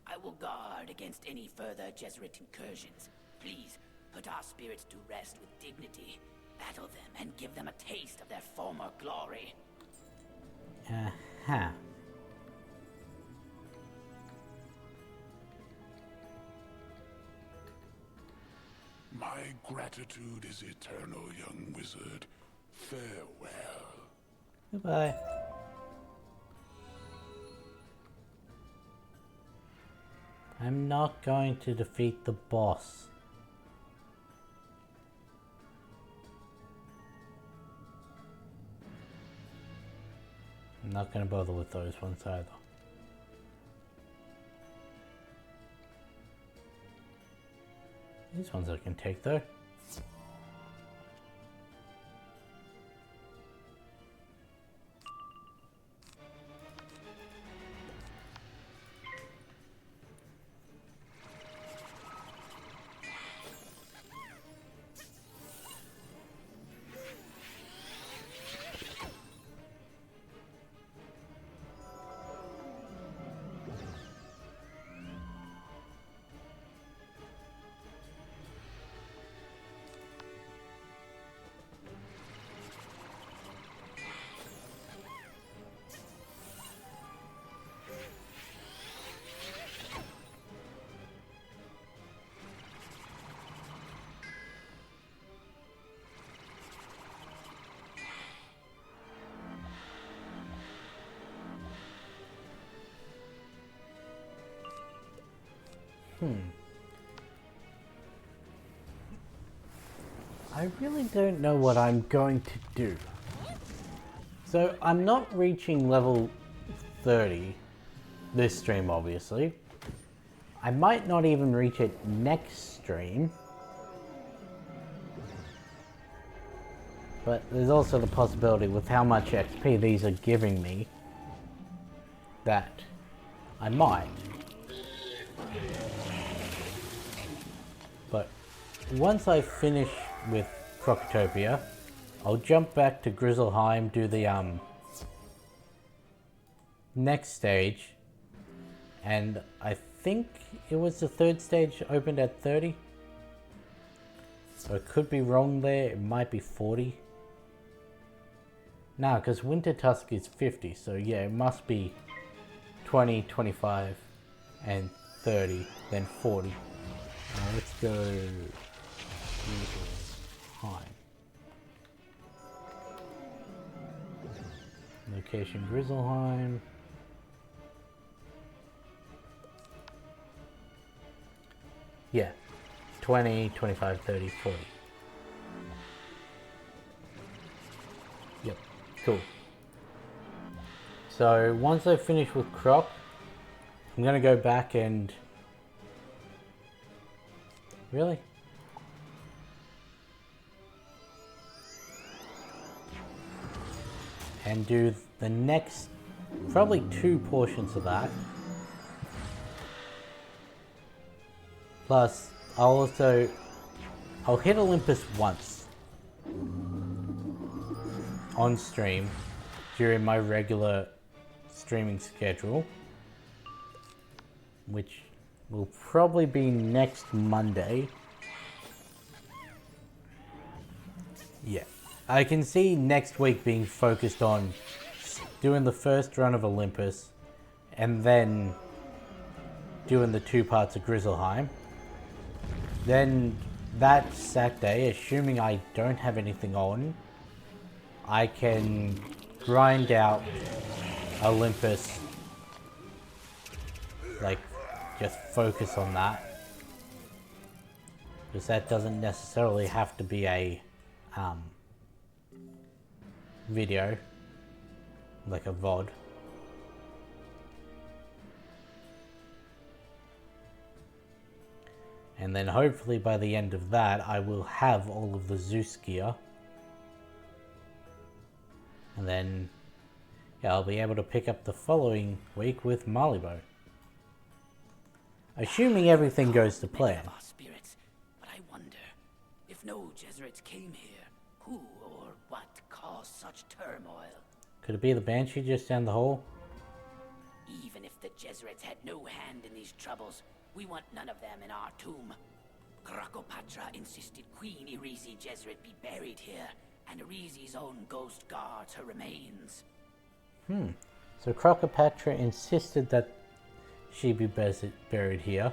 I will guard against any further Jesuit incursions. Please, put our spirits to rest with dignity. Battle them and give them a taste of their former glory. Aha. My gratitude is eternal, young wizard. Farewell. Goodbye. I'm not going to defeat the boss. I'm not going to bother with those ones either. These ones I can take though. I really don't know what I'm going to do. So I'm not reaching level 30 this stream, obviously. I might not even reach it next stream. But there's also the possibility with how much XP these are giving me that I might. But once I finish with Crocotopia, I'll jump back to Grizzleheim, do the next stage, and I think it was the third stage opened at 30. So I could be wrong there, it might be 40. Nah, because Winter Tusk is 50, so yeah, it must be 20, 25, and 30, then 40. Let's go Grizzleheim. Location Grizzleheim. Yeah, 20, 25, 30, 40. Yep, cool. So once I finish with Croc, I'm gonna go back and... Really? And do the next, probably 2 portions of that. Plus, I'll hit Olympus once on stream during my regular streaming schedule, which will probably be next Monday. Yeah, I can see next week being focused on doing the first run of Olympus and then doing the 2 parts of Grizzleheim. Then that Saturday, assuming I don't have anything on, I can grind out Olympus, like just focus on that. Because that doesn't necessarily have to be a video, like a VOD. And then hopefully by the end of that I will have all of the Zeus gear. And then yeah, I'll be able to pick up the following week with Malibo. Assuming everything goes to plan. Spirits, but I wonder, if no Jesuits came here, who or what caused such turmoil? Could it be the Banshee just down the hall? Even if the Jesuits had no hand in these troubles, we want none of them in our tomb. Krakopatra insisted Queen Irisi Jesuit be buried here, and Irisi's own ghost guards her remains. So Krakopatra insisted that she be buried here,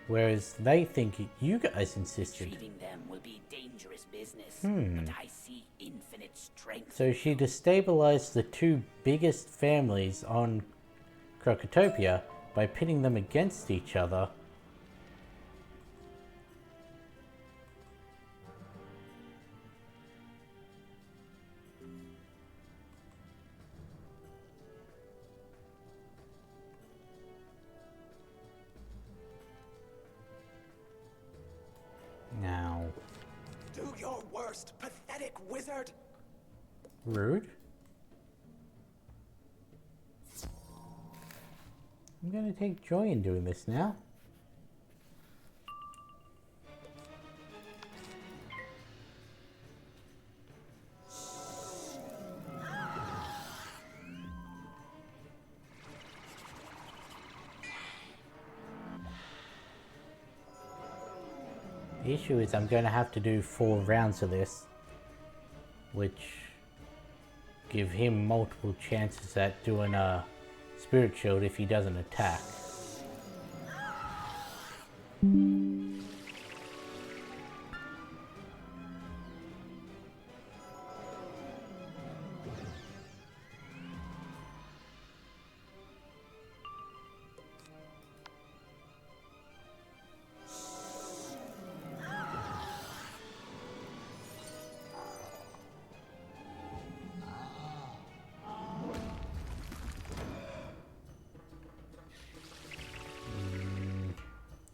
whereas they think you guys insisted. Treating them will be dangerous business, but I see infinite strength. So she destabilized the two biggest families on Krokotopia by pitting them against each other. Now, Do your worst, pathetic wizard! rude. I'm gonna take joy in doing this now. The issue is I'm going to have to do 4 rounds of this, which give him multiple chances at doing a spirit shield if he doesn't attack.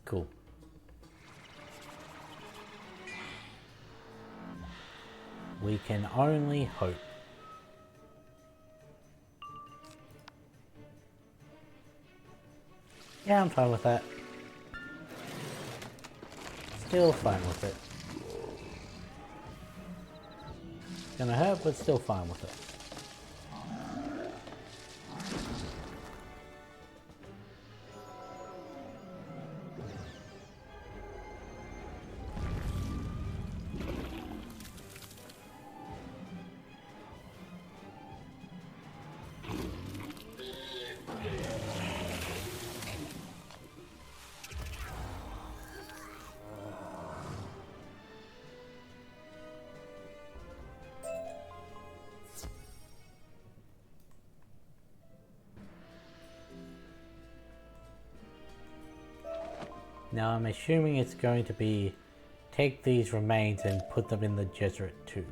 Cool. We can only hope. Yeah, I'm fine with that. Still fine with it. Gonna hurt, but still fine with it. Now I'm assuming it's going to be take these remains and put them in the Jesuit tomb.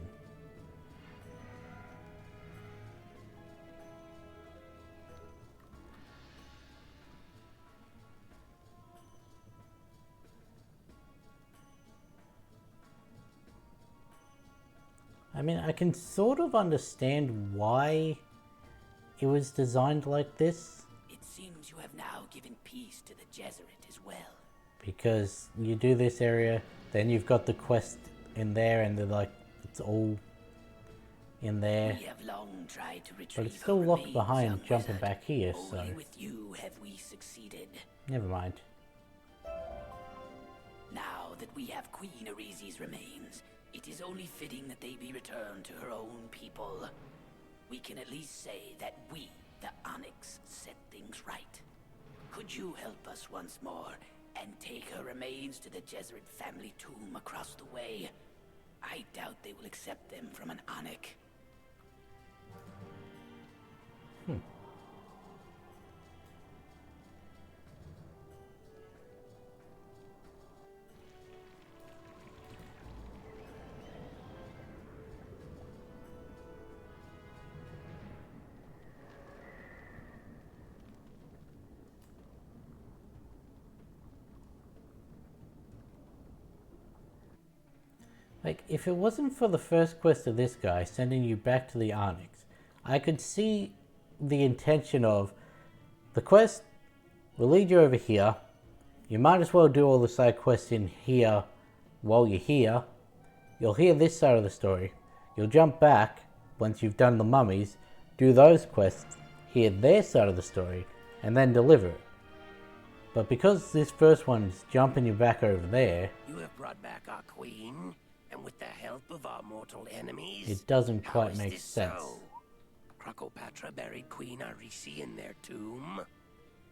I mean, I can sort of understand why it was designed like this. It seems you have now given peace to the Jesuit as well. Because you do this area, then you've got the quest in there, and they're like, it's all in there. We have long tried to retrieve But it's still her locked remains, behind young jumping wizard. back here, so Only with you have we succeeded. never mind. Now that we have Queen Irisi's remains, it is only fitting that they be returned to her own people. We can at least say that we, the Onyx, set things right. Could you help us once more and take her remains to the Jesuit family tomb across the way? I doubt they will accept them from an Onyx. Like, if it wasn't for the first quest of this guy sending you back to the Onyx, I could see the intention of the quest will lead you over here. You might as well do all the side quests in here while you're here. You'll hear this side of the story. You'll jump back once you've done the mummies, do those quests, hear their side of the story, and then deliver it. But because this first one's jumping you back over there, You have brought back our queen, and with the help of our mortal enemies, it doesn't how quite is make this sense. So? Crocopatra buried Queen Arisi in their tomb.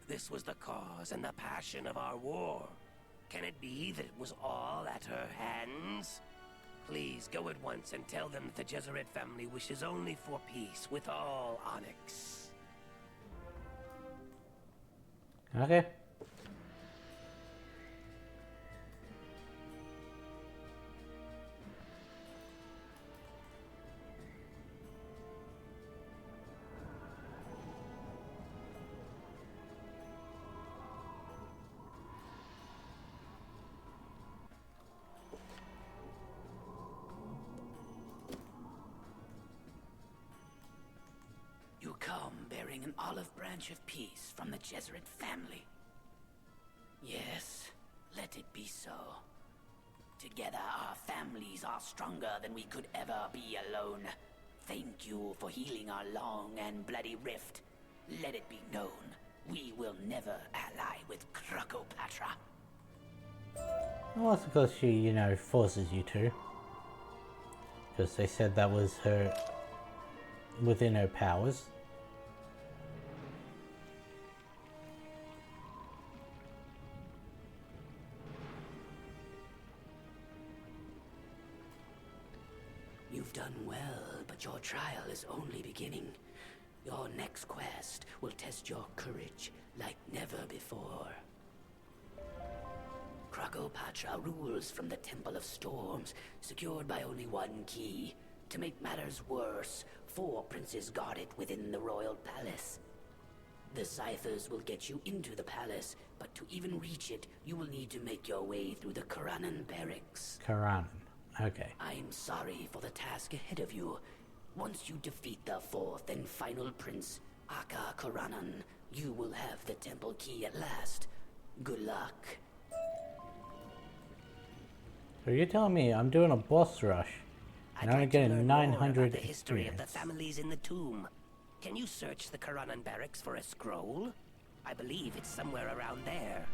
This was the cause and the passion of our war. Can it be that it was all at her hands? Please go at once and tell them that the Jesuit family wishes only for peace with all Onyx. Okay. You come bearing an olive branch of peace from the Jesuit family. Yes, let it be so. Together our families are stronger than we could ever be alone. Thank you for healing our long and bloody rift. Let it be known, we will never ally with Crocopatra. Well, that's because she, you know, forces you to. Because they said that was her, within her powers. You've done well, but your trial is only beginning. Your next quest will test your courage like never before. Crocopatra rules from the Temple of Storms, secured by only one key. To make matters worse, 4 princes guard it within the royal palace. The Scythers will get you into the palace, but to even reach it, you will need to make your way through the Karanan barracks. Karanan. Okay. I'm sorry for the task ahead of you. Once you defeat the 4th and final prince, Aka Karanan, you will have the temple key at last. Good luck. So you're telling me I'm doing a boss rush and I'm getting 900 the history of the experience. families in the tomb. Can you search the Karanan barracks for a scroll? I believe it's somewhere around there.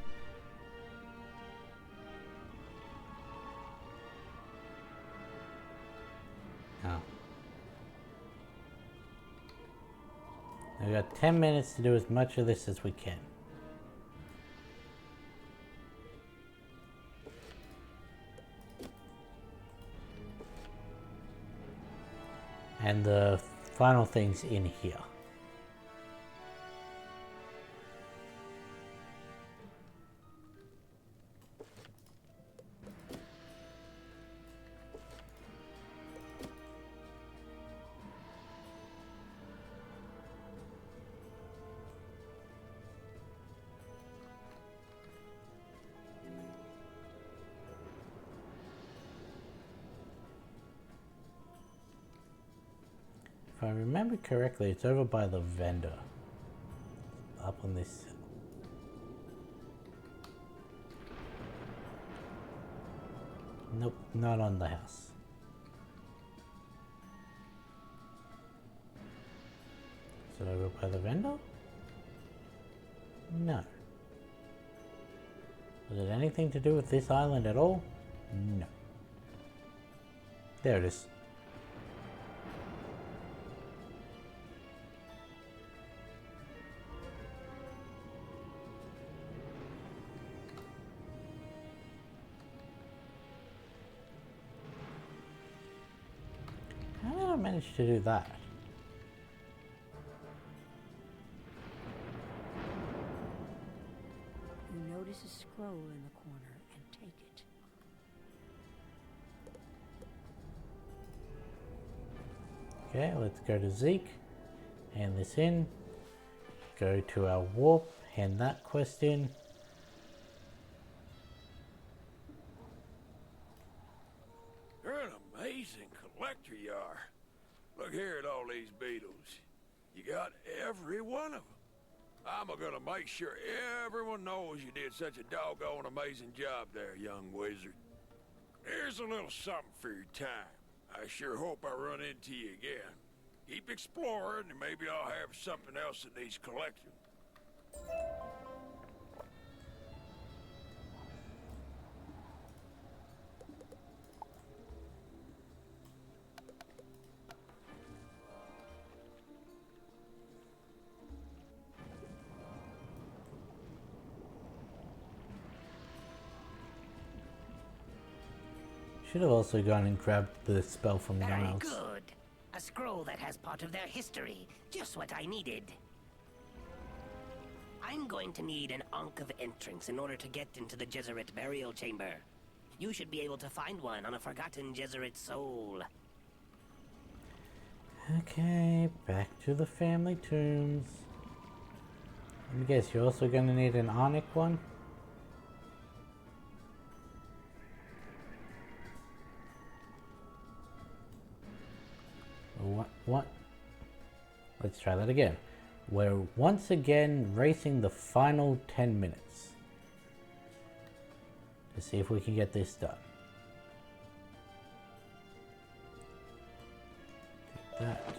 Oh. I've got 10 minutes to do as much of this as we can. And the final thing's in here. If I remember correctly, it's over by the vendor. Up on this hill. Nope, not on the house. Is it over by the vendor? No. Was it anything to do with this island at all? No. There it is. How did I manage to do that? You notice a scroll in the corner and take it. Okay, let's go to Zeke. Hand this in. Go to our warp. Hand that quest in. Hello, You got every one of them. I'm gonna make sure everyone knows you did such a doggone amazing job there, young wizard. Here's a little something for your time. I sure hope I run into you again. Keep exploring, and maybe I'll have something else that needs collecting. Should have also gone and grabbed the spell from Very Niles. good. A scroll that has part of their history. Just what I needed. I'm going to need an Ankh of entrance in order to get into the Jesuit burial chamber. You should be able to find one on a forgotten Jesuit soul. Okay, back to the family tombs. Let me guess, you're also going to need an Onyx one? What? Let's try that again. We're once again racing the final 10 minutes to see if we can get this done. Take that.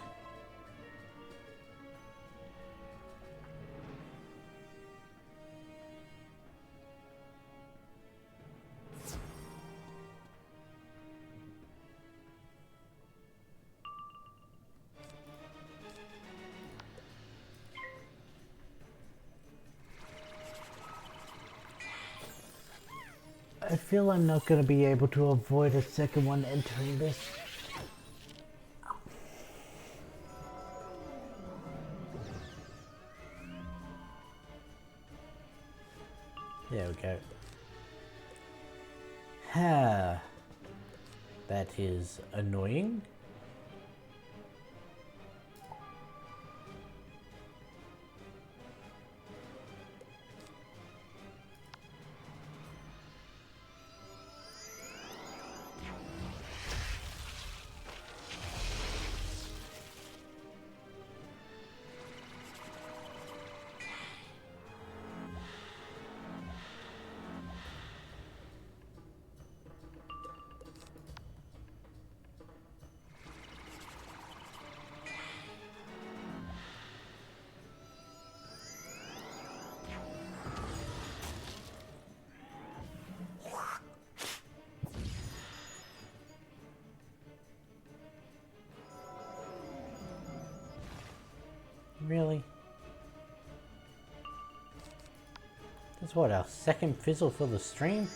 I feel I'm not going to be able to avoid a second one entering this. There we go. Ha. That is annoying. Really? That's what, our second fizzle for the stream?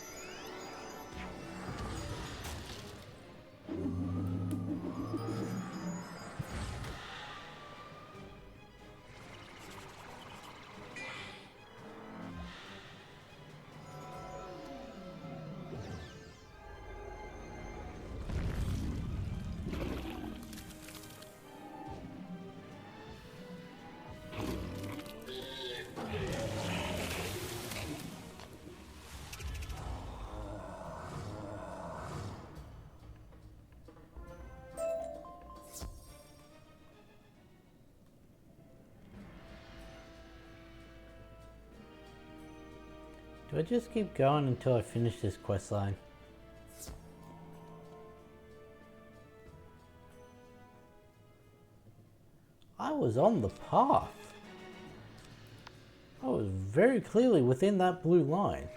Do I just keep going until I finish this quest line? I was on the path. I was very clearly within that blue line.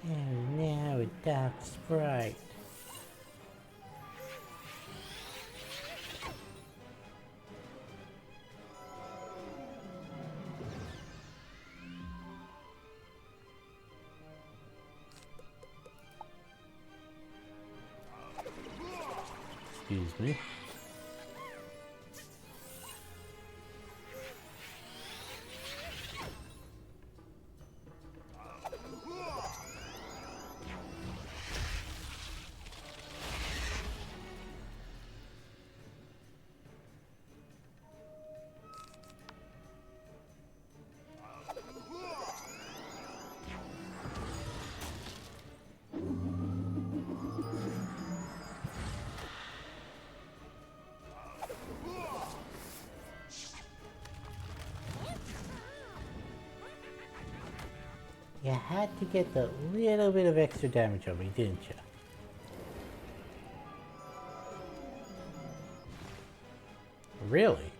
Oh, now a dark sprite. Excuse me. You had to get that little bit of extra damage on me, didn't you? Really?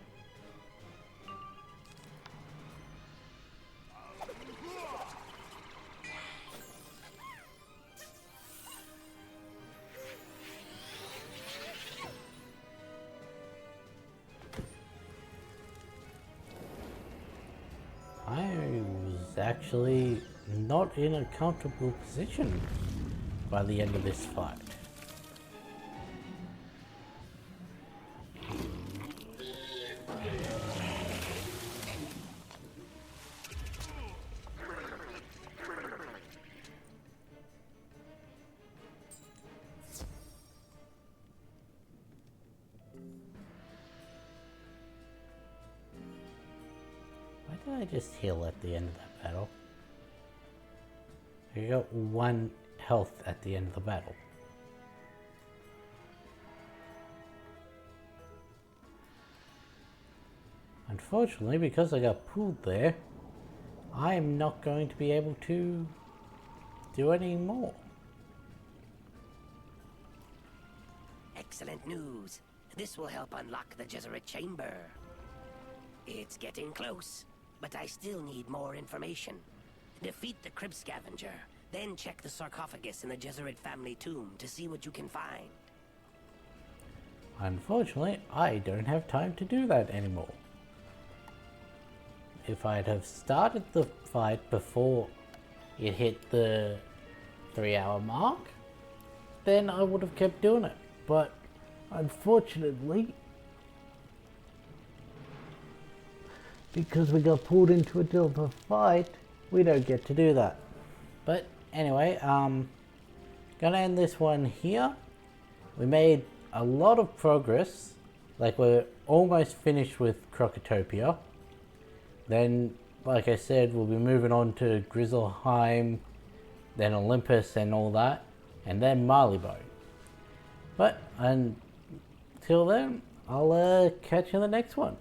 I was actually not in a comfortable position by the end of this fight. Why did I just heal at the end of that battle? I got 1 health at the end of the battle. Unfortunately, because I got pulled there, I am not going to be able to do any more. Excellent news. This will help unlock the Jesuit chamber. It's getting close, but I still need more information. Defeat the Crib Scavenger, then check the sarcophagus in the Jesuit family tomb to see what you can find. Unfortunately, I don't have time to do that anymore. If I'd have started the fight before it hit the 3-hour mark, then I would have kept doing it. But unfortunately, because we got pulled into a deeper fight, we don't get to do that. But anyway, gonna end this one here. We made a lot of progress. Like, we're almost finished with Crocotopia. Then, like I said, we'll be moving on to Grizzleheim, then Olympus and all that, and then Marleybone. But until then, I'll catch you in the next one.